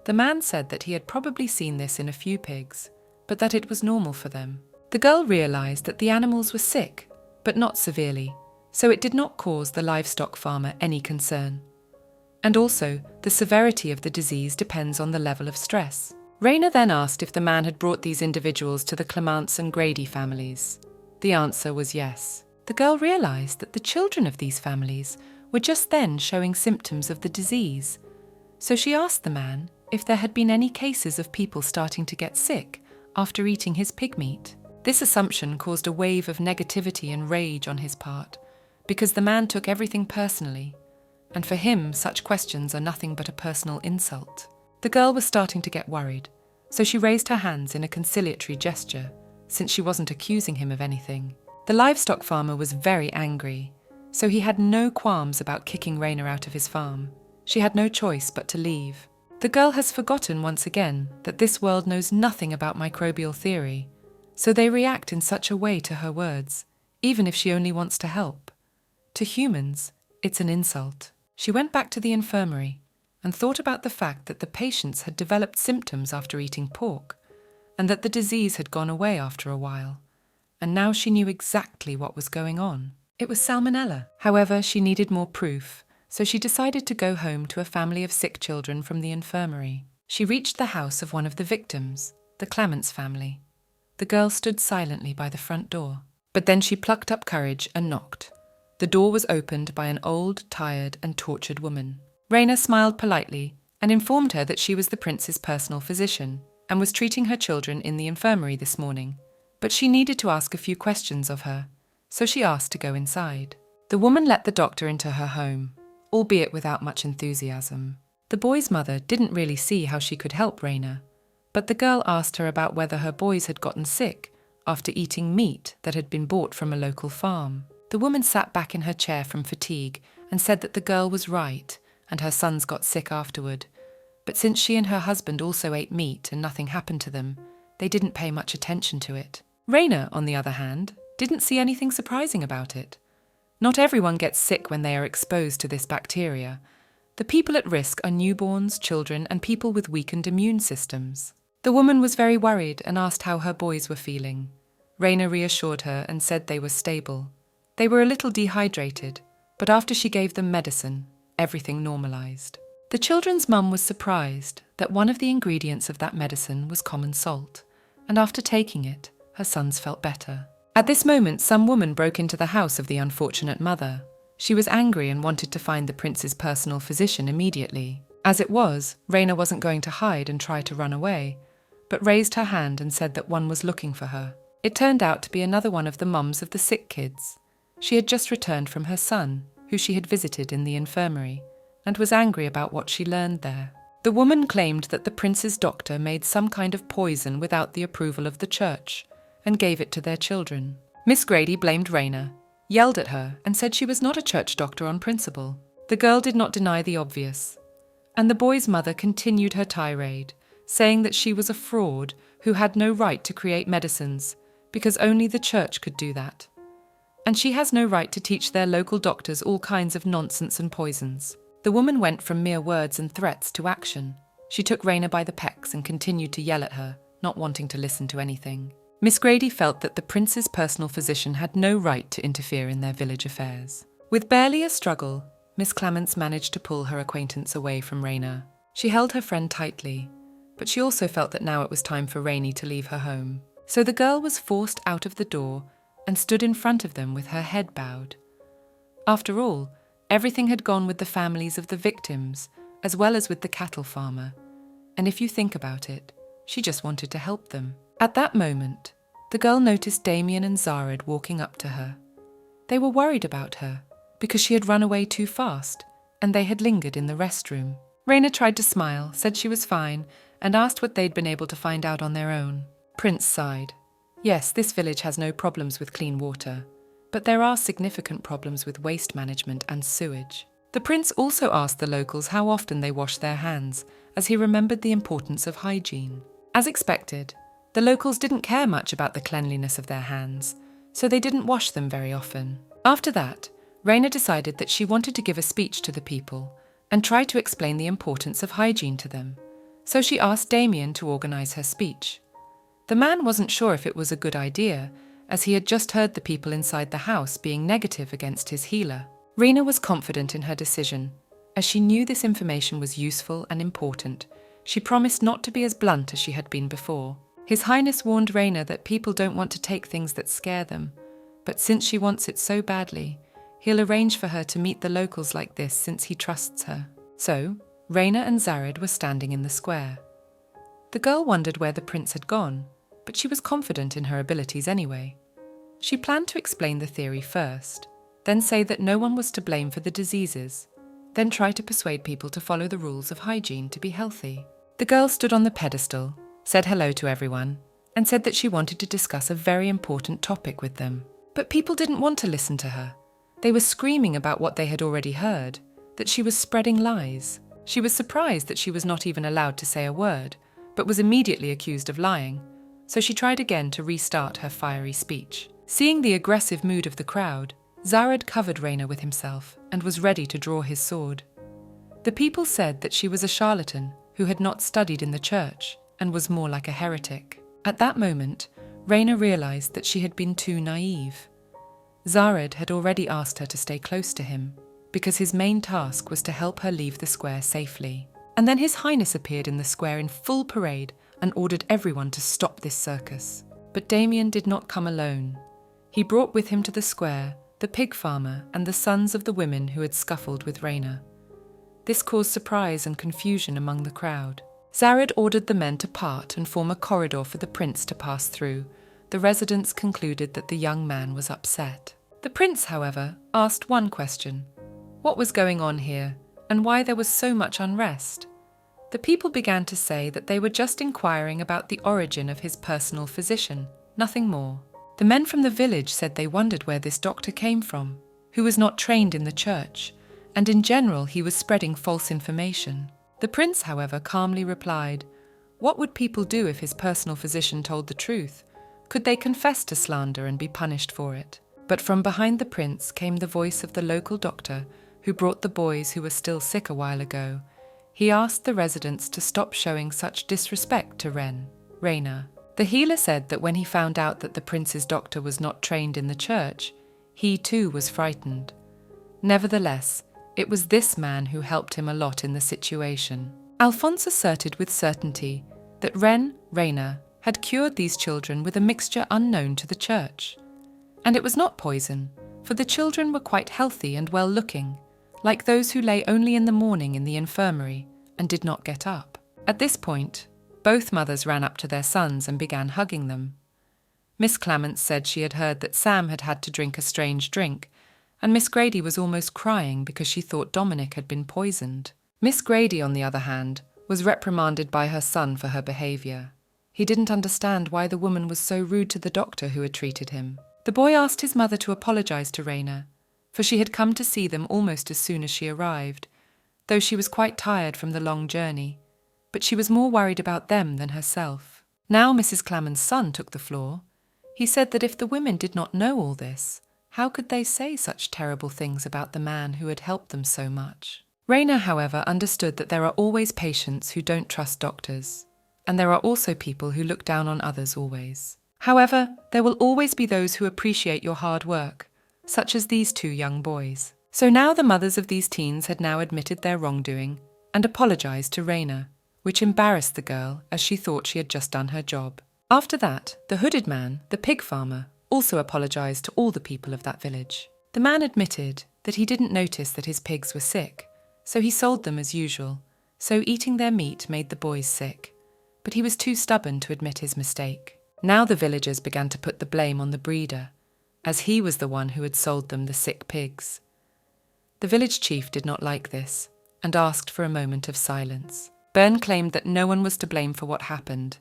The man said that he had probably seen this in a few pigs, but that it was normal for them. The girl realized that the animals were sick, but not severely, so it did not cause the livestock farmer any concern. And also, the severity of the disease depends on the level of stress. Raina then asked if the man had brought these individuals to the Clements and Grady families. The answer was yes. The girl realized that the children of these families were just then showing symptoms of the disease, so she asked the man if there had been any cases of people starting to get sick after eating his pig meat. This assumption caused a wave of negativity and rage on his part, because the man took everything personally, and for him such questions are nothing but a personal insult. The girl was starting to get worried, so she raised her hands in a conciliatory gesture, since she wasn't accusing him of anything. The livestock farmer was very angry, so he had no qualms about kicking Raina out of his farm. She had no choice but to leave. The girl has forgotten once again that this world knows nothing about microbial theory, so they react in such a way to her words, even if she only wants to help. To humans, it's an insult. She went back to the infirmary and thought about the fact that the patients had developed symptoms after eating pork, and that the disease had gone away after a while, and now she knew exactly what was going on. It was salmonella. However, she needed more proof, so she decided to go home to a family of sick children from the infirmary. She reached the house of one of the victims, the Clements family. The girl stood silently by the front door, but then she plucked up courage and knocked. The door was opened by an old, tired, and tortured woman. Raina smiled politely and informed her that she was the prince's personal physician and was treating her children in the infirmary this morning, but she needed to ask a few questions of her, so she asked to go inside. The woman let the doctor into her home, albeit without much enthusiasm. The boy's mother didn't really see how she could help Raina, but the girl asked her about whether her boys had gotten sick after eating meat that had been bought from a local farm. The woman sat back in her chair from fatigue and said that the girl was right and her sons got sick afterward, but since she and her husband also ate meat and nothing happened to them, they didn't pay much attention to it. Raina, on the other hand, didn't see anything surprising about it. Not everyone gets sick when they are exposed to this bacteria. The people at risk are newborns, children, and people with weakened immune systems. The woman was very worried and asked how her boys were feeling. Raina reassured her and said they were stable. They were a little dehydrated, but after she gave them medicine, everything normalized. The children's mum was surprised that one of the ingredients of that medicine was common salt, and after taking it, her sons felt better. At this moment, some woman broke into the house of the unfortunate mother. She was angry and wanted to find the prince's personal physician immediately. As it was, Raina wasn't going to hide and try to run away, but raised her hand and said that one was looking for her. It turned out to be another one of the mums of the sick kids. She had just returned from her son, who she had visited in the infirmary, and was angry about what she learned there. The woman claimed that the prince's doctor made some kind of poison without the approval of the church, and gave it to their children. Miss Grady blamed Raina, yelled at her, and said she was not a church doctor on principle. The girl did not deny the obvious, and the boy's mother continued her tirade, saying that she was a fraud who had no right to create medicines, because only the church could do that. And she has no right to teach their local doctors all kinds of nonsense and poisons. The woman went from mere words and threats to action. She took Raina by the pecs and continued to yell at her, not wanting to listen to anything. Miss Grady felt that the prince's personal physician had no right to interfere in their village affairs. With barely a struggle, Miss Clements managed to pull her acquaintance away from Raina. She held her friend tightly, but she also felt that now it was time for Rainy to leave her home. So the girl was forced out of the door and stood in front of them with her head bowed. After all, everything had gone with the families of the victims, as well as with the cattle farmer, and if you think about it, she just wanted to help them. At that moment, the girl noticed Damien and Zared walking up to her. They were worried about her, because she had run away too fast, and they had lingered in the restroom. Raina tried to smile, said she was fine, and asked what they'd been able to find out on their own. Prince sighed. Yes, this village has no problems with clean water. but there are significant problems with waste management and sewage. The prince also asked the locals how often they wash their hands, as he remembered the importance of hygiene. As expected, the locals didn't care much about the cleanliness of their hands, so they didn't wash them very often. After that, Raina decided that she wanted to give a speech to the people and try to explain the importance of hygiene to them, so she asked Damien to organize her speech. The man wasn't sure if it was a good idea, as he had just heard the people inside the house being negative against his healer. Raina was confident in her decision. As she knew this information was useful and important, she promised not to be as blunt as she had been before. His Highness warned Raina that people don't want to take things that scare them, but since she wants it so badly, he'll arrange for her to meet the locals like this since he trusts her. So, Raina and Zared were standing in the square. The girl wondered where the prince had gone, but she was confident in her abilities anyway. She planned to explain the theory first, then say that no one was to blame for the diseases, then try to persuade people to follow the rules of hygiene to be healthy. The girl stood on the pedestal, said hello to everyone, and said that she wanted to discuss a very important topic with them. But people didn't want to listen to her. They were screaming about what they had already heard, that she was spreading lies. She was surprised that she was not even allowed to say a word, but was immediately accused of lying, so she tried again to restart her fiery speech. Seeing the aggressive mood of the crowd, Zared covered Raina with himself and was ready to draw his sword. The people said that she was a charlatan who had not studied in the church and was more like a heretic. At that moment, Raina realized that she had been too naive. Zared had already asked her to stay close to him, because his main task was to help her leave the square safely. And then His Highness appeared in the square in full parade and ordered everyone to stop this circus. But Damien did not come alone. He brought with him to the square the pig farmer and the sons of the women who had scuffled with Raina. This caused surprise and confusion among the crowd. Zared ordered the men to part and form a corridor for the prince to pass through. The residents concluded that the young man was upset. The prince, however, asked one question: what was going on here, and why there was so much unrest? The people began to say that they were just inquiring about the origin of his personal physician, nothing more. The men from the village said they wondered where this doctor came from, who was not trained in the church, and in general he was spreading false information. The prince, however, calmly replied, what would people do if his personal physician told the truth? Could they confess to slander and be punished for it? But from behind the prince came the voice of the local doctor who brought the boys who were still sick a while ago. He asked the residents to stop showing such disrespect to Raina. The healer said that when he found out that the prince's doctor was not trained in the church, he too was frightened. Nevertheless, it was this man who helped him a lot in the situation. Alphonse asserted with certainty that Raina, had cured these children with a mixture unknown to the church. And it was not poison, for the children were quite healthy and well-looking, like those who lay only in the morning in the infirmary and did not get up. At this point, both mothers ran up to their sons and began hugging them. Miss Clamence said she had heard that Sam had had to drink a strange drink, and Miss Grady was almost crying because she thought Dominic had been poisoned. Miss Grady, on the other hand, was reprimanded by her son for her behaviour. He didn't understand why the woman was so rude to the doctor who had treated him. The boy asked his mother to apologise to Raina, for she had come to see them almost as soon as she arrived, though she was quite tired from the long journey, but she was more worried about them than herself. Now Mrs. Clamon's son took the floor. He said that if the women did not know all this, how could they say such terrible things about the man who had helped them so much? Raina, however, understood that there are always patients who don't trust doctors, and there are also people who look down on others always. However, there will always be those who appreciate your hard work, such as these two young boys. So now the mothers of these teens had now admitted their wrongdoing and apologised to Raina, which embarrassed the girl as she thought she had just done her job. After that, the hooded man, the pig farmer, also apologised to all the people of that village. The man admitted that he didn't notice that his pigs were sick, so he sold them as usual, so eating their meat made the boys sick. But he was too stubborn to admit his mistake. Now the villagers began to put the blame on the breeder, as he was the one who had sold them the sick pigs. The village chief did not like this, and asked for a moment of silence. Byrne claimed that no one was to blame for what happened.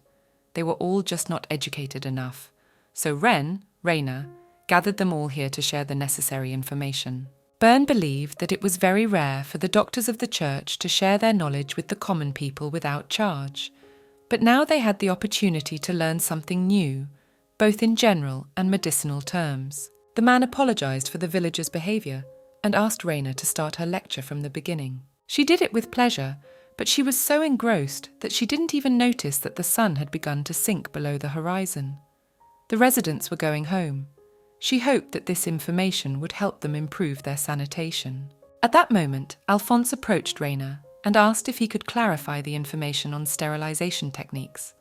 They were all just not educated enough. So Raina, gathered them all here to share the necessary information. Byrne believed that it was very rare for the doctors of the church to share their knowledge with the common people without charge, but now they had the opportunity to learn something new, both in general and medicinal terms. The man apologized for the villagers' behavior and asked Raina to start her lecture from the beginning. She did it with pleasure, but she was so engrossed that she didn't even notice that the sun had begun to sink below the horizon. The residents were going home. She hoped that this information would help them improve their sanitation. At that moment, Alphonse approached Raina and asked if he could clarify the information on sterilization techniques.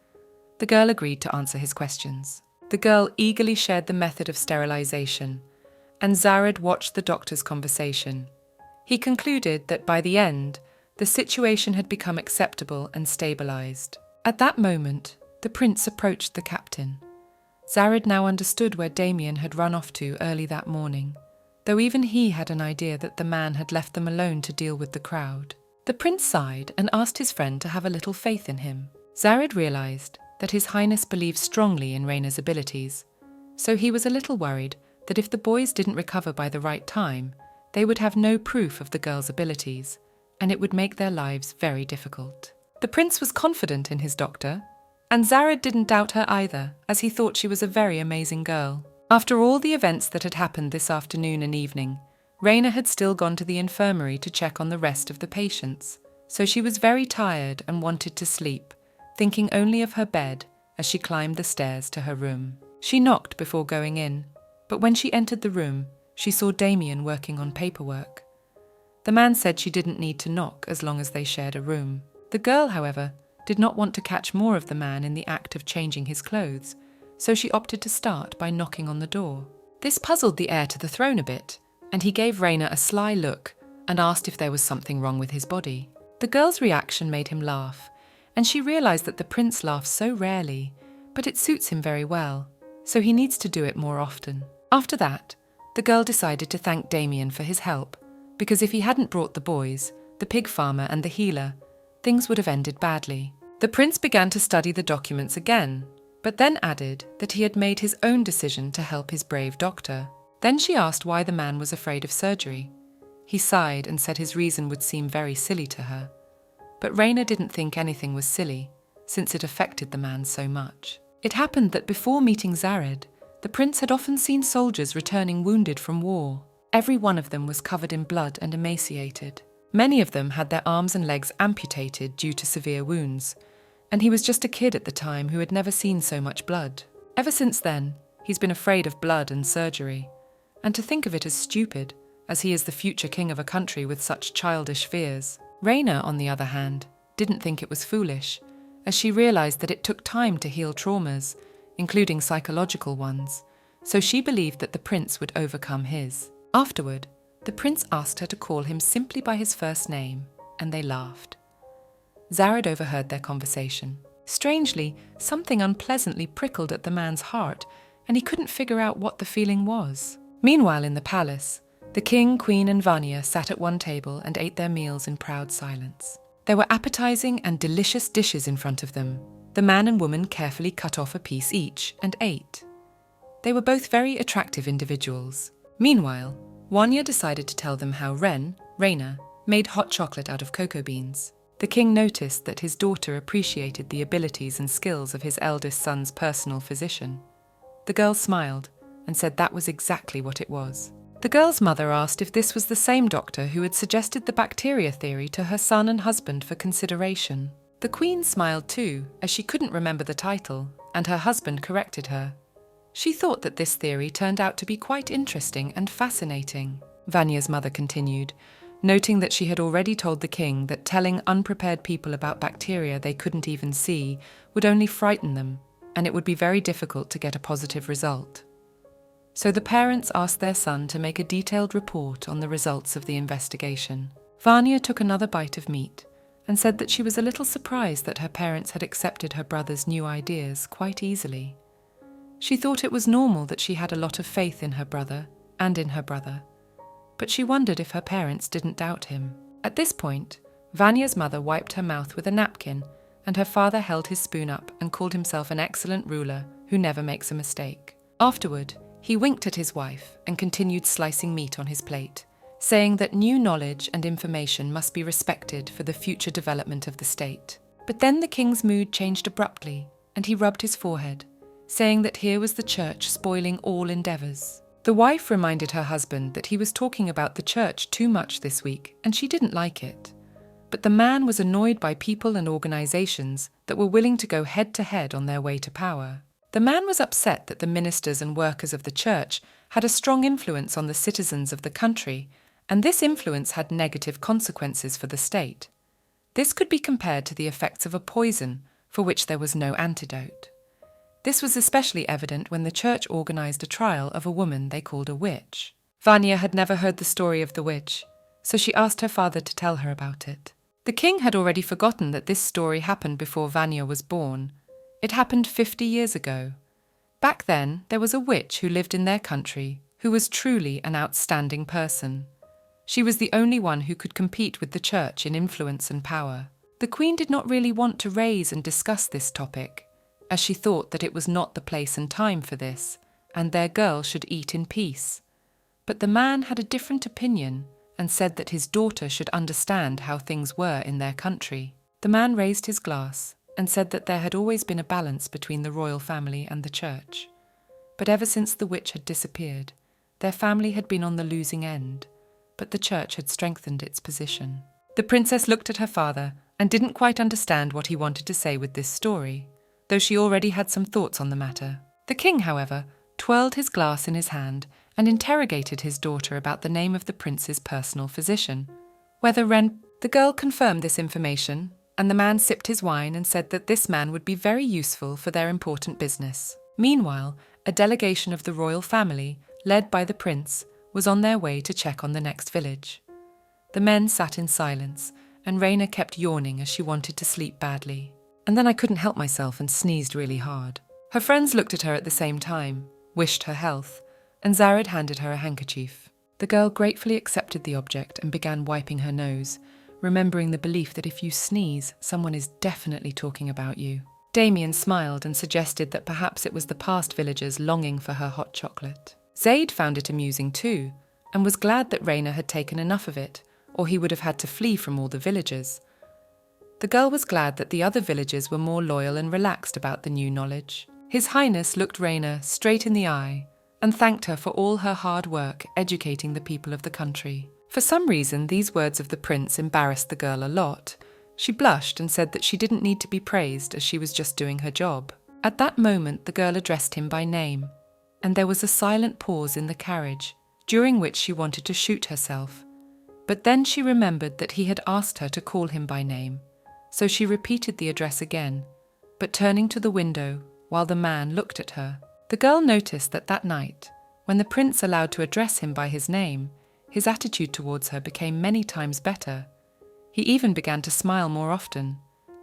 The girl agreed to answer his questions. The girl eagerly shared the method of sterilization, and Zared watched the doctor's conversation. He concluded that by the end, the situation had become acceptable and stabilized. At that moment, the prince approached the captain. Zared now understood where Damien had run off to early that morning, though even he had an idea that the man had left them alone to deal with the crowd. The prince sighed and asked his friend to have a little faith in him. Zared realized that His Highness believed strongly in Raina's abilities, so he was a little worried that if the boys didn't recover by the right time, they would have no proof of the girl's abilities, and it would make their lives very difficult. The prince was confident in his doctor, and Zared didn't doubt her either, as he thought she was a very amazing girl. After all the events that had happened this afternoon and evening, Raina had still gone to the infirmary to check on the rest of the patients, so she was very tired and wanted to sleep, thinking only of her bed as she climbed the stairs to her room. She knocked before going in, but when she entered the room, she saw Damien working on paperwork. The man said she didn't need to knock as long as they shared a room. The girl, however, did not want to catch more of the man in the act of changing his clothes, so she opted to start by knocking on the door. This puzzled the heir to the throne a bit, and he gave Raina a sly look and asked if there was something wrong with his body. The girl's reaction made him laugh, and she realized that the prince laughs so rarely, but it suits him very well, so he needs to do it more often. After that, the girl decided to thank Damien for his help, because if he hadn't brought the boys, the pig farmer and the healer, things would have ended badly. The prince began to study the documents again, but then added that he had made his own decision to help his brave doctor. Then she asked why the man was afraid of surgery. He sighed and said his reason would seem very silly to her. But Raina didn't think anything was silly, since it affected the man so much. It happened that before meeting Zared, the prince had often seen soldiers returning wounded from war. Every one of them was covered in blood and emaciated. Many of them had their arms and legs amputated due to severe wounds, and he was just a kid at the time who had never seen so much blood. Ever since then, he's been afraid of blood and surgery, and to think of it as stupid, as he is the future king of a country with such childish fears. Raina, on the other hand, didn't think it was foolish, as she realized that it took time to heal traumas, including psychological ones, so she believed that the prince would overcome his. Afterward, the prince asked her to call him simply by his first name, and they laughed. Zared overheard their conversation. Strangely, something unpleasantly prickled at the man's heart, and he couldn't figure out what the feeling was. Meanwhile, in the palace, the king, queen and Vanya sat at one table and ate their meals in proud silence. There were appetizing and delicious dishes in front of them. The man and woman carefully cut off a piece each and ate. They were both very attractive individuals. Meanwhile, Vanya decided to tell them how Raina, made hot chocolate out of cocoa beans. The king noticed that his daughter appreciated the abilities and skills of his eldest son's personal physician. The girl smiled and said that was exactly what it was. The girl's mother asked if this was the same doctor who had suggested the bacteria theory to her son and husband for consideration. The queen smiled too, as she couldn't remember the title, and her husband corrected her. She thought that this theory turned out to be quite interesting and fascinating. Vanya's mother continued, noting that she had already told the king that telling unprepared people about bacteria they couldn't even see would only frighten them, and it would be very difficult to get a positive result. So the parents asked their son to make a detailed report on the results of the investigation. Vanya took another bite of meat and said that she was a little surprised that her parents had accepted her brother's new ideas quite easily. She thought it was normal that she had a lot of faith in her brother and in her brother, but she wondered if her parents didn't doubt him. At this point, Vanya's mother wiped her mouth with a napkin, and her father held his spoon up and called himself an excellent ruler who never makes a mistake. Afterward, He winked at his wife and continued slicing meat on his plate, saying that new knowledge and information must be respected for the future development of the state. But then the king's mood changed abruptly, and he rubbed his forehead, saying that here was the church spoiling all endeavours. The wife reminded her husband that he was talking about the church too much this week, and she didn't like it. But the man was annoyed by people and organisations that were willing to go head-to-head on their way to power. The man was upset that the ministers and workers of the church had a strong influence on the citizens of the country, and this influence had negative consequences for the state. This could be compared to the effects of a poison for which there was no antidote. This was especially evident when the church organised a trial of a woman they called a witch. Vanya had never heard the story of the witch, so she asked her father to tell her about it. The king had already forgotten that this story happened before Vanya was born. It happened 50 years ago. Back then, there was a witch who lived in their country who was truly an outstanding person. She was the only one who could compete with the church in influence and power. The queen did not really want to raise and discuss this topic, as she thought that it was not the place and time for this, and their girl should eat in peace. But the man had a different opinion and said that his daughter should understand how things were in their country. The man raised his glass and said that there had always been a balance between the royal family and the church. But ever since the witch had disappeared, their family had been on the losing end, but the church had strengthened its position. The princess looked at her father and didn't quite understand what he wanted to say with this story, though she already had some thoughts on the matter. The king, however, twirled his glass in his hand and interrogated his daughter about the name of the prince's personal physician. The girl confirmed this information, and the man sipped his wine and said that this man would be very useful for their important business. Meanwhile, a delegation of the royal family, led by the prince, was on their way to check on the next village. The men sat in silence, and Raina kept yawning as she wanted to sleep badly. And then I couldn't help myself and sneezed really hard. Her friends looked at her at the same time, wished her health, and Zared handed her a handkerchief. The girl gratefully accepted the object and began wiping her nose, remembering the belief that if you sneeze, someone is definitely talking about you. Damien smiled and suggested that perhaps it was the past villagers longing for her hot chocolate. Zared found it amusing too, and was glad that Raina had taken enough of it, or he would have had to flee from all the villagers. The girl was glad that the other villagers were more loyal and relaxed about the new knowledge. His Highness looked Raina straight in the eye and thanked her for all her hard work educating the people of the country. For some reason, these words of the prince embarrassed the girl a lot. She blushed and said that she didn't need to be praised as she was just doing her job. At that moment, the girl addressed him by name, and there was a silent pause in the carriage, during which she wanted to shoot herself. But then she remembered that he had asked her to call him by name, so she repeated the address again, but turning to the window while the man looked at her. The girl noticed that night, when the prince allowed to address him by his name, his attitude towards her became many times better. He even began to smile more often,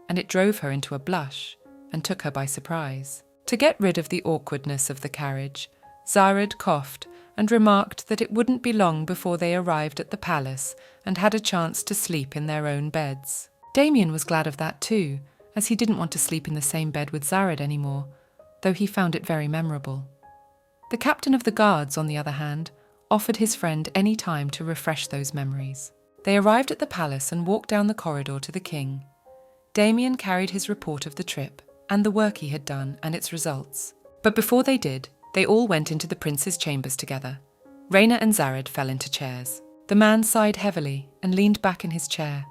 and it drove her into a blush and took her by surprise. To get rid of the awkwardness of the carriage, Zared coughed and remarked that it wouldn't be long before they arrived at the palace and had a chance to sleep in their own beds. Damien was glad of that too, as he didn't want to sleep in the same bed with Zared anymore, though he found it very memorable. The captain of the guards, on the other hand, offered his friend any time to refresh those memories. They arrived at the palace and walked down the corridor to the king. Damien carried his report of the trip and the work he had done and its results. But before they did, they all went into the prince's chambers together. Raina and Zared fell into chairs. The man sighed heavily and leaned back in his chair.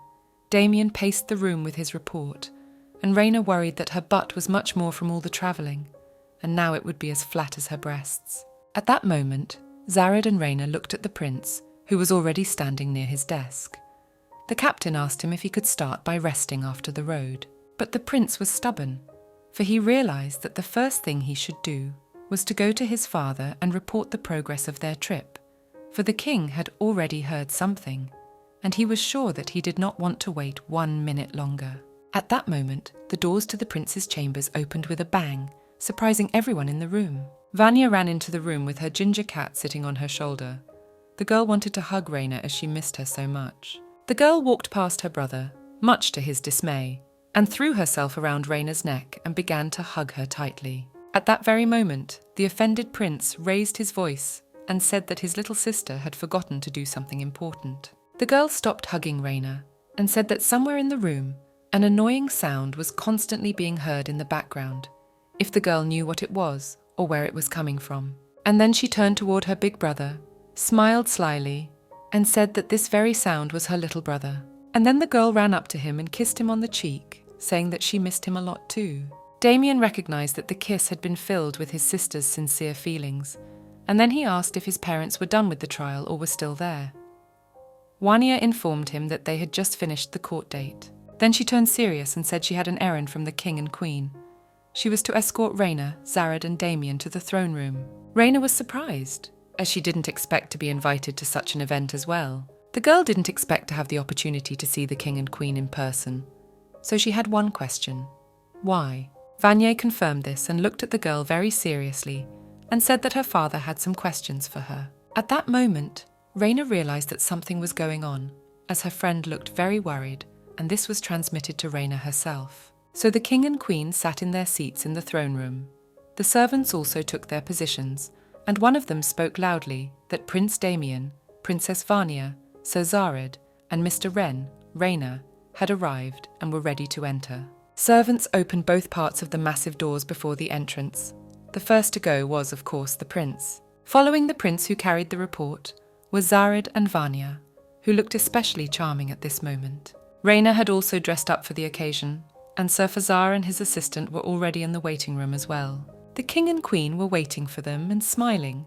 Damien paced the room with his report, and Raina worried that her butt was much more from all the travelling, and now it would be as flat as her breasts. At that moment, Zared and Raina looked at the prince, who was already standing near his desk. The captain asked him if he could start by resting after the road, but the prince was stubborn, for he realised that the first thing he should do was to go to his father and report the progress of their trip, for the king had already heard something, and he was sure that he did not want to wait 1 minute longer. At that moment, the doors to the prince's chambers opened with a bang, surprising everyone in the room. Vanya ran into the room with her ginger cat sitting on her shoulder. The girl wanted to hug Raina as she missed her so much. The girl walked past her brother, much to his dismay, and threw herself around Raina's neck and began to hug her tightly. At that very moment, the offended prince raised his voice and said that his little sister had forgotten to do something important. The girl stopped hugging Raina and said that somewhere in the room, an annoying sound was constantly being heard in the background, if the girl knew what it was or where it was coming from. And then she turned toward her big brother, smiled slyly, and said that this very sound was her little brother. And then the girl ran up to him and kissed him on the cheek, saying that she missed him a lot too. Damien recognized that the kiss had been filled with his sister's sincere feelings, and then he asked if his parents were done with the trial or were still there. Wania informed him that they had just finished the court date. Then she turned serious and said she had an errand from the king and queen. She was to escort Raina, Zared and Damien to the throne room. Raina was surprised, as she didn't expect to be invited to such an event as well. The girl didn't expect to have the opportunity to see the king and queen in person, so she had one question. Why? Vanier confirmed this and looked at the girl very seriously and said that her father had some questions for her. At that moment, Raina realized that something was going on, as her friend looked very worried, and this was transmitted to Raina herself. So the king and queen sat in their seats in the throne room. The servants also took their positions, and one of them spoke loudly that Prince Damien, Princess Vania, Sir Zared, and Mr. Wren, Raina, had arrived and were ready to enter. Servants opened both parts of the massive doors before the entrance. The first to go was, of course, the prince. Following the prince who carried the report were Zared and Vania, who looked especially charming at this moment. Raina had also dressed up for the occasion, and Sir Fazar and his assistant were already in the waiting room as well. The king and queen were waiting for them and smiling.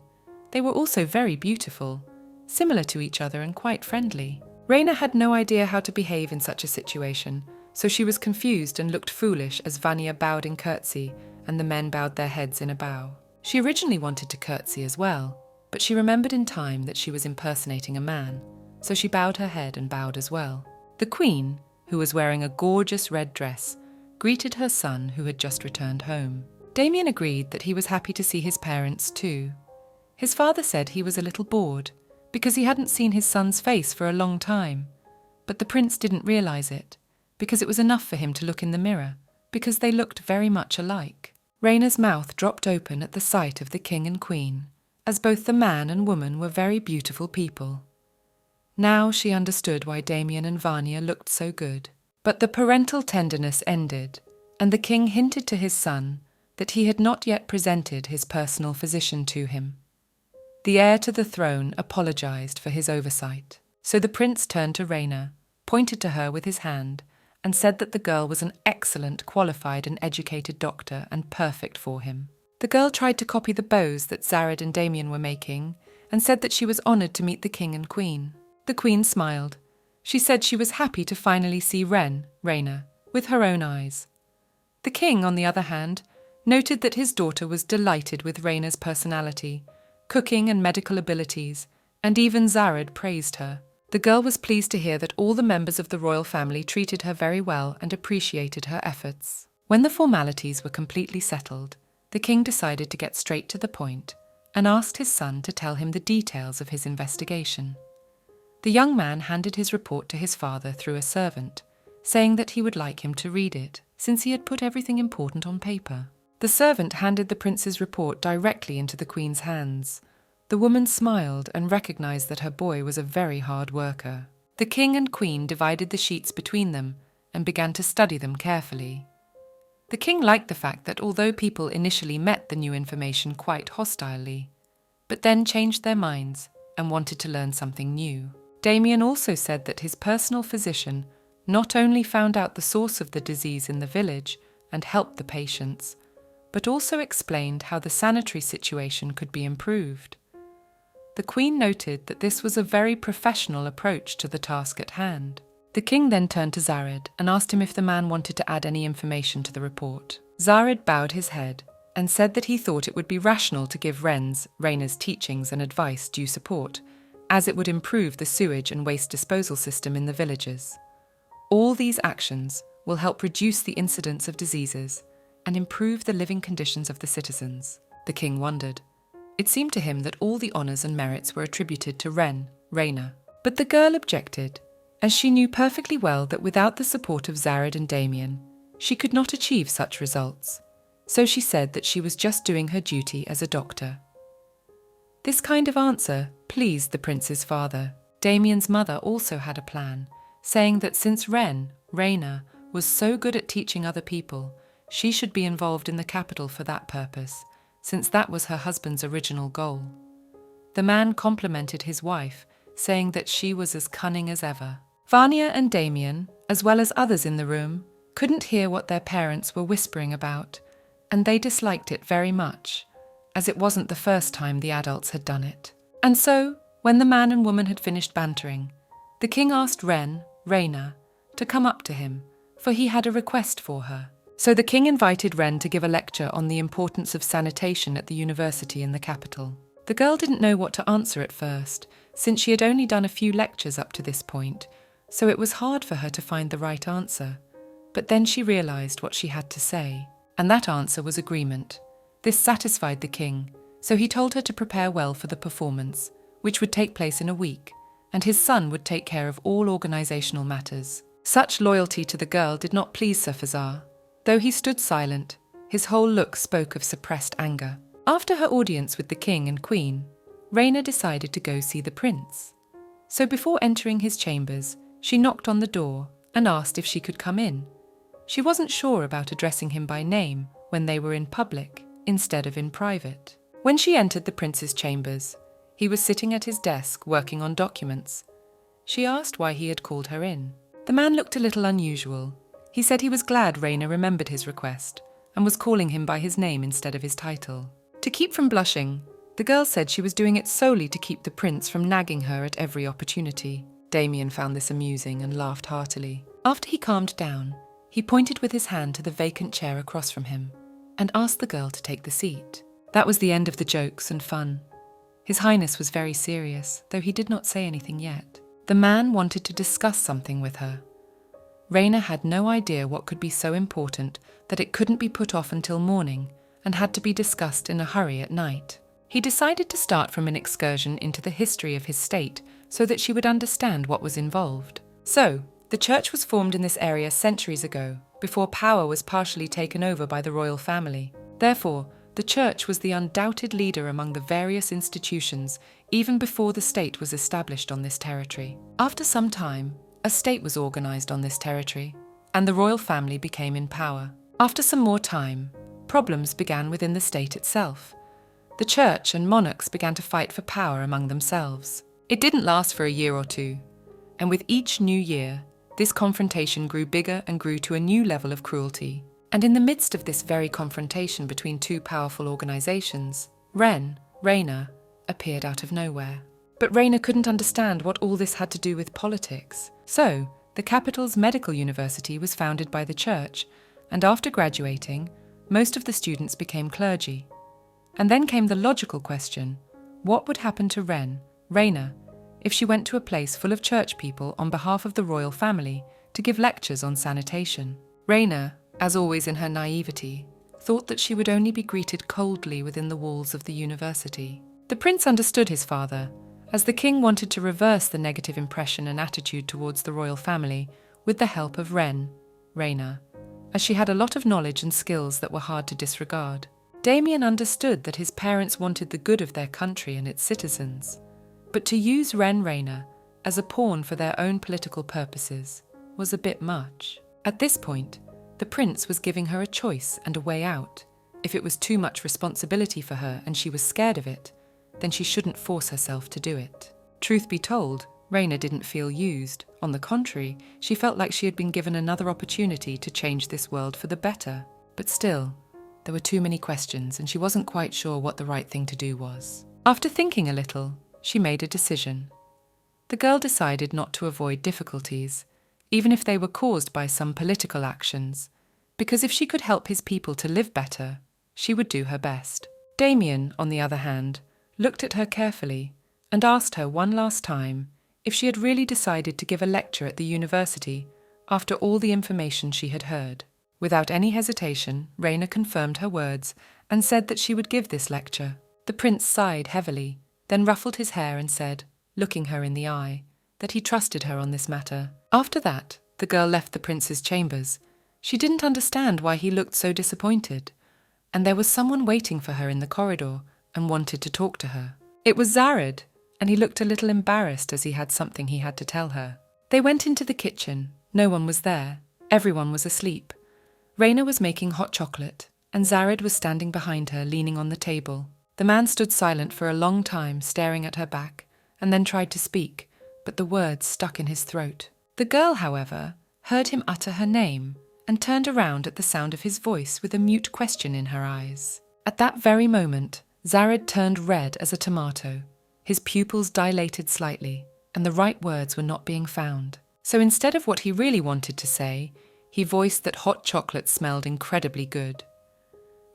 They were also very beautiful, similar to each other and quite friendly. Raina had no idea how to behave in such a situation, so she was confused and looked foolish as Vania bowed in curtsy and the men bowed their heads in a bow. She originally wanted to curtsy as well, but she remembered in time that she was impersonating a man, so she bowed her head and bowed as well. The queen, who was wearing a gorgeous red dress, greeted her son who had just returned home. Damien agreed that he was happy to see his parents too. His father said he was a little bored because he hadn't seen his son's face for a long time, but the prince didn't realize it because it was enough for him to look in the mirror because they looked very much alike. Raina's mouth dropped open at the sight of the king and queen, as both the man and woman were very beautiful people. Now she understood why Damien and Vania looked so good. But the parental tenderness ended, and the king hinted to his son that he had not yet presented his personal physician to him. The heir to the throne apologized for his oversight, so the prince turned to Raina, pointed to her with his hand, and said that the girl was an excellent, qualified and educated doctor and perfect for him. The girl tried to copy the bows that Zared and Damien were making and said that she was honoured to meet the king and queen. The queen smiled. She said she was happy to finally see Raina, with her own eyes. The king, on the other hand, noted that his daughter was delighted with Raina's personality, cooking and medical abilities, and even Zared praised her. The girl was pleased to hear that all the members of the royal family treated her very well and appreciated her efforts. When the formalities were completely settled, the king decided to get straight to the point and asked his son to tell him the details of his investigation. The young man handed his report to his father through a servant, saying that he would like him to read it, since he had put everything important on paper. The servant handed the prince's report directly into the queen's hands. The woman smiled and recognized that her boy was a very hard worker. The king and queen divided the sheets between them and began to study them carefully. The king liked the fact that although people initially met the new information quite hostilely, but then changed their minds and wanted to learn something new. Damien also said that his personal physician not only found out the source of the disease in the village and helped the patients, but also explained how the sanitary situation could be improved. The queen noted that this was a very professional approach to the task at hand. The king then turned to Zared and asked him if the man wanted to add any information to the report. Zared bowed his head and said that he thought it would be rational to give Raina's teachings and advice due support, as it would improve the sewage and waste disposal system in the villages. All these actions will help reduce the incidence of diseases and improve the living conditions of the citizens. The king wondered. It seemed to him that all the honours and merits were attributed to Raina. But the girl objected, as she knew perfectly well that without the support of Zared and Damien, she could not achieve such results. so she said that she was just doing her duty as a doctor. This kind of answer pleased the prince's father. Damien's mother also had a plan, saying that since Raina, was so good at teaching other people, she should be involved in the capital for that purpose, since that was her husband's original goal. The man complimented his wife, saying that she was as cunning as ever. Vanya and Damien, as well as others in the room, couldn't hear what their parents were whispering about, and they disliked it very much, as it wasn't the first time the adults had done it. And so, when the man and woman had finished bantering, the king asked Raina, to come up to him, for he had a request for her. So the king invited Ren to give a lecture on the importance of sanitation at the university in the capital. The girl didn't know what to answer at first, since she had only done a few lectures up to this point, so it was hard for her to find the right answer. But then she realized what she had to say, and that answer was agreement. This satisfied the king, so he told her to prepare well for the performance, which would take place in a week, and his son would take care of all organizational matters. Such loyalty to the girl did not please Safazar. Though he stood silent, his whole look spoke of suppressed anger. After her audience with the king and queen, Raina decided to go see the prince. So before entering his chambers, she knocked on the door and asked if she could come in. She wasn't sure about addressing him by name when they were in public instead of in private. When she entered the prince's chambers, he was sitting at his desk working on documents. She asked why he had called her in. The man looked a little unusual. He said he was glad Raina remembered his request and was calling him by his name instead of his title. To keep from blushing, the girl said she was doing it solely to keep the prince from nagging her at every opportunity. Damien found this amusing and laughed heartily. After he calmed down, he pointed with his hand to the vacant chair across from him and asked the girl to take the seat. That was the end of the jokes and fun. His Highness was very serious, though he did not say anything yet. The man wanted to discuss something with her. Raina had no idea what could be so important that it couldn't be put off until morning and had to be discussed in a hurry at night. He decided to start from an excursion into the history of his state so that she would understand what was involved. So, the church was formed in this area centuries ago, before power was partially taken over by the royal family. Therefore, the church was the undoubted leader among the various institutions even before the state was established on this territory. After some time, a state was organized on this territory, and the royal family became in power. After some more time, problems began within the state itself. The church and monarchs began to fight for power among themselves. It didn't last for a year or two, and with each new year, this confrontation grew bigger and grew to a new level of cruelty. And in the midst of this very confrontation between two powerful organizations, Raina, appeared out of nowhere. But Raina couldn't understand what all this had to do with politics. So, the capital's medical university was founded by the church, and after graduating, most of the students became clergy. And then came the logical question, what would happen to Raina, if she went to a place full of church people on behalf of the royal family to give lectures on sanitation? Raina, as always in her naivety, thought that she would only be greeted coldly within the walls of the university. The prince understood his father, as the king wanted to reverse the negative impression and attitude towards the royal family with the help of Raina, as she had a lot of knowledge and skills that were hard to disregard. Damien understood that his parents wanted the good of their country and its citizens, but to use Raina as a pawn for their own political purposes was a bit much. At this point, the prince was giving her a choice and a way out. If it was too much responsibility for her and she was scared of it, then she shouldn't force herself to do it. Truth be told, Raina didn't feel used. On the contrary, she felt like she had been given another opportunity to change this world for the better. But still, there were too many questions and she wasn't quite sure what the right thing to do was. After thinking a little, she made a decision. The girl decided not to avoid difficulties, even if they were caused by some political actions, because if she could help his people to live better, she would do her best. Damien, on the other hand, looked at her carefully and asked her one last time if she had really decided to give a lecture at the university after all the information she had heard. Without any hesitation, Raina confirmed her words and said that she would give this lecture. The prince sighed heavily, then ruffled his hair and said, looking her in the eye, that he trusted her on this matter. After that, the girl left the prince's chambers. She didn't understand why he looked so disappointed, and there was someone waiting for her in the corridor and wanted to talk to her. It was Zared, and he looked a little embarrassed as he had something he had to tell her. They went into the kitchen. No one was there. Everyone was asleep. Raina was making hot chocolate, and Zared was standing behind her, leaning on the table. The man stood silent for a long time, staring at her back, and then tried to speak, but the words stuck in his throat. The girl, however, heard him utter her name and turned around at the sound of his voice with a mute question in her eyes. At that very moment, Zared turned red as a tomato. His pupils dilated slightly, and the right words were not being found. So instead of what he really wanted to say, he voiced that hot chocolate smelled incredibly good.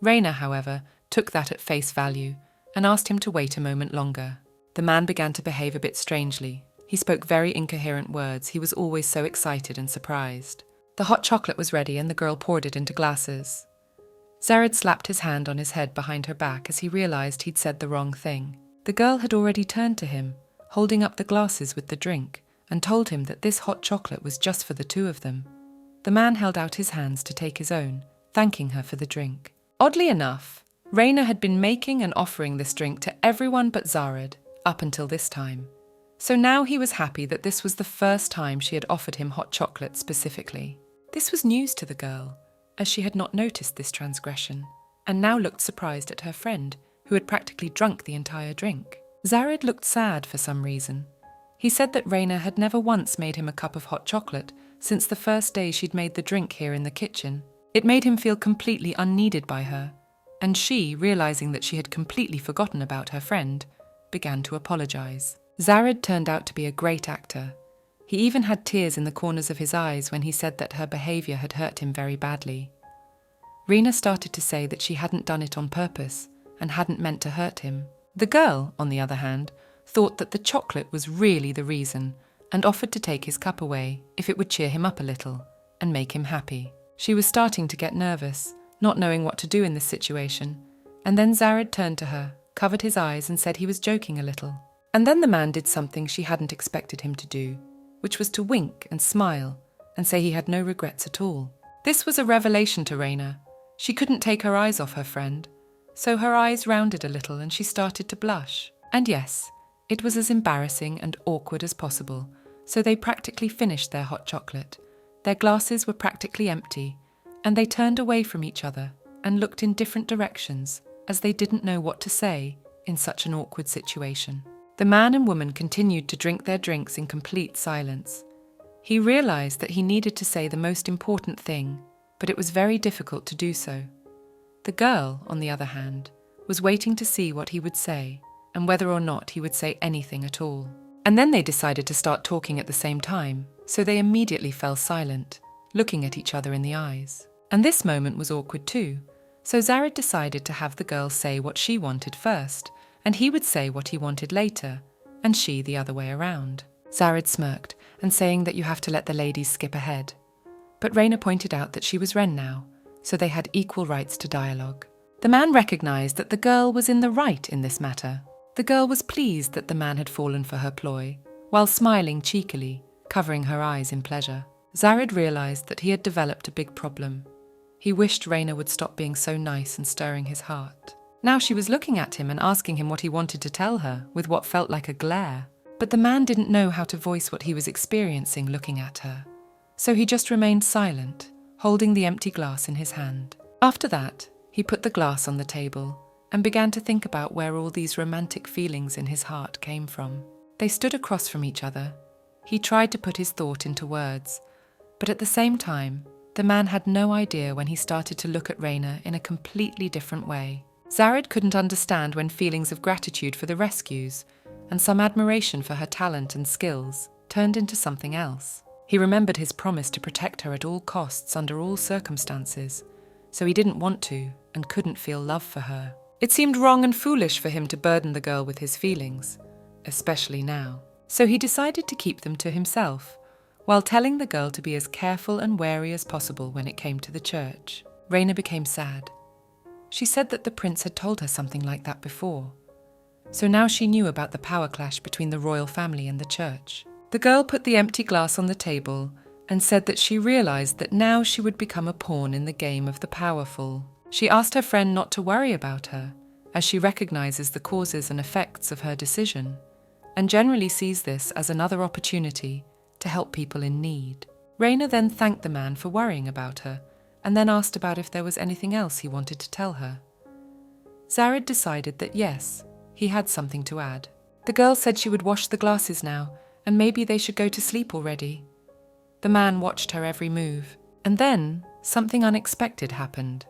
Raina, however, took that at face value and asked him to wait a moment longer. The man began to behave a bit strangely. He spoke very incoherent words. He was always so excited and surprised. The hot chocolate was ready and the girl poured it into glasses. Zared slapped his hand on his head behind her back as he realized he'd said the wrong thing. The girl had already turned to him, holding up the glasses with the drink, and told him that this hot chocolate was just for the two of them. The man held out his hands to take his own, thanking her for the drink. Oddly enough, Raina had been making and offering this drink to everyone but Zared, up until this time. So now he was happy that this was the first time she had offered him hot chocolate specifically. This was news to the girl, as she had not noticed this transgression, and now looked surprised at her friend, who had practically drunk the entire drink. Zared looked sad for some reason. He said that Raina had never once made him a cup of hot chocolate since the first day she'd made the drink here in the kitchen. It made him feel completely unneeded by her, and she, realizing that she had completely forgotten about her friend, began to apologize. Zared turned out to be a great actor. He even had tears in the corners of his eyes when he said that her behavior had hurt him very badly. Raina started to say that she hadn't done it on purpose and hadn't meant to hurt him. The girl, on the other hand, thought that the chocolate was really the reason and offered to take his cup away if it would cheer him up a little and make him happy. She was starting to get nervous, not knowing what to do in this situation, and then Zared turned to her, covered his eyes and said he was joking a little. And then the man did something she hadn't expected him to do, which was to wink and smile and say he had no regrets at all. This was a revelation to Raina. She couldn't take her eyes off her friend, so her eyes rounded a little and she started to blush. And yes, it was as embarrassing and awkward as possible, so they practically finished their hot chocolate. Their glasses were practically empty, and they turned away from each other and looked in different directions as they didn't know what to say in such an awkward situation. The man and woman continued to drink their drinks in complete silence. He realized that he needed to say the most important thing, but it was very difficult to do so. The girl, on the other hand, was waiting to see what he would say and whether or not he would say anything at all. And then they decided to start talking at the same time, so they immediately fell silent, looking at each other in the eyes. And this moment was awkward too, so Zared decided to have the girl say what she wanted first, and he would say what he wanted later, and she the other way around. Zared smirked, and saying that you have to let the ladies skip ahead. But Raina pointed out that she was Ren now, so they had equal rights to dialogue. The man recognized that the girl was in the right in this matter. The girl was pleased that the man had fallen for her ploy, while smiling cheekily, covering her eyes in pleasure. Zared realized that he had developed a big problem. He wished Raina would stop being so nice and stirring his heart. Now she was looking at him and asking him what he wanted to tell her, with what felt like a glare. But the man didn't know how to voice what he was experiencing looking at her. So he just remained silent, holding the empty glass in his hand. After that, he put the glass on the table and began to think about where all these romantic feelings in his heart came from. They stood across from each other. He tried to put his thought into words, but at the same time, the man had no idea when he started to look at Raina in a completely different way. Zared couldn't understand when feelings of gratitude for the rescues and some admiration for her talent and skills turned into something else. He remembered his promise to protect her at all costs under all circumstances, so he didn't want to and couldn't feel love for her. It seemed wrong and foolish for him to burden the girl with his feelings, especially now. So he decided to keep them to himself, while telling the girl to be as careful and wary as possible when it came to the church. Raina became sad. She said that the prince had told her something like that before. So now she knew about the power clash between the royal family and the church. The girl put the empty glass on the table and said that she realized that now she would become a pawn in the game of the powerful. She asked her friend not to worry about her, as she recognizes the causes and effects of her decision, and generally sees this as another opportunity to help people in need. Raina then thanked the man for worrying about her, and then asked about if there was anything else he wanted to tell her. Zared decided that yes, he had something to add. The girl said she would wash the glasses now, and maybe they should go to sleep already. The man watched her every move, and then something unexpected happened.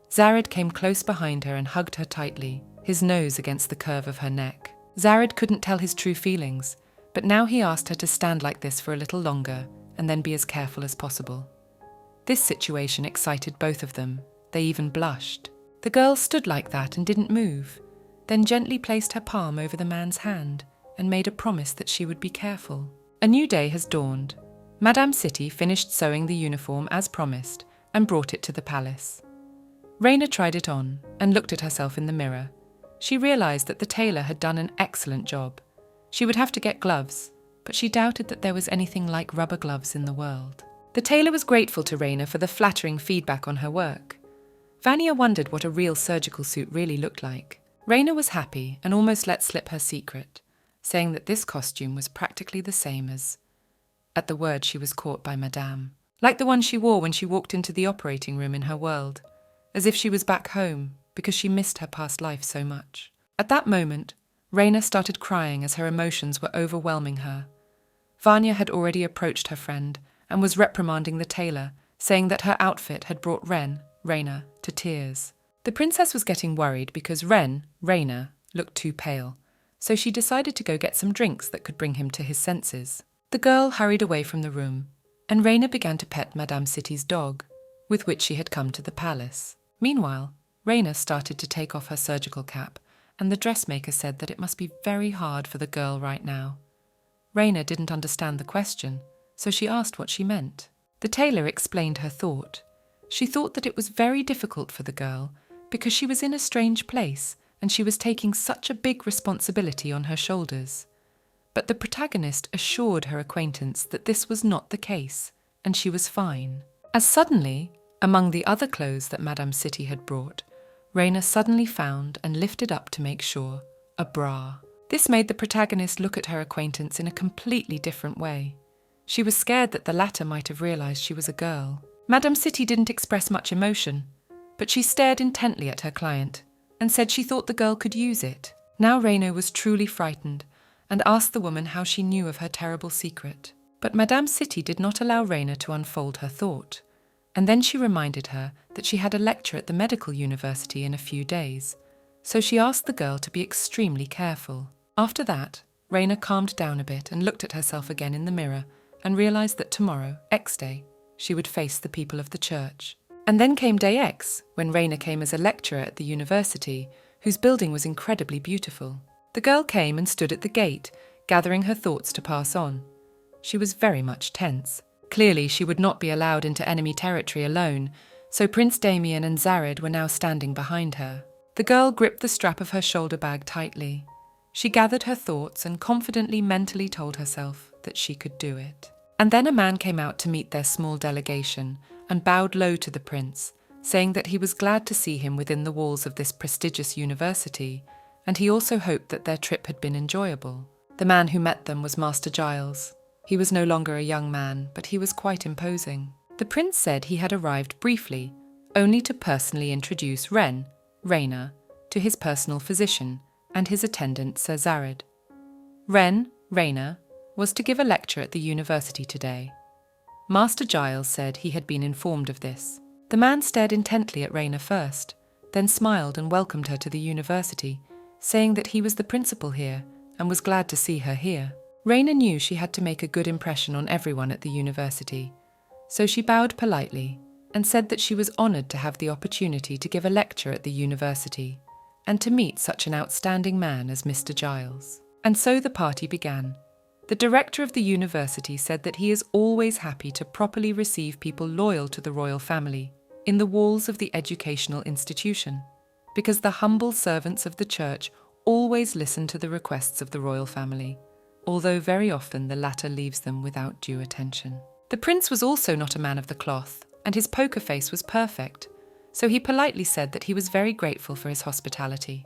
Zared came close behind her and hugged her tightly, his nose against the curve of her neck. Zared couldn't tell his true feelings, but now he asked her to stand like this for a little longer and then be as careful as possible. This situation excited both of them. They even blushed. The girl stood like that and didn't move, then gently placed her palm over the man's hand and made a promise that she would be careful. A new day has dawned. Madame City finished sewing the uniform as promised and brought it to the palace. Raina tried it on and looked at herself in the mirror. She realized that the tailor had done an excellent job. She would have to get gloves, but she doubted that there was anything like rubber gloves in the world. The tailor was grateful to Raina for the flattering feedback on her work. Vanya wondered what a real surgical suit really looked like. Raina was happy and almost let slip her secret, saying that this costume was practically the same as... At the word she was caught by Madame. Like the one she wore when she walked into the operating room in her world, as if she was back home because she missed her past life so much. At that moment, Raina started crying as her emotions were overwhelming her. Vanya had already approached her friend and was reprimanding the tailor, saying that her outfit had brought Raina, to tears. The princess was getting worried because Raina, looked too pale, so she decided to go get some drinks that could bring him to his senses. The girl hurried away from the room, and Raina began to pet Madame City's dog, with which she had come to the palace. Meanwhile, Raina started to take off her surgical cap, and the dressmaker said that it must be very hard for the girl right now. Raina didn't understand the question, so she asked what she meant. The tailor explained her thought. She thought that it was very difficult for the girl because she was in a strange place and she was taking such a big responsibility on her shoulders. But the protagonist assured her acquaintance that this was not the case, and she was fine. As suddenly, among the other clothes that Madame City had brought, Raina suddenly found and lifted up to make sure a bra. This made the protagonist look at her acquaintance in a completely different way. She was scared that the latter might have realized she was a girl. Madame City didn't express much emotion, but she stared intently at her client and said she thought the girl could use it. Now Raina was truly frightened and asked the woman how she knew of her terrible secret. But Madame City did not allow Raina to unfold her thought, and then she reminded her that she had a lecture at the medical university in a few days, so she asked the girl to be extremely careful. After that, Raina calmed down a bit and looked at herself again in the mirror and realized that tomorrow, X day, she would face the people of the church. And then came day X, when Raina came as a lecturer at the university, whose building was incredibly beautiful. The girl came and stood at the gate, gathering her thoughts to pass on. She was very much tense. Clearly, she would not be allowed into enemy territory alone, so Prince Damien and Zared were now standing behind her. The girl gripped the strap of her shoulder bag tightly. She gathered her thoughts and confidently mentally told herself that she could do it. And then a man came out to meet their small delegation and bowed low to the prince, saying that he was glad to see him within the walls of this prestigious university, and he also hoped that their trip had been enjoyable. The man who met them was Master Giles. He was no longer a young man, but he was quite imposing. The prince said he had arrived briefly, only to personally introduce Raina, to his personal physician and his attendant Sir Zared. Raina, was to give a lecture at the university today. Master Giles said he had been informed of this. The man stared intently at Raina first, then smiled and welcomed her to the university, saying that he was the principal here and was glad to see her here. Raina knew she had to make a good impression on everyone at the university, so she bowed politely and said that she was honoured to have the opportunity to give a lecture at the university and to meet such an outstanding man as Mr. Giles. And so the party began. The director of the university said that he is always happy to properly receive people loyal to the royal family in the walls of the educational institution, because the humble servants of the church always listen to the requests of the royal family, although very often the latter leaves them without due attention. The prince was also not a man of the cloth, and his poker face was perfect, so he politely said that he was very grateful for his hospitality.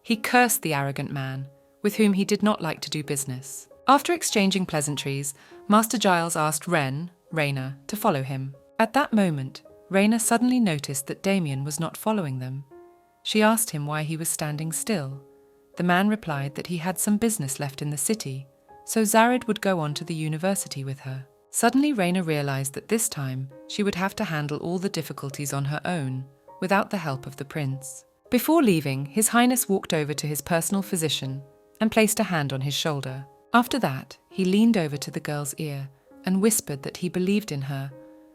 He cursed the arrogant man, with whom he did not like to do business. After exchanging pleasantries, Master Giles asked Raina, to follow him. At that moment, Raina suddenly noticed that Damien was not following them. She asked him why he was standing still. The man replied that he had some business left in the city, so Zared would go on to the university with her. Suddenly Raina realized that this time she would have to handle all the difficulties on her own, without the help of the prince. Before leaving, His Highness walked over to his personal physician and placed a hand on his shoulder. After that, he leaned over to the girl's ear and whispered that he believed in her,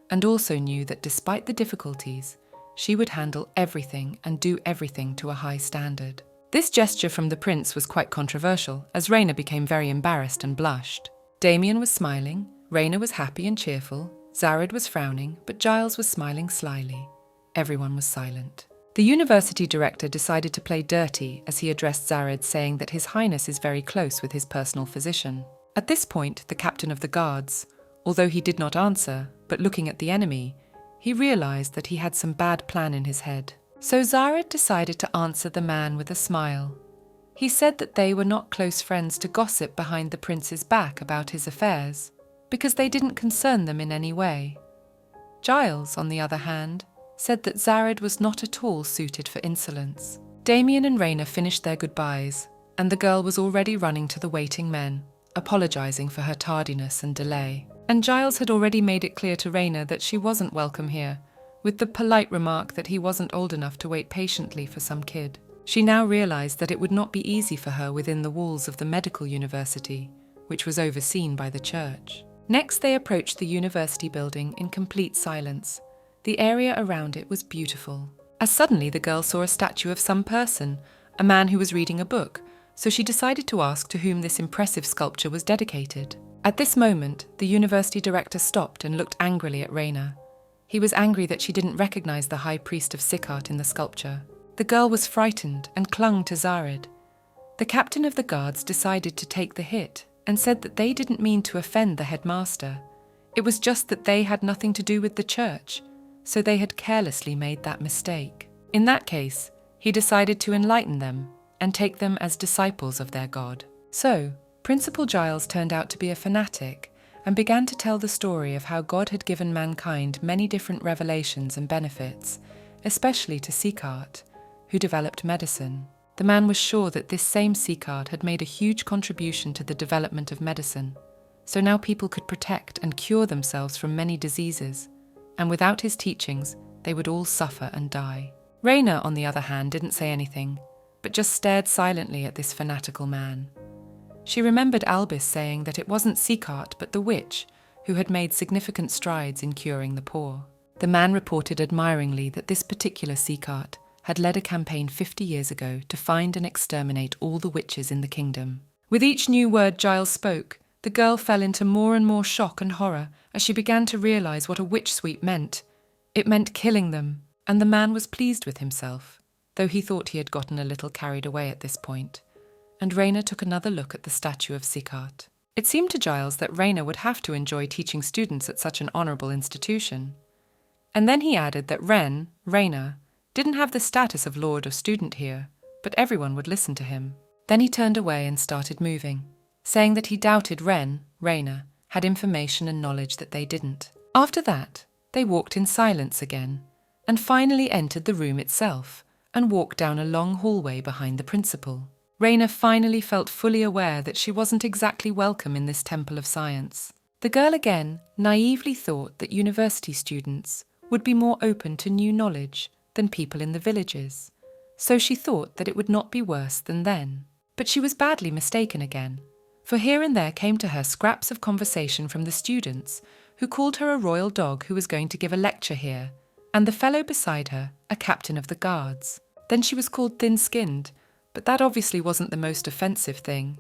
and also knew that despite the difficulties, she would handle everything and do everything to a high standard. This gesture from the prince was quite controversial, as Raina became very embarrassed and blushed. Damien was smiling, Raina was happy and cheerful, Zared was frowning, but Giles was smiling slyly. Everyone was silent. The university director decided to play dirty as he addressed Zared, saying that His Highness is very close with his personal physician. At this point, the captain of the guards, although he did not answer, but looking at the enemy, he realized that he had some bad plan in his head. So Zared decided to answer the man with a smile. He said that they were not close friends to gossip behind the prince's back about his affairs, because they didn't concern them in any way. Giles, on the other hand, said that Zared was not at all suited for insolence. Damien and Raina finished their goodbyes, and the girl was already running to the waiting men, apologizing for her tardiness and delay. And Giles had already made it clear to Raina that she wasn't welcome here, with the polite remark that he wasn't old enough to wait patiently for some kid. She now realized that it would not be easy for her within the walls of the medical university, which was overseen by the church. Next, they approached the university building in complete silence. The area around it was beautiful. As suddenly the girl saw a statue of some person, a man who was reading a book, so she decided to ask to whom this impressive sculpture was dedicated. At this moment, the university director stopped and looked angrily at Raina. He was angry that she didn't recognize the high priest of Sikart in the sculpture. The girl was frightened and clung to Zared. The captain of the guards decided to take the hit and said that they didn't mean to offend the headmaster. It was just that they had nothing to do with the church, so they had carelessly made that mistake. In that case, he decided to enlighten them and take them as disciples of their god. So, Principal Giles turned out to be a fanatic and began to tell the story of how God had given mankind many different revelations and benefits, especially to Sikart, who developed medicine. The man was sure that this same Sikart had made a huge contribution to the development of medicine, so now people could protect and cure themselves from many diseases, and without his teachings, they would all suffer and die. Raina, on the other hand, didn't say anything, but just stared silently at this fanatical man. She remembered Albus saying that it wasn't Sikart but the witch who had made significant strides in curing the poor. The man reported admiringly that this particular Sikart had led a campaign 50 years ago to find and exterminate all the witches in the kingdom. With each new word Giles spoke, the girl fell into more and more shock and horror as she began to realize what a witch sweep meant. It meant killing them, and the man was pleased with himself, though he thought he had gotten a little carried away at this point. And Raina took another look at the statue of Sikart. It seemed to Giles that Raina would have to enjoy teaching students at such an honourable institution. And then he added that Raina, didn't have the status of lord or student here, but everyone would listen to him. Then he turned away and started moving, saying that he doubted Raina, had information and knowledge that they didn't. After that, they walked in silence again, and finally entered the room itself, and walked down a long hallway behind the principal. Raina finally felt fully aware that she wasn't exactly welcome in this temple of science. The girl again naively thought that university students would be more open to new knowledge than people in the villages, so she thought that it would not be worse than then. But she was badly mistaken again, for here and there came to her scraps of conversation from the students, who called her a royal dog who was going to give a lecture here, and the fellow beside her a captain of the guards. Then she was called thin-skinned, but that obviously wasn't the most offensive thing.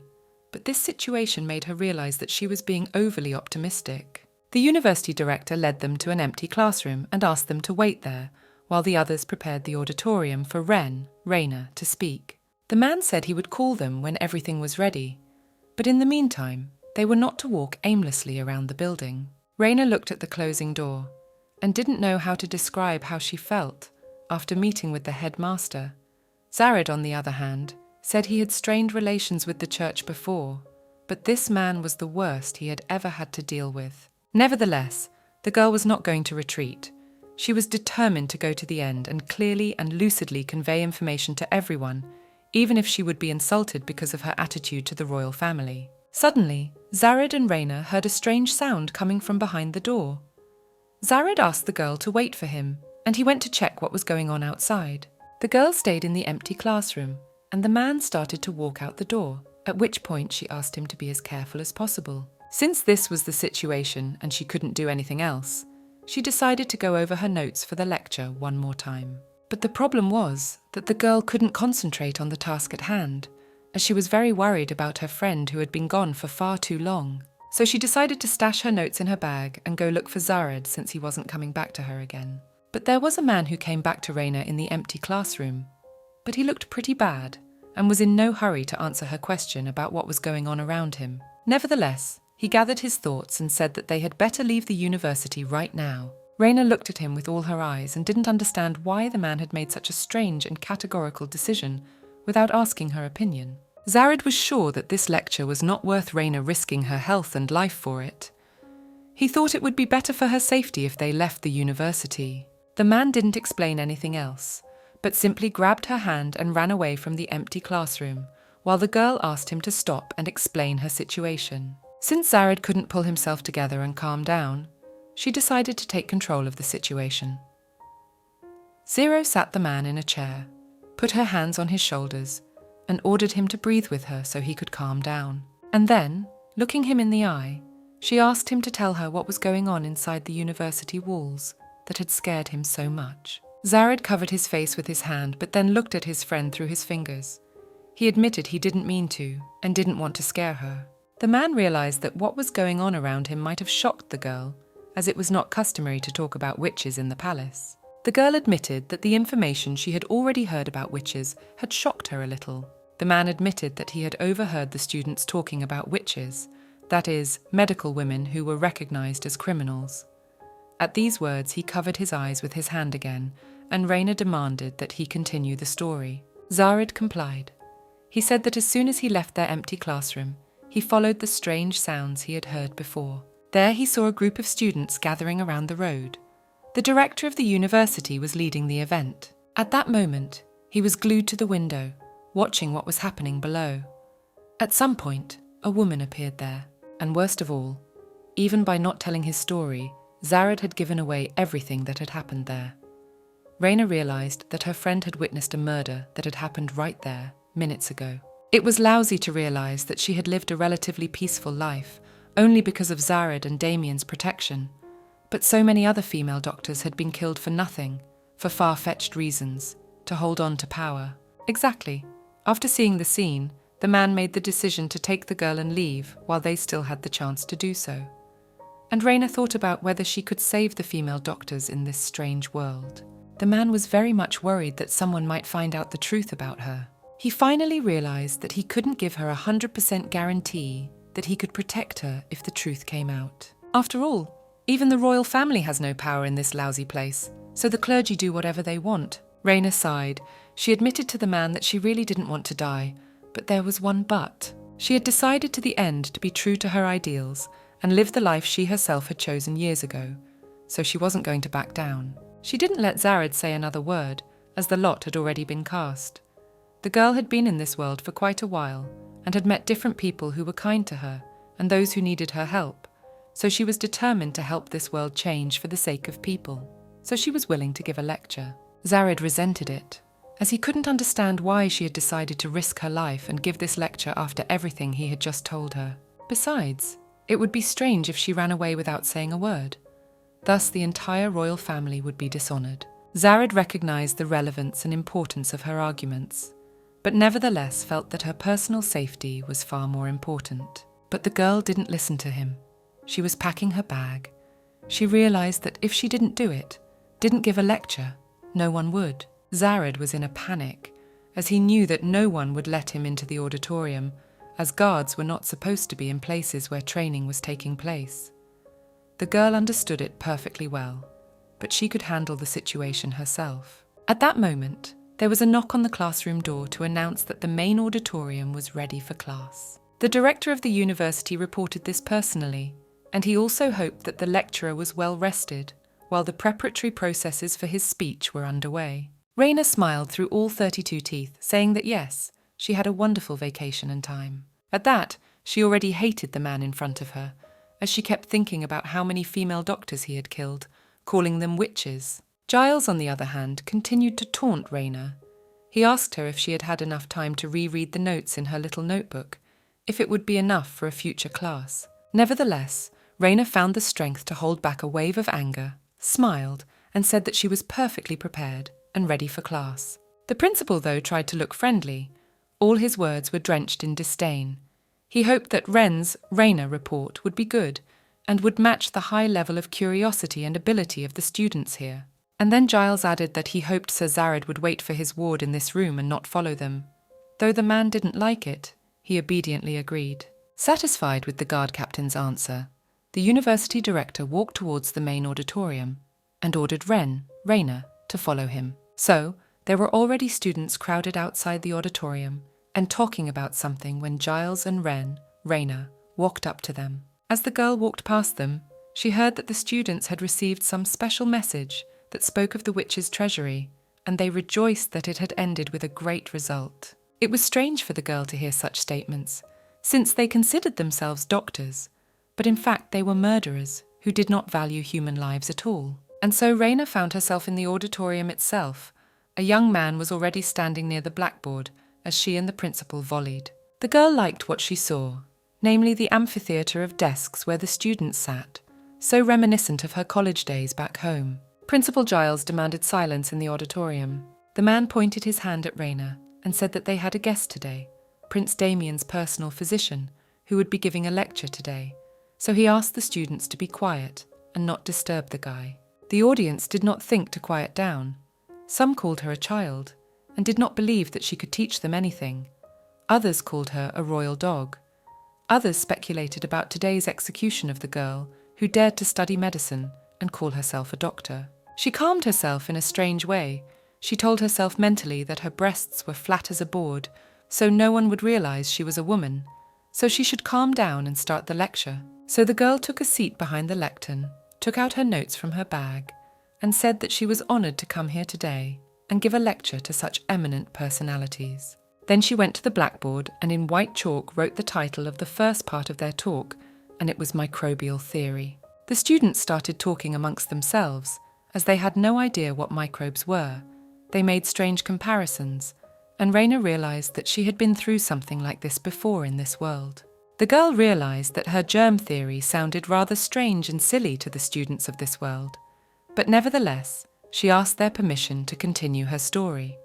But this situation made her realise that she was being overly optimistic. The university director led them to an empty classroom and asked them to wait there, while the others prepared the auditorium for Raina, to speak. The man said he would call them when everything was ready, but in the meantime, they were not to walk aimlessly around the building. Raina looked at the closing door, and didn't know how to describe how she felt, after meeting with the headmaster. Zared, on the other hand, said he had strained relations with the church before, but this man was the worst he had ever had to deal with. Nevertheless, the girl was not going to retreat. She was determined to go to the end and clearly and lucidly convey information to everyone, even if she would be insulted because of her attitude to the royal family. Suddenly, Zared and Rayna heard a strange sound coming from behind the door. Zared asked the girl to wait for him, and he went to check what was going on outside. The girl stayed in the empty classroom, and the man started to walk out the door, at which point she asked him to be as careful as possible. Since this was the situation and she couldn't do anything else, she decided to go over her notes for the lecture one more time. But the problem was that the girl couldn't concentrate on the task at hand, as she was very worried about her friend who had been gone for far too long. So she decided to stash her notes in her bag and go look for Zared since he wasn't coming back to her again. But there was a man who came back to Rayna in the empty classroom, but he looked pretty bad and was in no hurry to answer her question about what was going on around him. Nevertheless, he gathered his thoughts and said that they had better leave the university right now. Rayna looked at him with all her eyes and didn't understand why the man had made such a strange and categorical decision without asking her opinion. Zared was sure that this lecture was not worth Rayna risking her health and life for it. He thought it would be better for her safety if they left the university. The man didn't explain anything else, but simply grabbed her hand and ran away from the empty classroom, while the girl asked him to stop and explain her situation. Since Zared couldn't pull himself together and calm down, she decided to take control of the situation. Zero sat the man in a chair, put her hands on his shoulders, and ordered him to breathe with her so he could calm down. And then, looking him in the eye, she asked him to tell her what was going on inside the university walls that had scared him so much. Zared covered his face with his hand but then looked at his friend through his fingers. He admitted he didn't mean to and didn't want to scare her. The man realized that what was going on around him might have shocked the girl, as it was not customary to talk about witches in the palace. The girl admitted that the information she had already heard about witches had shocked her a little. The man admitted that he had overheard the students talking about witches, that is, medical women who were recognized as criminals. At these words, he covered his eyes with his hand again, and Rayna demanded that he continue the story. Zared complied. He said that as soon as he left their empty classroom, he followed the strange sounds he had heard before. There he saw a group of students gathering around the road. The director of the university was leading the event. At that moment, he was glued to the window, watching what was happening below. At some point, a woman appeared there, and worst of all, even by not telling his story, Zared had given away everything that had happened there. Rayna realized that her friend had witnessed a murder that had happened right there, minutes ago. It was lousy to realize that she had lived a relatively peaceful life, only because of Zared and Damien's protection. But so many other female doctors had been killed for nothing, for far-fetched reasons, to hold on to power. Exactly. After seeing the scene, the man made the decision to take the girl and leave while they still had the chance to do so. And Rayna thought about whether she could save the female doctors in this strange world. The man was very much worried that someone might find out the truth about her. He finally realized that he couldn't give her 100% guarantee that he could protect her if the truth came out. After all, even the royal family has no power in this lousy place, so the clergy do whatever they want. Rayna sighed. She admitted to the man that she really didn't want to die, but there was one but. She had decided to the end to be true to her ideals and live the life she herself had chosen years ago, so she wasn't going to back down. She didn't let Zared say another word, as the lot had already been cast. The girl had been in this world for quite a while, and had met different people who were kind to her, and those who needed her help, so she was determined to help this world change for the sake of people. So she was willing to give a lecture. Zared resented it, as he couldn't understand why she had decided to risk her life and give this lecture after everything he had just told her. Besides, it would be strange if she ran away without saying a word. Thus the entire royal family would be dishonored. Zared recognized the relevance and importance of her arguments, but nevertheless felt that her personal safety was far more important. But the girl didn't listen to him. She was packing her bag. She realized that if she didn't do it, didn't give a lecture, no one would. Zared was in a panic, as he knew that no one would let him into the auditorium, as guards were not supposed to be in places where training was taking place. The girl understood it perfectly well, but she could handle the situation herself. At that moment, there was a knock on the classroom door to announce that the main auditorium was ready for class. The director of the university reported this personally, and he also hoped that the lecturer was well rested, while the preparatory processes for his speech were underway. Raina smiled through all 32 teeth, saying that yes, she had a wonderful vacation and time. At that, she already hated the man in front of her, as she kept thinking about how many female doctors he had killed, calling them witches. Giles, on the other hand, continued to taunt Raina. He asked her if she had had enough time to reread the notes in her little notebook, if it would be enough for a future class. Nevertheless, Raina found the strength to hold back a wave of anger, smiled, and said that she was perfectly prepared and ready for class. The principal, though, tried to look friendly. All his words were drenched in disdain. He hoped that Raina report would be good and would match the high level of curiosity and ability of the students here. And then Giles added that he hoped Sir Zared would wait for his ward in this room and not follow them. Though the man didn't like it, he obediently agreed. Satisfied with the guard captain's answer, the university director walked towards the main auditorium and ordered Raina, to follow him. So, there were already students crowded outside the auditorium and talking about something when Giles and Raina, walked up to them. As the girl walked past them, she heard that the students had received some special message that spoke of the witch's treasury, and they rejoiced that it had ended with a great result. It was strange for the girl to hear such statements, since they considered themselves doctors, but in fact they were murderers who did not value human lives at all. And so Raina found herself in the auditorium itself. A young man was already standing near the blackboard as she and the principal volleyed. The girl liked what she saw, namely the amphitheatre of desks where the students sat, so reminiscent of her college days back home. Principal Giles demanded silence in the auditorium. The man pointed his hand at Raina and said that they had a guest today, Prince Damien's personal physician, who would be giving a lecture today, so he asked the students to be quiet and not disturb the guy. The audience did not think to quiet down. Some called her a child, and did not believe that she could teach them anything. Others called her a royal dog. Others speculated about today's execution of the girl who dared to study medicine and call herself a doctor. She calmed herself in a strange way. She told herself mentally that her breasts were flat as a board, so no one would realize she was a woman, so she should calm down and start the lecture. So the girl took a seat behind the lectern, took out her notes from her bag, and said that she was honored to come here today and give a lecture to such eminent personalities. Then she went to the blackboard and in white chalk wrote the title of the first part of their talk, and it was microbial theory. The students started talking amongst themselves, as they had no idea what microbes were. They made strange comparisons, and Raina realized that she had been through something like this before in this world. The girl realized that her germ theory sounded rather strange and silly to the students of this world, but nevertheless, she asked their permission to continue her story.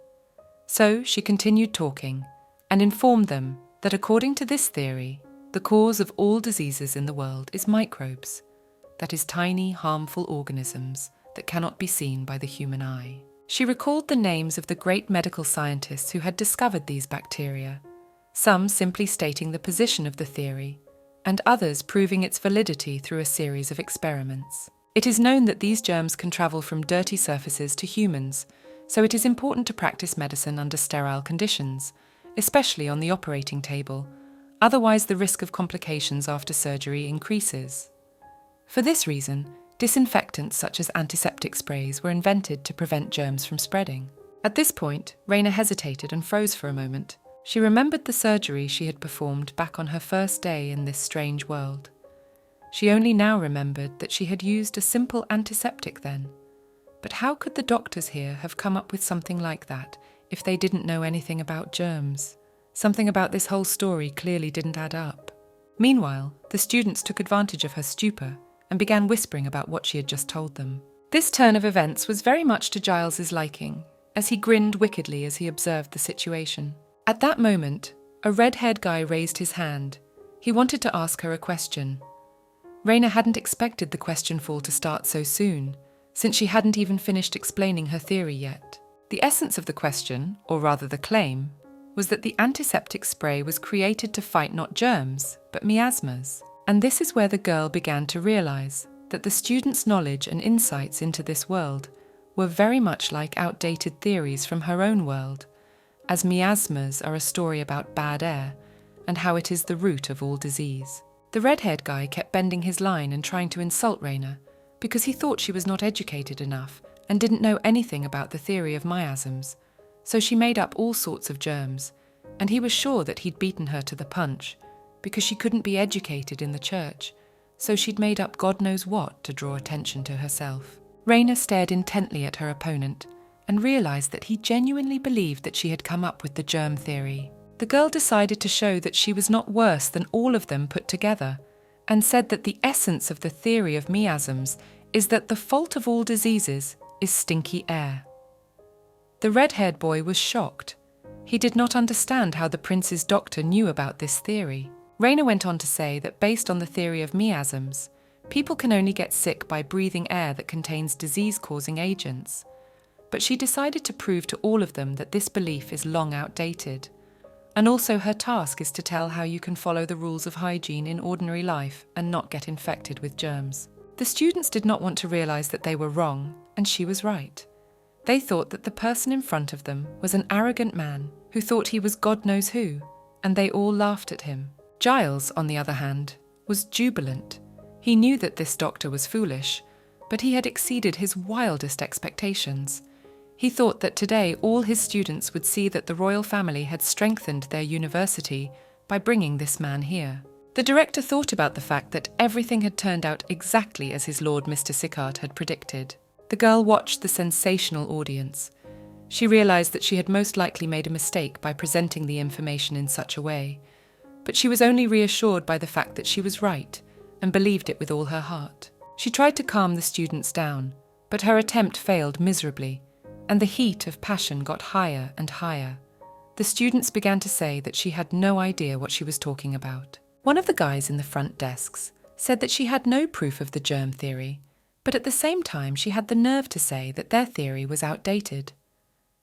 So she continued talking and informed them that according to this theory, the cause of all diseases in the world is microbes, that is, tiny, harmful organisms that cannot be seen by the human eye. She recalled the names of the great medical scientists who had discovered these bacteria, some simply stating the position of the theory, and others proving its validity through a series of experiments. It is known that these germs can travel from dirty surfaces to humans, so it is important to practice medicine under sterile conditions, especially on the operating table, otherwise the risk of complications after surgery increases. For this reason, disinfectants such as antiseptic sprays were invented to prevent germs from spreading. At this point, Raina hesitated and froze for a moment. She remembered the surgery she had performed back on her first day in this strange world. She only now remembered that she had used a simple antiseptic then. But how could the doctors here have come up with something like that if they didn't know anything about germs? Something about this whole story clearly didn't add up. Meanwhile, the students took advantage of her stupor and began whispering about what she had just told them. This turn of events was very much to Giles's liking, as he grinned wickedly as he observed the situation. At that moment, a red-haired guy raised his hand. He wanted to ask her a question. Raina hadn't expected the question fall to start so soon, since she hadn't even finished explaining her theory yet. The essence of the question, or rather the claim, was that the antiseptic spray was created to fight not germs, but miasmas. And this is where the girl began to realize that the students' knowledge and insights into this world were very much like outdated theories from her own world, as miasmas are a story about bad air and how it is the root of all disease. The red-haired guy kept bending his line and trying to insult Raina because he thought she was not educated enough and didn't know anything about the theory of miasms, so she made up all sorts of germs, and he was sure that he'd beaten her to the punch because she couldn't be educated in the church, so she'd made up God knows what to draw attention to herself. Raina stared intently at her opponent and realized that he genuinely believed that she had come up with the germ theory. The girl decided to show that she was not worse than all of them put together, and said that the essence of the theory of miasms is that the fault of all diseases is stinky air. The red-haired boy was shocked. He did not understand how the prince's doctor knew about this theory. Raina went on to say that based on the theory of miasms, people can only get sick by breathing air that contains disease-causing agents. But she decided to prove to all of them that this belief is long outdated. And also her task is to tell how you can follow the rules of hygiene in ordinary life and not get infected with germs. The students did not want to realize that they were wrong, and she was right. They thought that the person in front of them was an arrogant man who thought he was God knows who, and they all laughed at him. Giles, on the other hand, was jubilant. He knew that this doctor was foolish, but he had exceeded his wildest expectations. He thought that today all his students would see that the royal family had strengthened their university by bringing this man here. The director thought about the fact that everything had turned out exactly as his lord Mr. Sickard had predicted. The girl watched the sensational audience. She realized that she had most likely made a mistake by presenting the information in such a way, but she was only reassured by the fact that she was right and believed it with all her heart. She tried to calm the students down, but her attempt failed miserably, and the heat of passion got higher and higher. The students began to say that she had no idea what she was talking about. One of the guys in the front desks said that she had no proof of the germ theory, but at the same time she had the nerve to say that their theory was outdated.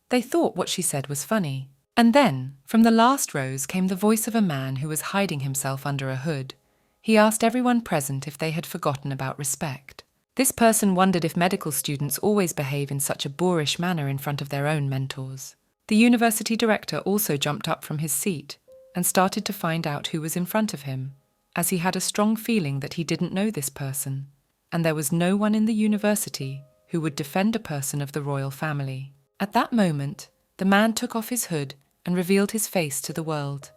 They thought what she said was funny. And then, from the last rows came the voice of a man who was hiding himself under a hood. He asked everyone present if they had forgotten about respect. This person wondered if medical students always behave in such a boorish manner in front of their own mentors. The university director also jumped up from his seat and started to find out who was in front of him, as he had a strong feeling that he didn't know this person, and there was no one in the university who would defend a person of the royal family. At that moment, the man took off his hood and revealed his face to the world.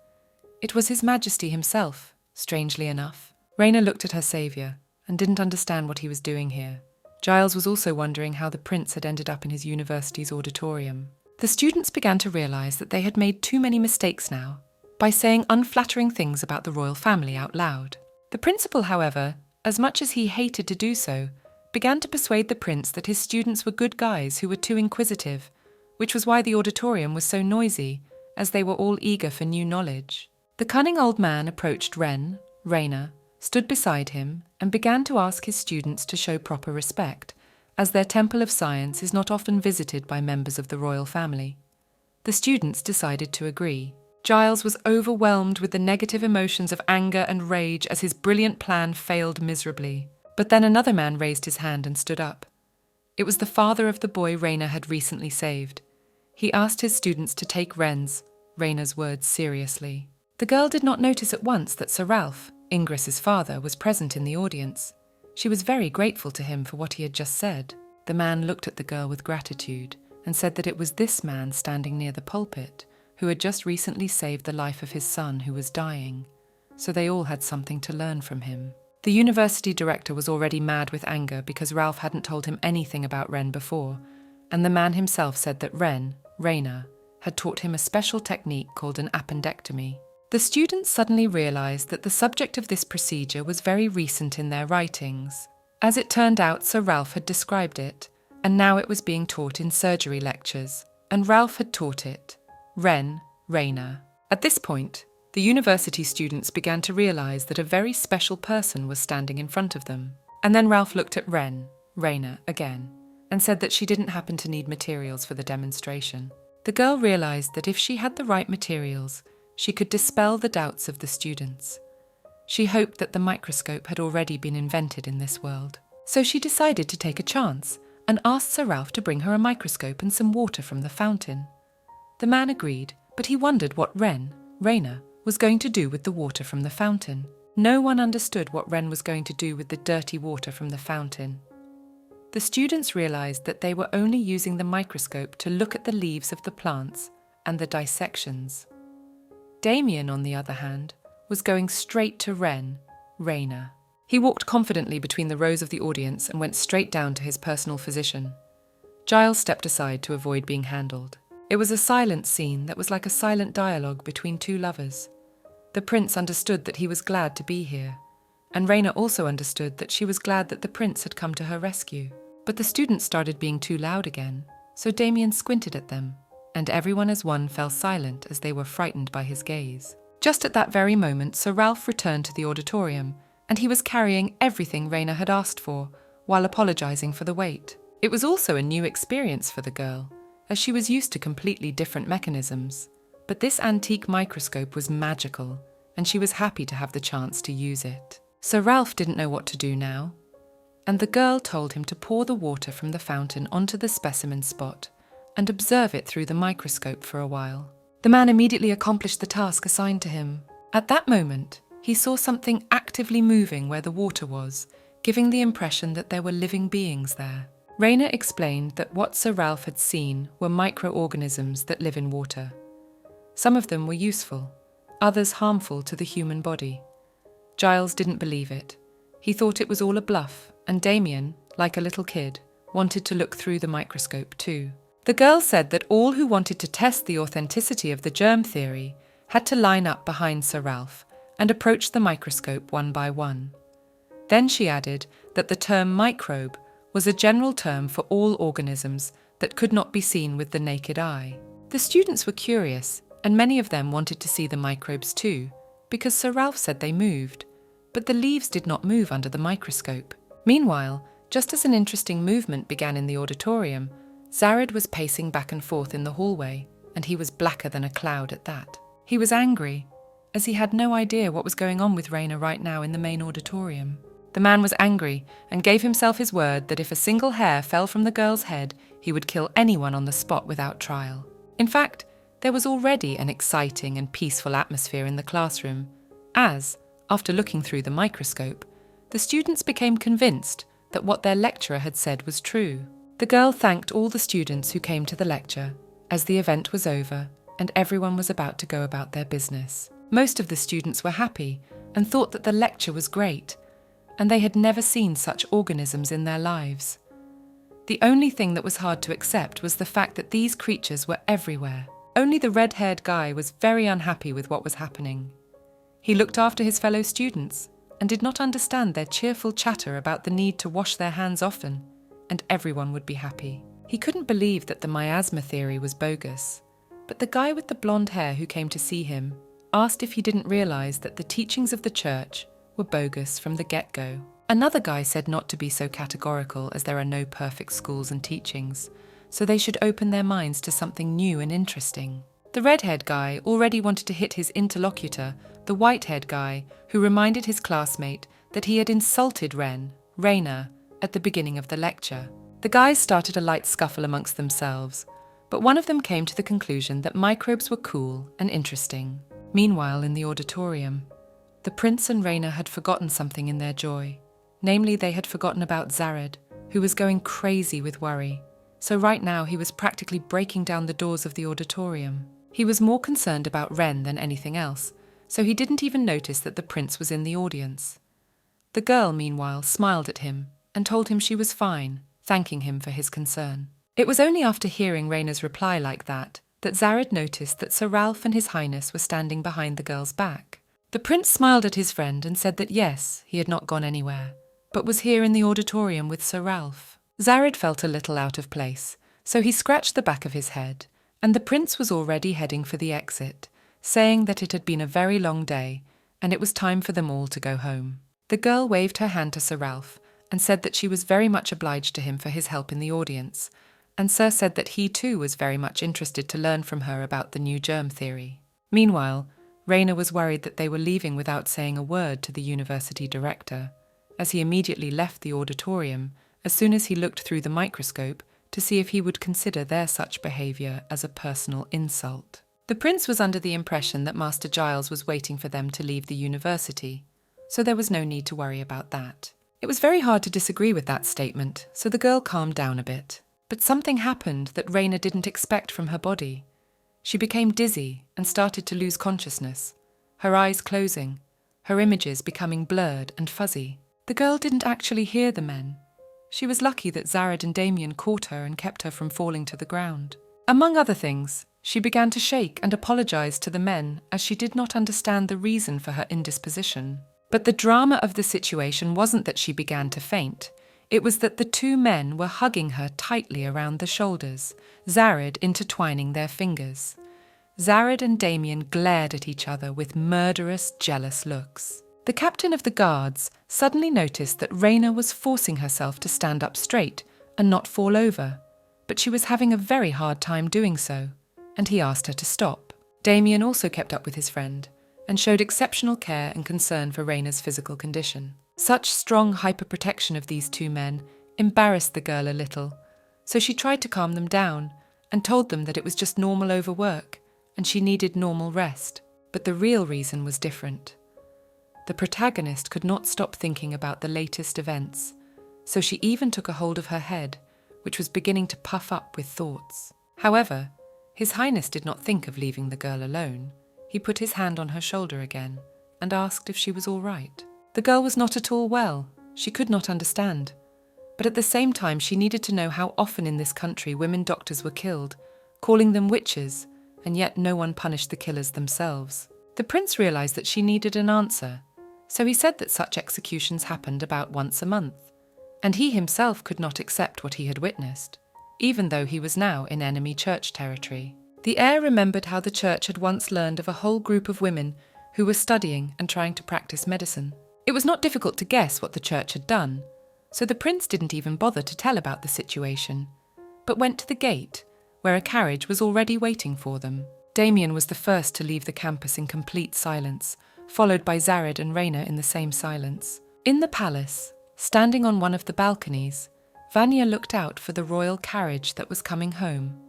It was His Majesty himself, strangely enough. Raina looked at her saviour and didn't understand what he was doing here. Giles was also wondering how the prince had ended up in his university's auditorium. The students began to realise that they had made too many mistakes now by saying unflattering things about the royal family out loud. The principal, however, as much as he hated to do so, began to persuade the prince that his students were good guys who were too inquisitive, which was why the auditorium was so noisy, as they were all eager for new knowledge. The cunning old man approached Raina, stood beside him, and began to ask his students to show proper respect, as their temple of science is not often visited by members of the royal family. The students decided to agree. Giles was overwhelmed with the negative emotions of anger and rage as his brilliant plan failed miserably. But then another man raised his hand and stood up. It was the father of the boy Raina had recently saved. He asked his students to take Raina's words seriously. The girl did not notice at once that Sir Ralph, Ingris's father, was present in the audience. She was very grateful to him for what he had just said. The man looked at the girl with gratitude and said that it was this man standing near the pulpit who had just recently saved the life of his son who was dying, so they all had something to learn from him. The university director was already mad with anger because Ralph hadn't told him anything about Ren before, and the man himself said that Raina, had taught him a special technique called an appendectomy. The students suddenly realised that the subject of this procedure was very recent in their writings. As it turned out, Sir Ralph had described it, and now it was being taught in surgery lectures, and Ralph had taught it. Raina. At this point, the university students began to realise that a very special person was standing in front of them. And then Ralph looked at Raina again, and said that she didn't happen to need materials for the demonstration. The girl realised that if she had the right materials, she could dispel the doubts of the students. She hoped that the microscope had already been invented in this world. So she decided to take a chance and asked Sir Ralph to bring her a microscope and some water from the fountain. The man agreed, but he wondered what Raina, was going to do with the water from the fountain. No one understood what Ren was going to do with the dirty water from the fountain. The students realized that they were only using the microscope to look at the leaves of the plants and the dissections. Damien, on the other hand, was going straight to Raina. He walked confidently between the rows of the audience and went straight down to his personal physician. Giles stepped aside to avoid being handled. It was a silent scene that was like a silent dialogue between two lovers. The prince understood that he was glad to be here, and Raina also understood that she was glad that the prince had come to her rescue. But the students started being too loud again, so Damien squinted at them, and everyone as one fell silent as they were frightened by his gaze. Just at that very moment, Sir Ralph returned to the auditorium, and he was carrying everything Raina had asked for, while apologizing for the wait. It was also a new experience for the girl, as she was used to completely different mechanisms. But this antique microscope was magical, and she was happy to have the chance to use it. Sir Ralph didn't know what to do now, and the girl told him to pour the water from the fountain onto the specimen spot and observe it through the microscope for a while. The man immediately accomplished the task assigned to him. At that moment, he saw something actively moving where the water was, giving the impression that there were living beings there. Raina explained that what Sir Ralph had seen were microorganisms that live in water. Some of them were useful, others harmful to the human body. Giles didn't believe it. He thought it was all a bluff, and Damien, like a little kid, wanted to look through the microscope too. The girl said that all who wanted to test the authenticity of the germ theory had to line up behind Sir Ralph and approach the microscope one by one. Then she added that the term microbe was a general term for all organisms that could not be seen with the naked eye. The students were curious, and many of them wanted to see the microbes too, because Sir Ralph said they moved, but the leaves did not move under the microscope. Meanwhile, just as an interesting movement began in the auditorium, Zared was pacing back and forth in the hallway, and he was blacker than a cloud at that. He was angry, as he had no idea what was going on with Raina right now in the main auditorium. The man was angry and gave himself his word that if a single hair fell from the girl's head, he would kill anyone on the spot without trial. In fact, there was already an exciting and peaceful atmosphere in the classroom, as, after looking through the microscope, the students became convinced that what their lecturer had said was true. The girl thanked all the students who came to the lecture, as the event was over and everyone was about to go about their business. Most of the students were happy and thought that the lecture was great, and they had never seen such organisms in their lives. The only thing that was hard to accept was the fact that these creatures were everywhere. Only the red-haired guy was very unhappy with what was happening. He looked after his fellow students and did not understand their cheerful chatter about the need to wash their hands often, and everyone would be happy. He couldn't believe that the miasma theory was bogus, but the guy with the blonde hair who came to see him asked if he didn't realize that the teachings of the church were bogus from the get-go. Another guy said not to be so categorical, as there are no perfect schools and teachings, so they should open their minds to something new and interesting. The red-haired guy already wanted to hit his interlocutor, the white-haired guy, who reminded his classmate that he had insulted Raina, at the beginning of the lecture. The guys started a light scuffle amongst themselves, but one of them came to the conclusion that microbes were cool and interesting. Meanwhile, in the auditorium, the prince and Raina had forgotten something in their joy. Namely, they had forgotten about Zared, who was going crazy with worry. So right now he was practically breaking down the doors of the auditorium. He was more concerned about Ren than anything else, so he didn't even notice that the prince was in the audience. The girl, meanwhile, smiled at him and told him she was fine, thanking him for his concern. It was only after hearing Raina's reply like that Zared noticed that Sir Ralph and His Highness were standing behind the girl's back. The prince smiled at his friend and said that yes, he had not gone anywhere, but was here in the auditorium with Sir Ralph. Zared felt a little out of place, so he scratched the back of his head, and the prince was already heading for the exit, saying that it had been a very long day, and it was time for them all to go home. The girl waved her hand to Sir Ralph, and said that she was very much obliged to him for his help in the audience, and Sir said that he too was very much interested to learn from her about the new germ theory. Meanwhile, Raina was worried that they were leaving without saying a word to the university director, as he immediately left the auditorium as soon as he looked through the microscope to see if he would consider their such behaviour as a personal insult. The prince was under the impression that Master Giles was waiting for them to leave the university, so there was no need to worry about that. It was very hard to disagree with that statement, so the girl calmed down a bit. But something happened that Raina didn't expect from her body. She became dizzy and started to lose consciousness, her eyes closing, her images becoming blurred and fuzzy. The girl didn't actually hear the men. She was lucky that Zared and Damien caught her and kept her from falling to the ground. Among other things, she began to shake and apologize to the men as she did not understand the reason for her indisposition. But the drama of the situation wasn't that she began to faint. It was that the two men were hugging her tightly around the shoulders, Zared intertwining their fingers. Zared and Damien glared at each other with murderous, jealous looks. The captain of the guards suddenly noticed that Raina was forcing herself to stand up straight and not fall over, but she was having a very hard time doing so, and he asked her to stop. Damien also kept up with his friend and showed exceptional care and concern for Raina's physical condition. Such strong hyperprotection of these two men embarrassed the girl a little, so she tried to calm them down and told them that it was just normal overwork and she needed normal rest. But the real reason was different. The protagonist could not stop thinking about the latest events, so she even took a hold of her head, which was beginning to puff up with thoughts. However, His Highness did not think of leaving the girl alone. He put his hand on her shoulder again and asked if she was all right. The girl was not at all well. She could not understand. But at the same time, she needed to know how often in this country women doctors were killed, calling them witches, and yet no one punished the killers themselves. The prince realized that she needed an answer, so he said that such executions happened about once a month, and he himself could not accept what he had witnessed, even though he was now in enemy church territory. The heir remembered how the church had once learned of a whole group of women who were studying and trying to practice medicine. It was not difficult to guess what the church had done, so the prince didn't even bother to tell about the situation, but went to the gate, where a carriage was already waiting for them. Damien was the first to leave the campus in complete silence, followed by Zared and Raina in the same silence. In the palace, standing on one of the balconies, Vanya looked out for the royal carriage that was coming home.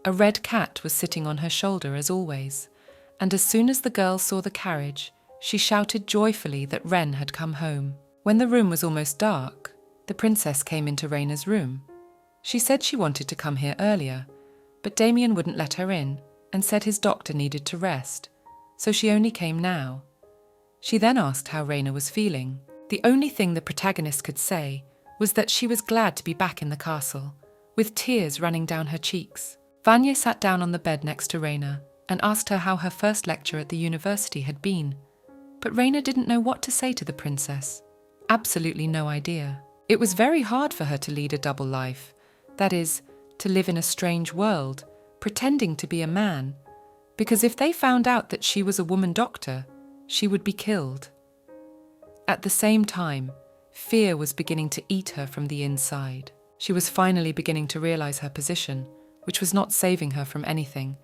A red cat was sitting on her shoulder as always, and as soon as the girl saw the carriage, she shouted joyfully that Ren had come home. When the room was almost dark, the princess came into Raina's room. She said she wanted to come here earlier, but Damien wouldn't let her in and said his doctor needed to rest, so she only came now. She then asked how Raina was feeling. The only thing the protagonist could say was that she was glad to be back in the castle, with tears running down her cheeks. Vanya sat down on the bed next to Raina and asked her how her first lecture at the university had been. But Raina didn't know what to say to the princess. Absolutely no idea. It was very hard for her to lead a double life, that is, to live in a strange world, pretending to be a man, because if they found out that she was a woman doctor, she would be killed. At the same time, fear was beginning to eat her from the inside. She was finally beginning to realize her position, which was not saving her from anything,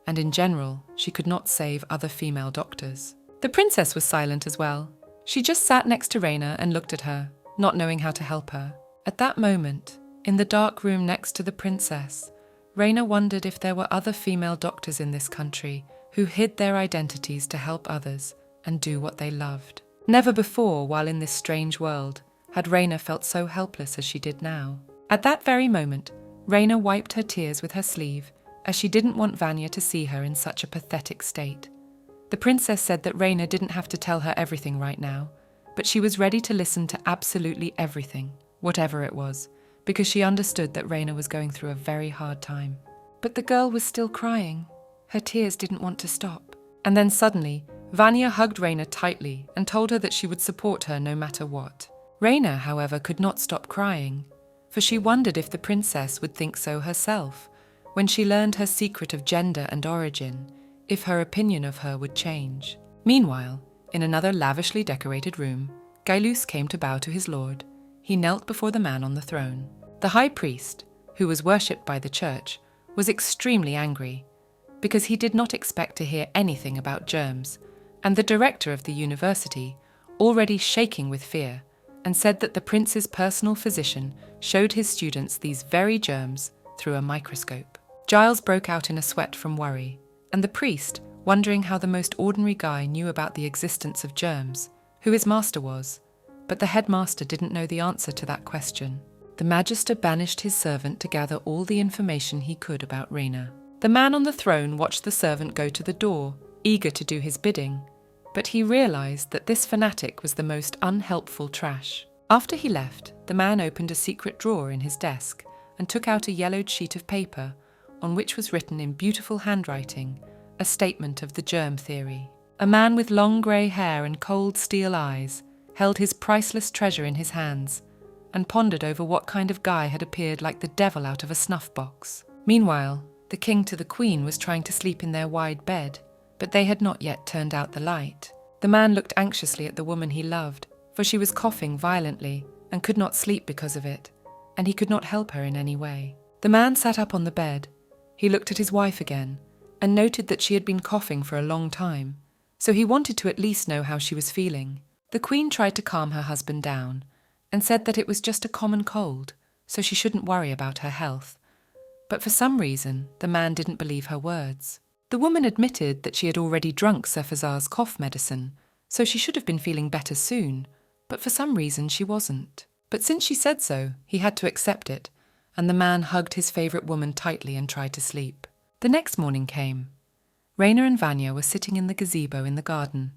and in general, she could not save other female doctors. The princess was silent as well. She just sat next to Raina and looked at her, not knowing how to help her. At that moment, in the dark room next to the princess, Raina wondered if there were other female doctors in this country who hid their identities to help others and do what they loved. Never before, while in this strange world, had Raina felt so helpless as she did now. At that very moment, Raina wiped her tears with her sleeve, as she didn't want Vanya to see her in such a pathetic state. The princess said that Raina didn't have to tell her everything right now, but she was ready to listen to absolutely everything, whatever it was, because she understood that Raina was going through a very hard time. But the girl was still crying. Her tears didn't want to stop. And then suddenly, Vanya hugged Raina tightly and told her that she would support her no matter what. Raina, however, could not stop crying, for she wondered if the princess would think so herself, when she learned her secret of gender and origin, if her opinion of her would change. Meanwhile, in another lavishly decorated room, Gailus came to bow to his lord. He knelt before the man on the throne. The high priest, who was worshipped by the church, was extremely angry, because he did not expect to hear anything about germs, and the director of the university, already shaking with fear, and said that the prince's personal physician showed his students these very germs through a microscope. Giles broke out in a sweat from worry, and the priest, wondering how the most ordinary guy knew about the existence of germs, who his master was, but the headmaster didn't know the answer to that question. The magister banished his servant to gather all the information he could about Raina. The man on the throne watched the servant go to the door, eager to do his bidding, but he realized that this fanatic was the most unhelpful trash. After he left, the man opened a secret drawer in his desk and took out a yellowed sheet of paper on which was written in beautiful handwriting a statement of the germ theory. A man with long grey hair and cold steel eyes held his priceless treasure in his hands and pondered over what kind of guy had appeared like the devil out of a snuff box. Meanwhile, the king to the queen was trying to sleep in their wide bed, but they had not yet turned out the light. The man looked anxiously at the woman he loved, for she was coughing violently and could not sleep because of it, and he could not help her in any way. The man sat up on the bed. He looked at his wife again and noted that she had been coughing for a long time, so he wanted to at least know how she was feeling. The queen tried to calm her husband down and said that it was just a common cold, so she shouldn't worry about her health. But for some reason, the man didn't believe her words. The woman admitted that she had already drunk Sefazar's cough medicine, so she should have been feeling better soon, but for some reason she wasn't. But since she said so, he had to accept it, and the man hugged his favourite woman tightly and tried to sleep. The next morning came. Raina and Vanya were sitting in the gazebo in the garden.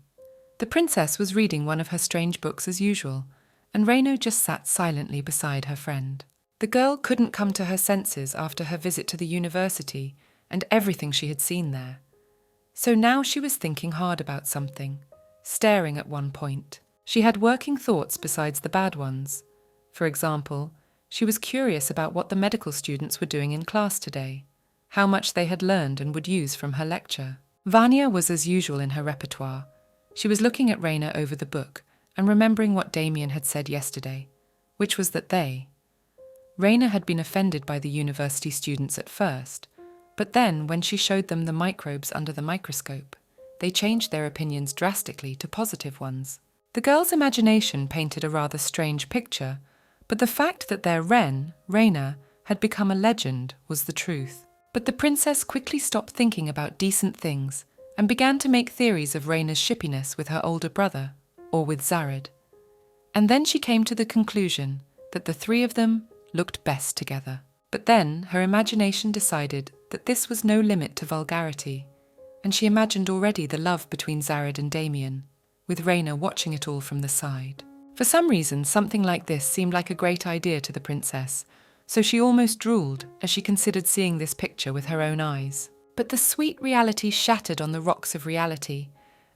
The princess was reading one of her strange books as usual, and Raina just sat silently beside her friend. The girl couldn't come to her senses after her visit to the university and everything she had seen there. So now she was thinking hard about something, staring at one point. She had working thoughts besides the bad ones. For example, she was curious about what the medical students were doing in class today, how much they had learned and would use from her lecture. Vanya was as usual in her repertoire. She was looking at Raina over the book and remembering what Damien had said yesterday, which was that Raina had been offended by the university students at first, but then when she showed them the microbes under the microscope, they changed their opinions drastically to positive ones. The girl's imagination painted a rather strange picture, but the fact that their Raina, had become a legend was the truth. But the princess quickly stopped thinking about decent things and began to make theories of Raina's shippiness with her older brother, or with Zared. And then she came to the conclusion that the three of them looked best together. But then her imagination decided that this was no limit to vulgarity, and she imagined already the love between Zared and Damien, with Raina watching it all from the side. For some reason, something like this seemed like a great idea to the princess, so she almost drooled as she considered seeing this picture with her own eyes. But the sweet reality shattered on the rocks of reality.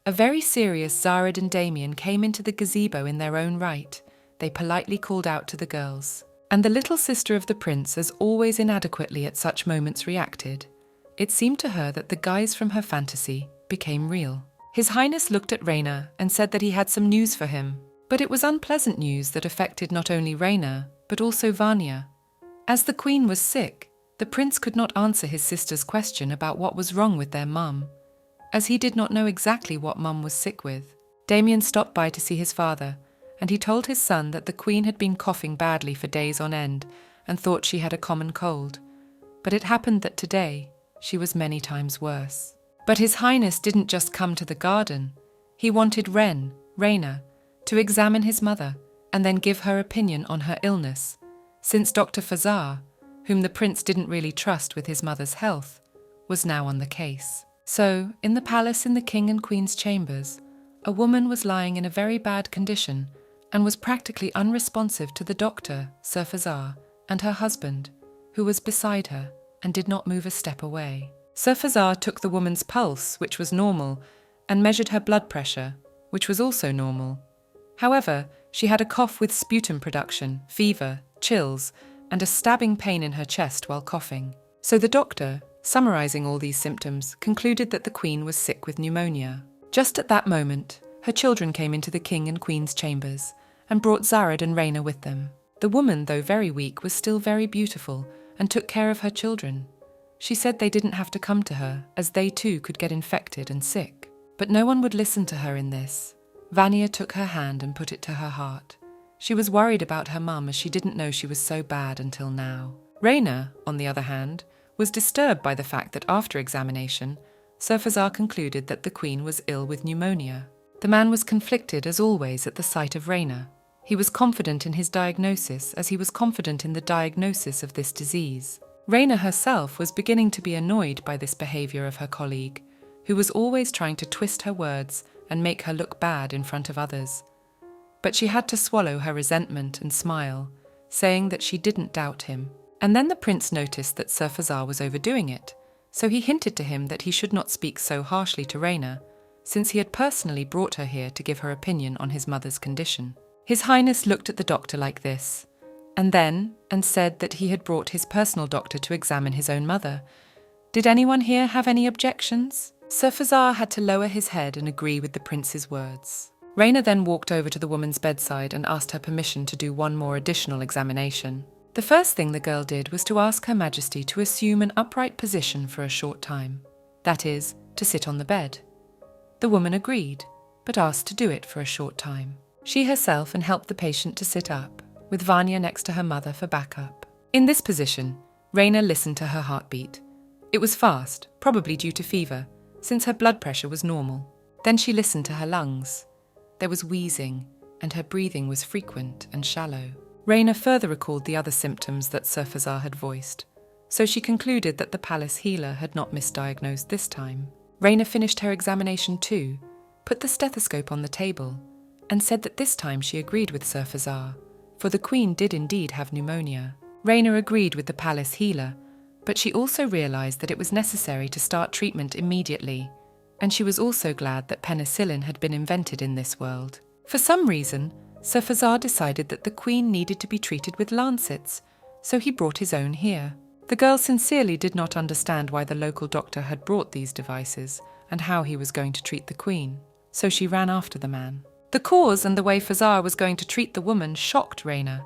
A very serious Zared and Damien came into the gazebo in their own right. They politely called out to the girls. And the little sister of the prince, as always inadequately at such moments, reacted. It seemed to her that the guys from her fantasy became real. His Highness looked at Raina and said that he had some news for him. But it was unpleasant news that affected not only Raina, but also Vanya. As the queen was sick, the prince could not answer his sister's question about what was wrong with their mum, as he did not know exactly what mum was sick with. Damien stopped by to see his father, and he told his son that the queen had been coughing badly for days on end and thought she had a common cold. But it happened that today she was many times worse. But His Highness didn't just come to the garden. He wanted Raina, to examine his mother and then give her opinion on her illness, since Dr. Fazar, whom the prince didn't really trust with his mother's health, was now on the case. So, in the palace in the king and queen's chambers, a woman was lying in a very bad condition and was practically unresponsive to the doctor, Sir Fazar, and her husband, who was beside her and did not move a step away. Sir Fazar took the woman's pulse, which was normal, and measured her blood pressure, which was also normal. However, she had a cough with sputum production, fever, chills, and a stabbing pain in her chest while coughing. So the doctor, summarizing all these symptoms, concluded that the queen was sick with pneumonia. Just at that moment, her children came into the king and queen's chambers and brought Zared and Raina with them. The woman, though very weak, was still very beautiful and took care of her children. She said they didn't have to come to her, as they too could get infected and sick. But no one would listen to her in this. Vanya took her hand and put it to her heart. She was worried about her mum as she didn't know she was so bad until now. Raina, on the other hand, was disturbed by the fact that after examination, Surfazar concluded that the queen was ill with pneumonia. The man was conflicted as always at the sight of Raina. He was confident in his diagnosis as he was confident in the diagnosis of this disease. Raina herself was beginning to be annoyed by this behaviour of her colleague, who was always trying to twist her words and make her look bad in front of others. But she had to swallow her resentment and smile, saying that she didn't doubt him. And then the prince noticed that Surfazar was overdoing it, so he hinted to him that he should not speak so harshly to Raina, since he had personally brought her here to give her opinion on his mother's condition. His Highness looked at the doctor like this, and said that he had brought his personal doctor to examine his own mother. Did anyone here have any objections? Surfazar had to lower his head and agree with the prince's words. Raina then walked over to the woman's bedside and asked her permission to do one more additional examination. The first thing the girl did was to ask Her Majesty to assume an upright position for a short time, that is, to sit on the bed. The woman agreed, but asked to do it for a short time. She herself helped the patient to sit up, with Vanya next to her mother for backup. In this position, Raina listened to her heartbeat. It was fast, probably due to fever, since her blood pressure was normal. Then she listened to her lungs. There was wheezing, and her breathing was frequent and shallow. Raina further recalled the other symptoms that Surfazar had voiced, so she concluded that the palace healer had not misdiagnosed this time. Raina finished her examination too, put the stethoscope on the table, and said that this time she agreed with Surfazar, for the queen did indeed have pneumonia. Raina agreed with the palace healer, but she also realised that it was necessary to start treatment immediately, and she was also glad that penicillin had been invented in this world. For some reason, Surfazar decided that the queen needed to be treated with lancets, so he brought his own here. The girl sincerely did not understand why the local doctor had brought these devices and how he was going to treat the queen, so she ran after the man. The cause and the way Fazar was going to treat the woman shocked Raina.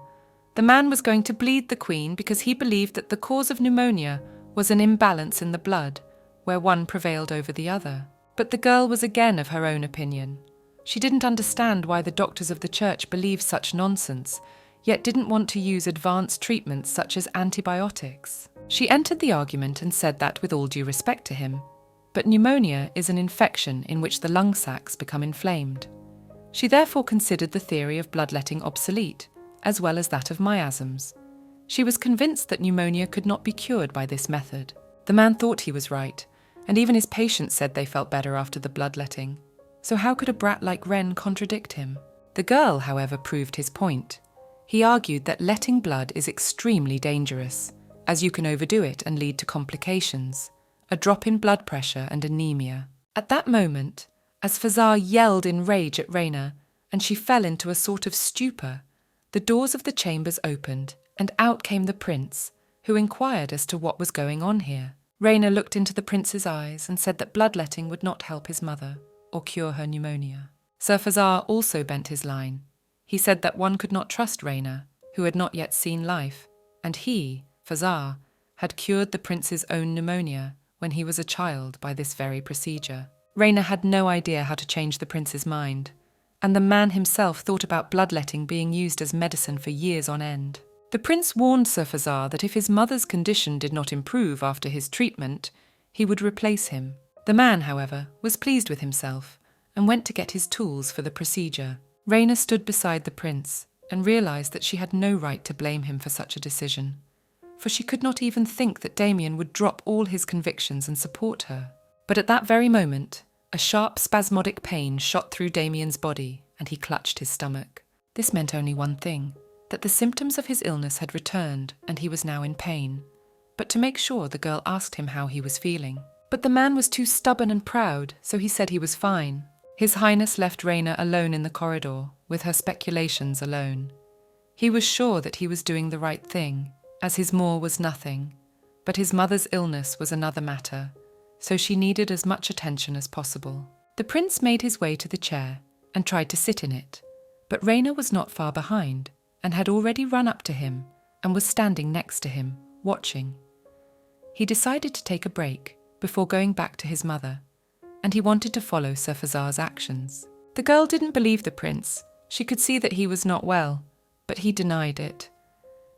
The man was going to bleed the queen because he believed that the cause of pneumonia was an imbalance in the blood, where one prevailed over the other. But the girl was again of her own opinion. She didn't understand why the doctors of the church believed such nonsense, yet didn't want to use advanced treatments such as antibiotics. She entered the argument and said that with all due respect to him, but pneumonia is an infection in which the lung sacs become inflamed. She therefore considered the theory of bloodletting obsolete, as well as that of miasms. She was convinced that pneumonia could not be cured by this method. The man thought he was right, and even his patients said they felt better after the bloodletting. So how could a brat like Ren contradict him? The girl, however, proved his point. He argued that letting blood is extremely dangerous, as you can overdo it and lead to complications, a drop in blood pressure and anemia. At that moment, as Fazar yelled in rage at Raina, and she fell into a sort of stupor, the doors of the chambers opened, and out came the prince, who inquired as to what was going on here. Raina looked into the prince's eyes and said that bloodletting would not help his mother or cure her pneumonia. Surfazar also bent his line. He said that one could not trust Raina, who had not yet seen life, and he, Fazar, had cured the prince's own pneumonia when he was a child by this very procedure. Raina had no idea how to change the prince's mind, and the man himself thought about bloodletting being used as medicine for years on end. The prince warned Surfazar that if his mother's condition did not improve after his treatment, he would replace him. The man, however, was pleased with himself and went to get his tools for the procedure. Raina stood beside the prince and realised that she had no right to blame him for such a decision, for she could not even think that Damien would drop all his convictions and support her. But at that very moment, a sharp spasmodic pain shot through Damien's body and he clutched his stomach. This meant only one thing, that the symptoms of his illness had returned and he was now in pain. But to make sure, the girl asked him how he was feeling. But the man was too stubborn and proud, so he said he was fine. His Highness left Raina alone in the corridor, with her speculations alone. He was sure that he was doing the right thing, as his more was nothing. But his mother's illness was another matter, so she needed as much attention as possible. The prince made his way to the chair and tried to sit in it, but Raina was not far behind and had already run up to him and was standing next to him, watching. He decided to take a break before going back to his mother, and he wanted to follow Surfazar's actions. The girl didn't believe the prince. She could see that he was not well, but he denied it.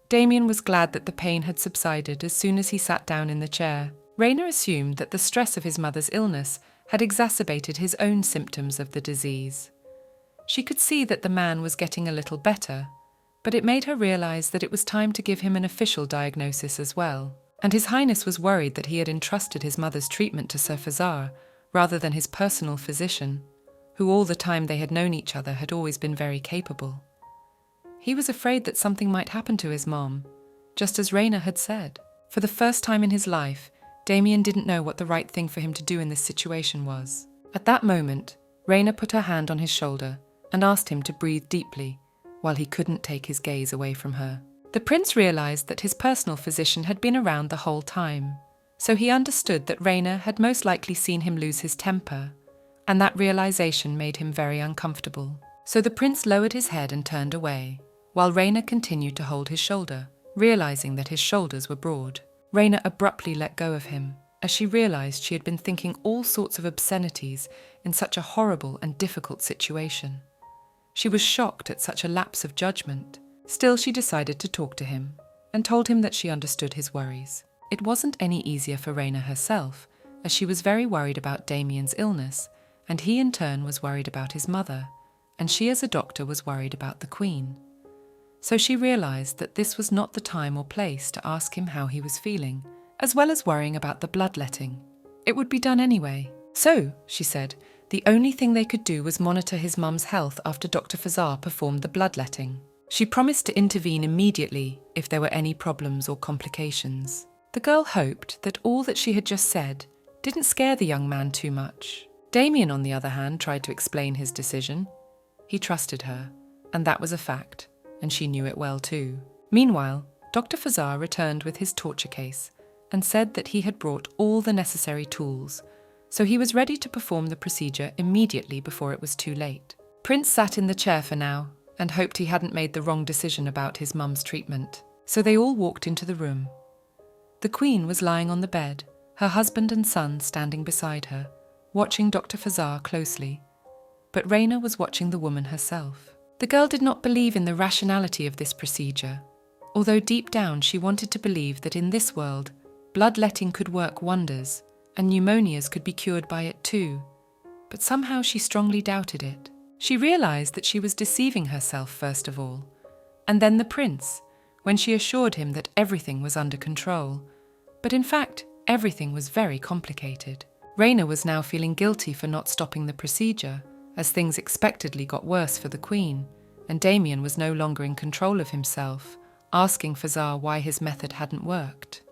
Damien was glad that the pain had subsided as soon as he sat down in the chair. Raina assumed that the stress of his mother's illness had exacerbated his own symptoms of the disease. She could see that the man was getting a little better, but it made her realize that it was time to give him an official diagnosis as well. And His Highness was worried that he had entrusted his mother's treatment to Sir Fazar rather than his personal physician, who all the time they had known each other had always been very capable. He was afraid that something might happen to his mom, just as Raina had said. For the first time in his life, Damien didn't know what the right thing for him to do in this situation was. At that moment, Raina put her hand on his shoulder and asked him to breathe deeply, while he couldn't take his gaze away from her. The prince realized that his personal physician had been around the whole time, so he understood that Raina had most likely seen him lose his temper, and that realization made him very uncomfortable. So the prince lowered his head and turned away, while Raina continued to hold his shoulder, realizing that his shoulders were broad. Raina abruptly let go of him, as she realized she had been thinking all sorts of obscenities in such a horrible and difficult situation. She was shocked at such a lapse of judgment. Still, she decided to talk to him, and told him that she understood his worries. It wasn't any easier for Raina herself, as she was very worried about Damien's illness, and he in turn was worried about his mother, and she as a doctor was worried about the Queen. So she realized that this was not the time or place to ask him how he was feeling, as well as worrying about the bloodletting. It would be done anyway. So, she said, the only thing they could do was monitor his mum's health after Dr. Fazar performed the bloodletting. She promised to intervene immediately if there were any problems or complications. The girl hoped that all that she had just said didn't scare the young man too much. Damien, on the other hand, tried to explain his decision. He trusted her, and that was a fact, and she knew it well too. Meanwhile, Dr. Fazar returned with his torture case and said that he had brought all the necessary tools, so he was ready to perform the procedure immediately before it was too late. Prince sat in the chair for now and hoped he hadn't made the wrong decision about his mum's treatment, so they all walked into the room. The Queen was lying on the bed, her husband and son standing beside her, watching Dr. Fazar closely, but Raina was watching the woman herself. The girl did not believe in the rationality of this procedure, although deep down she wanted to believe that in this world, bloodletting could work wonders, and pneumonias could be cured by it too, but somehow she strongly doubted it. She realized that she was deceiving herself first of all, and then the prince, when she assured him that everything was under control, but in fact, everything was very complicated. Raina was now feeling guilty for not stopping the procedure, as things expectedly got worse for the Queen, and Damien was no longer in control of himself, asking Fazar why his method hadn't worked.